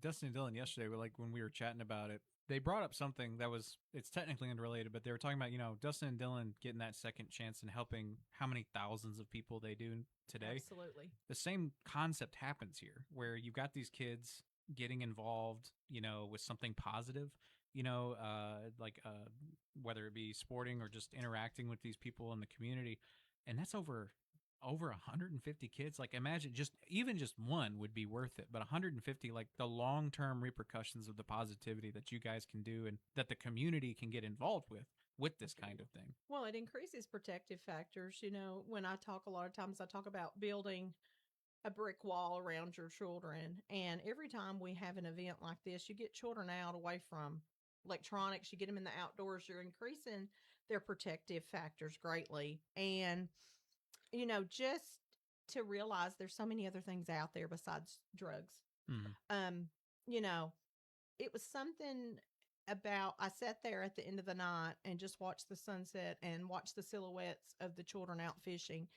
Dustin and Dylan yesterday were like, when we were chatting about it, they brought up something that it's technically unrelated, but they were talking about, you know, Dustin and Dylan getting that second chance and helping how many thousands of people they do today. Absolutely. The same concept happens here, where you've got these kids getting involved, you know, with something positive, whether it be sporting or just interacting with these people in the community. And that's over 150 kids. Like, imagine just one would be worth it, but 150, like the long-term repercussions of the positivity that you guys can do and that the community can get involved with this kind of thing. Well, it increases protective factors. When I talk, a lot of times I talk about building a brick wall around your children. And every time we have an event like this, you get children out away from electronics, you get them in the outdoors, you're increasing their protective factors greatly. And, just to realize there's so many other things out there besides drugs. Mm-hmm. It was something about, I sat there at the end of the night and just watched the sunset and watched the silhouettes of the children out fishing.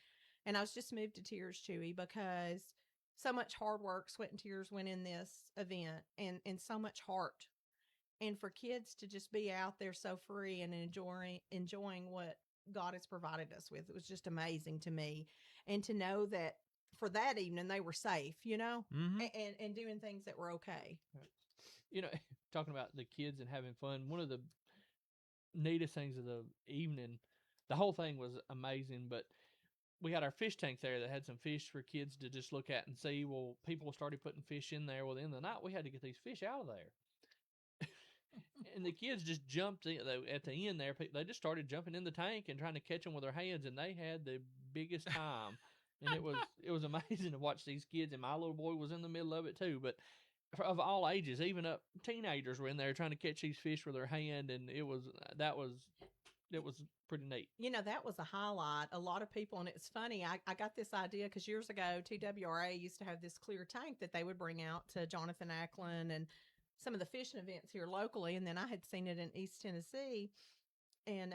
And I was just moved to tears, Chewy, because so much hard work, sweat and tears went in this event and so much heart. And for kids to just be out there so free and enjoying what God has provided us with, it was just amazing to me. And to know that for that evening, they were safe, Mm-hmm. and doing things that were okay. Talking about the kids and having fun, one of the neatest things of the evening, the whole thing was amazing, but we had our fish tank there that had some fish for kids to just look at and see. Well, people started putting fish in there. Well, at the end of the night, we had to get these fish out of there. And the kids just jumped in, at the end there. They just started jumping in the tank and trying to catch them with their hands, and they had the biggest time. And it was amazing to watch these kids, and my little boy was in the middle of it too. But of all ages, even up teenagers were in there trying to catch these fish with their hand, and it was pretty neat. That was a highlight. A lot of people, and it's funny, I got this idea because years ago, TWRA used to have this clear tank that they would bring out to Jonathan Ackland and some of the fishing events here locally. And then I had seen it in East Tennessee, and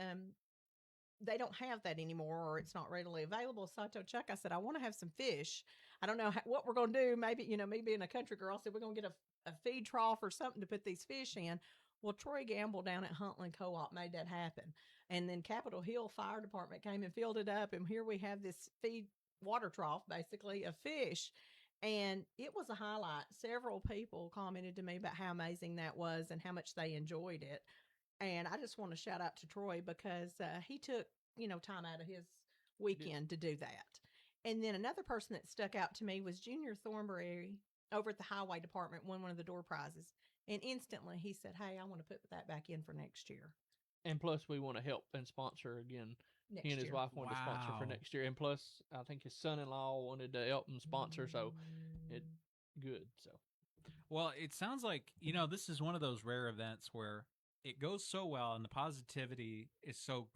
they don't have that anymore, or it's not readily available. So I told Chuck, I said, I want to have some fish. I don't know what we're going to do. Maybe, me being a country girl, I said, we're going to get a feed trough or something to put these fish in. Well, Troy Gamble down at Huntland Co-op made that happen. And then Capitol Hill Fire Department came and filled it up. And here we have this feed water trough, basically, of fish. And it was a highlight. Several people commented to me about how amazing that was and how much they enjoyed it. And I just want to shout out to Troy because he took, time out of his weekend to do that. And then another person that stuck out to me was Junior Thornberry over at the Highway Department, won one of the door prizes. And instantly he said, hey, I want to put that back in for next year. And plus, we want to help and sponsor again. He and his wife wanted to sponsor for next year. And plus, I think his son-in-law wanted to help him sponsor. So, good. So, well, it sounds like, this is one of those rare events where it goes so well and the positivity is so,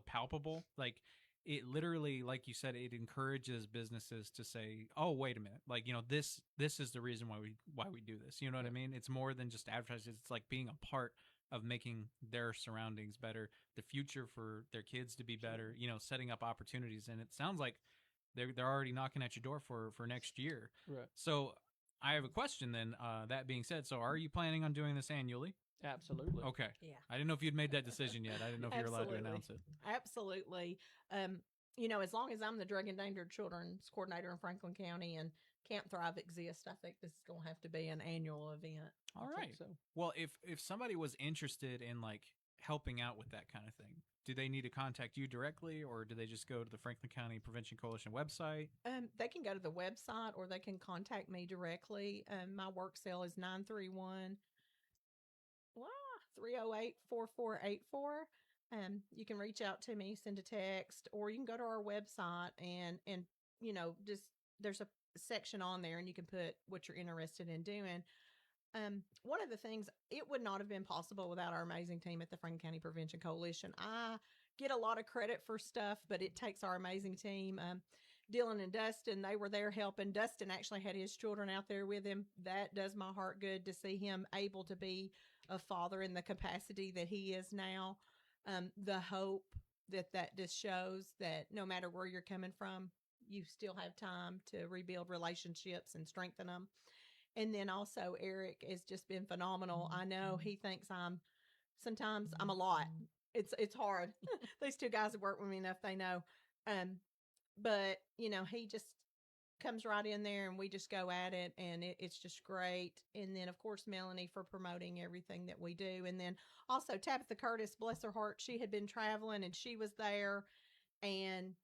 palpable. Like, it literally, like you said, it encourages businesses to say, oh, wait a minute. Like, this is the reason why we do this. You know what I mean? It's more than just advertising. It's like being a part of making their surroundings better, the future for their kids to be better, setting up opportunities. And it sounds like they're already knocking at your door for next year. Right. So I have a question then, that being said. So are you planning on doing this annually? Absolutely. Okay. Yeah. I didn't know if you'd made that decision yet. I didn't know if you were allowed to announce it. Absolutely. As long as I'm the Drug Endangered Children's Coordinator in Franklin County and Camp Thrive exists, I think this is going to have to be an annual event. All right. So. Well, if somebody was interested in helping out with that kind of thing, do they need to contact you directly, or do they just go to the Franklin County Prevention Coalition website? They can go to the website, or they can contact me directly. My work cell is 931-308-4484. You can reach out to me, send a text, or you can go to our website and just there's a section on there and you can put what you're interested in doing. One of the things, it would not have been possible without our amazing team at the Franklin County Prevention Coalition. I get a lot of credit for stuff, but it takes our amazing team. Dylan and Dustin, they were there helping. Dustin actually had his children out there with him. That does my heart good to see him able to be a father in the capacity that he is now. The hope that just shows that no matter where you're coming from, you still have time to rebuild relationships and strengthen them. And then also Eric has just been phenomenal. I know he thinks sometimes I'm a lot. It's hard. These two guys have worked with me enough, they know. But he just comes right in there, and we just go at it, and it's just great. And then, of course, Melanie for promoting everything that we do. And then also Tabitha Curtis, bless her heart, she had been traveling, and she was there and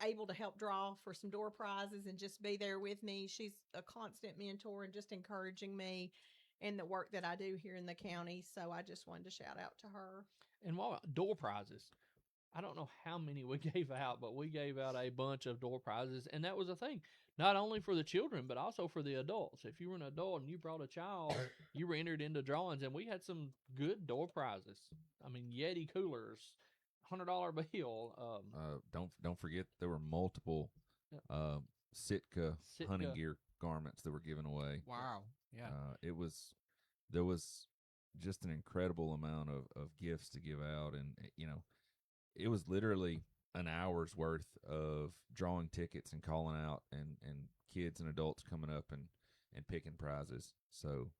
able to help draw for some door prizes and just be there with me. She's a constant mentor and just encouraging me in the work that I do here in the county. So I just wanted to shout out to her. And while door prizes, I don't know how many we gave out, but we gave out a bunch of door prizes. And that was a thing, not only for the children, but also for the adults. If you were an adult and you brought a child, you were entered into drawings, and we had some good door prizes. I mean, Yeti coolers, $100 bill. Don't forget there were multiple Sitka hunting gear garments that were given away. Wow. Yeah. There was just an incredible amount of gifts to give out, and it was literally an hour's worth of drawing tickets and calling out, and kids and adults coming up and picking prizes. So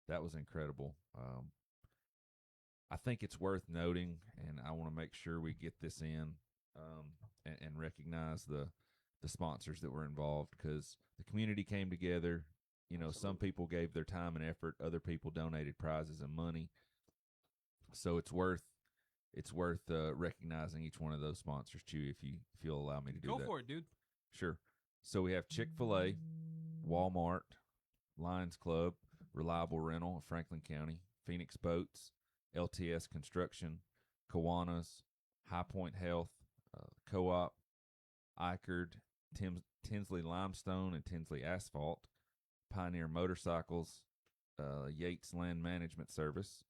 that was incredible. I think it's worth noting, and I want to make sure we get this in and recognize the sponsors that were involved, because the community came together. Some people gave their time and effort, other people donated prizes and money. So it's worth recognizing each one of those sponsors, Chewy, if you'll allow me to do that. Go for it, dude. Sure. So we have Chick-fil-A, Walmart, Lions Club, Reliable Rental of Franklin County, Phoenix Boats, LTS Construction, Kiwanis, High Point Health, Co-op, Eichard, Tinsley Limestone and Tinsley Asphalt, Pioneer Motorcycles, Yates Land Management Service,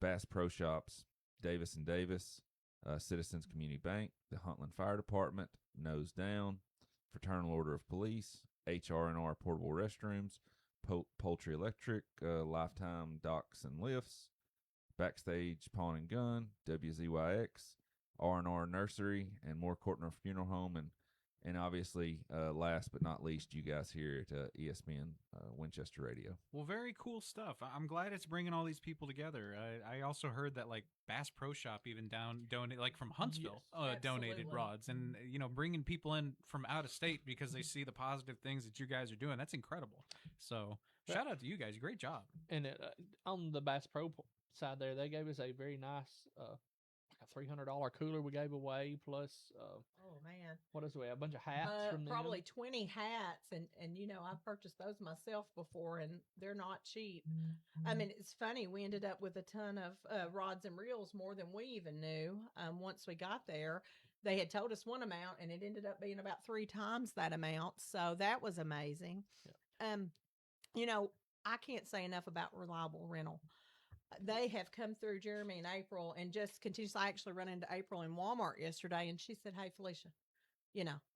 Bass Pro Shops, Davis & Davis, Citizens Community Bank, the Huntland Fire Department, Nose Down, Fraternal Order of Police, HR&R Portable Restrooms, Poultry Electric, Lifetime Docks and Lifts, Backstage Pawn and Gun, WZYX, R&R Nursery, and Moore Courtner Funeral Home, and obviously, last but not least, you guys here at ESPN Winchester Radio. Well, very cool stuff. I'm glad it's bringing all these people together. I also heard that Bass Pro Shop even donate from Huntsville donated rods, and bringing people in from out of state because they see the positive things that you guys are doing. That's incredible. So shout out to you guys. Great job. And on the Bass Pro side there, they gave us a very nice a $300 cooler we gave away, plus oh man, what else do we have? A bunch of hats from them. Probably 20 hats, and I've purchased those myself before, and they're not cheap. I mean, it's funny, we ended up with a ton of rods and reels, more than we even knew. Once we got there, they had told us one amount, and it ended up being about 3 times that amount, so that was amazing. I can't say enough about Reliable Rental. They have come through Jeremy and April and just continues. I actually run into April in Walmart yesterday, and she said, "Hey, Felicia,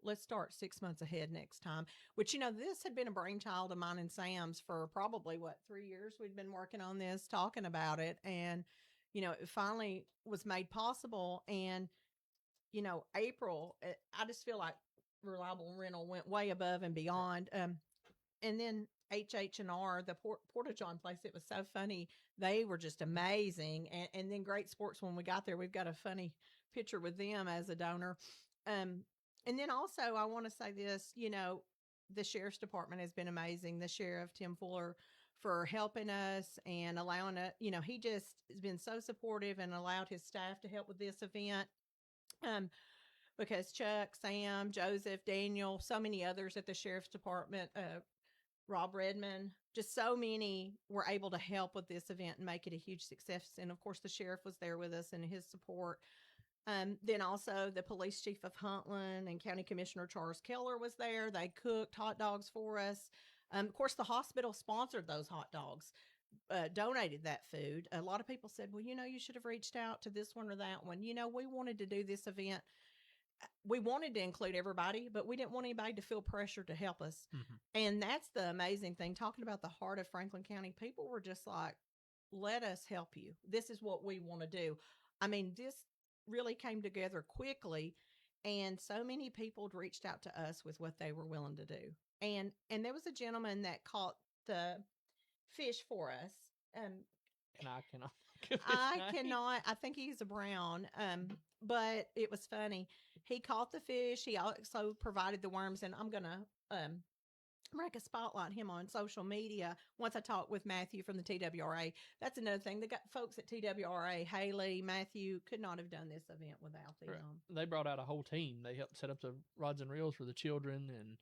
let's start 6 months ahead next time." Which, this had been a brainchild of mine and Sam's for probably, 3 years we'd been working on this, talking about it. And, it finally was made possible. And, April, I just feel like Reliable Rental went way above and beyond. And then HH&R, the Porta-John place, it was so funny. They were just amazing. And then Great Sports, when we got there, we've got a funny picture with them as a donor. And then also, I want to say this, the Sheriff's Department has been amazing. The Sheriff, Tim Fuller, for helping us and allowing it. He just has been so supportive and allowed his staff to help with this event. Because Chuck, Sam, Joseph, Daniel, so many others at the Sheriff's Department, Rob Redmond, just so many were able to help with this event and make it a huge success. And of course, the sheriff was there with us and his support. Then also the police chief of Huntland and County Commissioner Charles Keller was there. They cooked hot dogs for us. Of course, the hospital sponsored those hot dogs, donated that food. A lot of people said, well, you should have reached out to this one or that one. We wanted to do this event. We wanted to include everybody, but we didn't want anybody to feel pressure to help us. Mm-hmm. And that's the amazing thing. Talking about the heart of Franklin County, people were just like, let us help you. This is what we want to do. I mean, this really came together quickly, and so many people had reached out to us with what they were willing to do. And there was a gentleman that caught the fish for us. And I cannot. I think he's a brown. But it was funny. he caught the fish. He also provided the worms, and I'm gonna spotlight him on social media once I talk with Matthew from the TWRA. That's another thing. They got folks at TWRA, Haley, Matthew, could not have done this event without them. Right. They brought out a whole team. They helped set up the rods and reels for the children and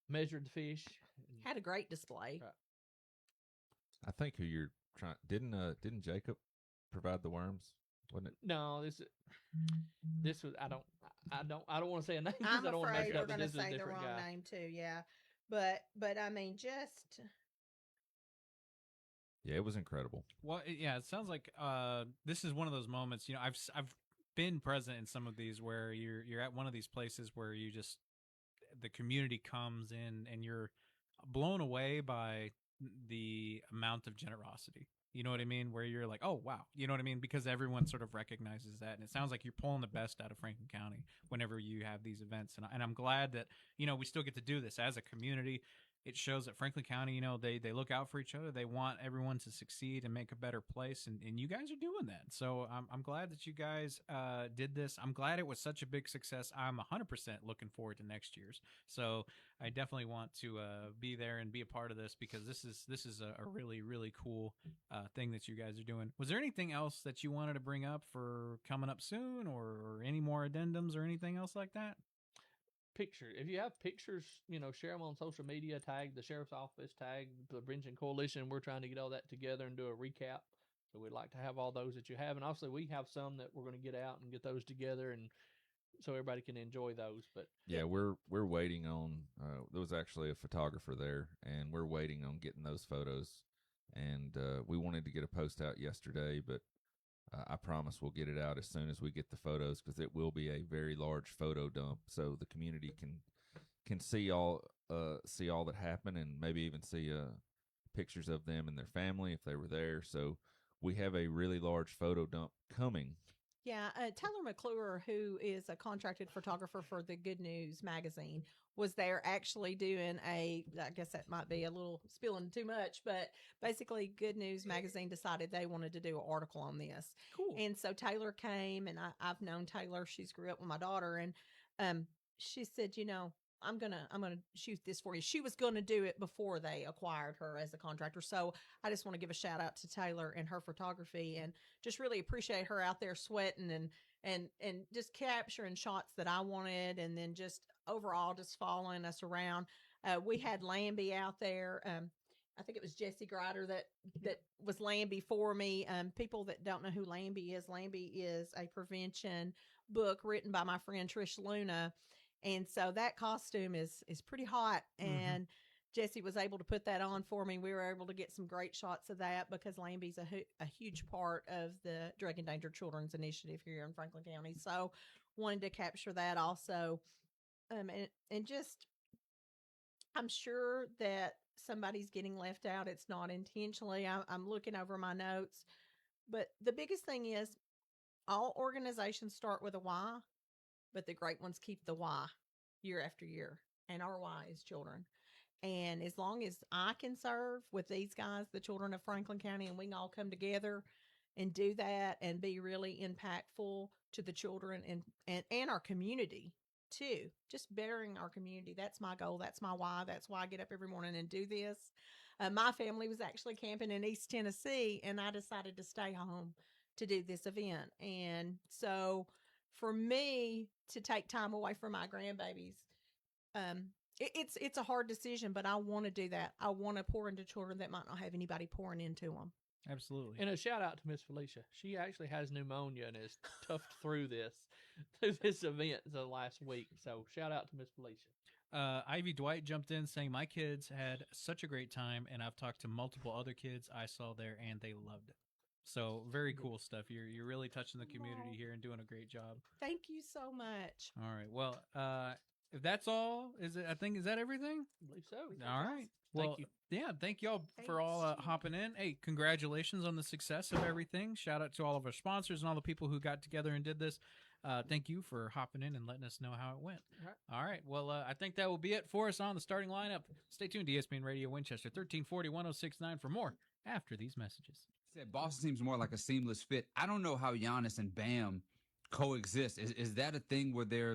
measured the fish. Had a great display. Right. I think who you're trying didn't Jacob provide the worms? Wasn't it? No, this was I don't want to say a name because I'm I don't want to afraid mess it we're up. But going this to is a say the different wrong guy. name too. Yeah, but I mean, just Yeah, it was incredible. Well, yeah, it sounds like this is one of those moments. You know, I've been present in some of these where you're at one of these places where you just the community comes in and you're blown away by the amount of generosity. You know what I mean? Where you're like, oh, wow. You know what I mean? Because everyone sort of recognizes that. And it sounds like you're pulling the best out of Franklin County whenever you have these events. And I'm glad that, you know, we still get to do this as a community. It shows that Franklin County, you know, they look out for each other. They want everyone to succeed and make a better place. And you guys are doing that. So I'm glad that you guys did this. I'm glad it was such a big success. I'm 100% looking forward to next year's. So I definitely want to be there and be a part of this because this is a really, really cool thing that you guys are doing. Was there anything else that you wanted to bring up for coming up soon or any more addendums or anything else like that? Picture. If you have pictures, you know, share them on social media, tag the sheriff's office, tag the Prevention Coalition. We're trying to get all that together and do a recap. So we'd like to have all those that you have. And obviously we have some that we're going to get out and get those together and so everybody can enjoy those. But yeah, we're waiting on there was actually a photographer there and we're waiting on getting those photos. And we wanted to get a post out yesterday, but I promise we'll get it out as soon as we get the photos because it will be a very large photo dump, so the community can see all that happened and maybe even see pictures of them and their family if they were there. So we have a really large photo dump coming. Yeah, Taylor McClure, who is a contracted photographer for the Good News magazine, was there actually doing I guess that might be a little spilling too much, but basically Good News magazine decided they wanted to do an article on this. Cool. And so Taylor came, and I've known Taylor. She's grew up with my daughter, and she said, you know, I'm gonna shoot this for you. She was gonna do it before they acquired her as a contractor. So I just want to give a shout out to Taylor and her photography, and just really appreciate her out there sweating and just capturing shots that I wanted, and then just overall just following us around. We had Lambie out there. I think it was Jesse Grider that was Lambie for me. People that don't know who Lambie is a prevention book written by my friend Trish Luna. And so that costume is pretty hot, and Jesse was able to put that on for me. We were able to get some great shots of that because Lambie's a huge part of the Drug Endangered Children's Initiative here in Franklin County. So wanted to capture that also. And just, I'm sure that somebody's getting left out. It's not intentionally. I'm looking over my notes. But the biggest thing is all organizations start with a why, but the great ones keep the why year after year. And our why is children. And as long as I can serve with these guys, the children of Franklin County, and we can all come together and do that and be really impactful to the children and our community too, just bettering our community. That's my goal. That's my why. That's why I get up every morning and do this. My family was actually camping in East Tennessee, and I decided to stay home to do this event. And so for me to take time away from my grandbabies, it's a hard decision, but I want to do that. I want to pour into children that might not have anybody pouring into them. Absolutely. And a shout out to Miss Felicia. She actually has pneumonia and is toughed through this event the last week. So shout out to Miss Felicia. Ivy Dwight jumped in saying, my kids had such a great time, and I've talked to multiple other kids I saw there, and they loved it. So very cool stuff. You're really touching the community here and doing a great job. Thank you so much. All right. Well, if that's all, is that everything? I believe so. All right. Well, Thank you. Yeah, thank y'all for all hopping in. Hey, congratulations on the success of everything. Shout out to all of our sponsors and all the people who got together and did this. Thank you for hopping in and letting us know how it went. All right. Well, I think that will be it for us on the starting lineup. Stay tuned to ESPN Radio Winchester, 1340-1069 for more after these messages. Said Boston seems more like a seamless fit. I don't know how Giannis and Bam coexist. Is that a thing where there's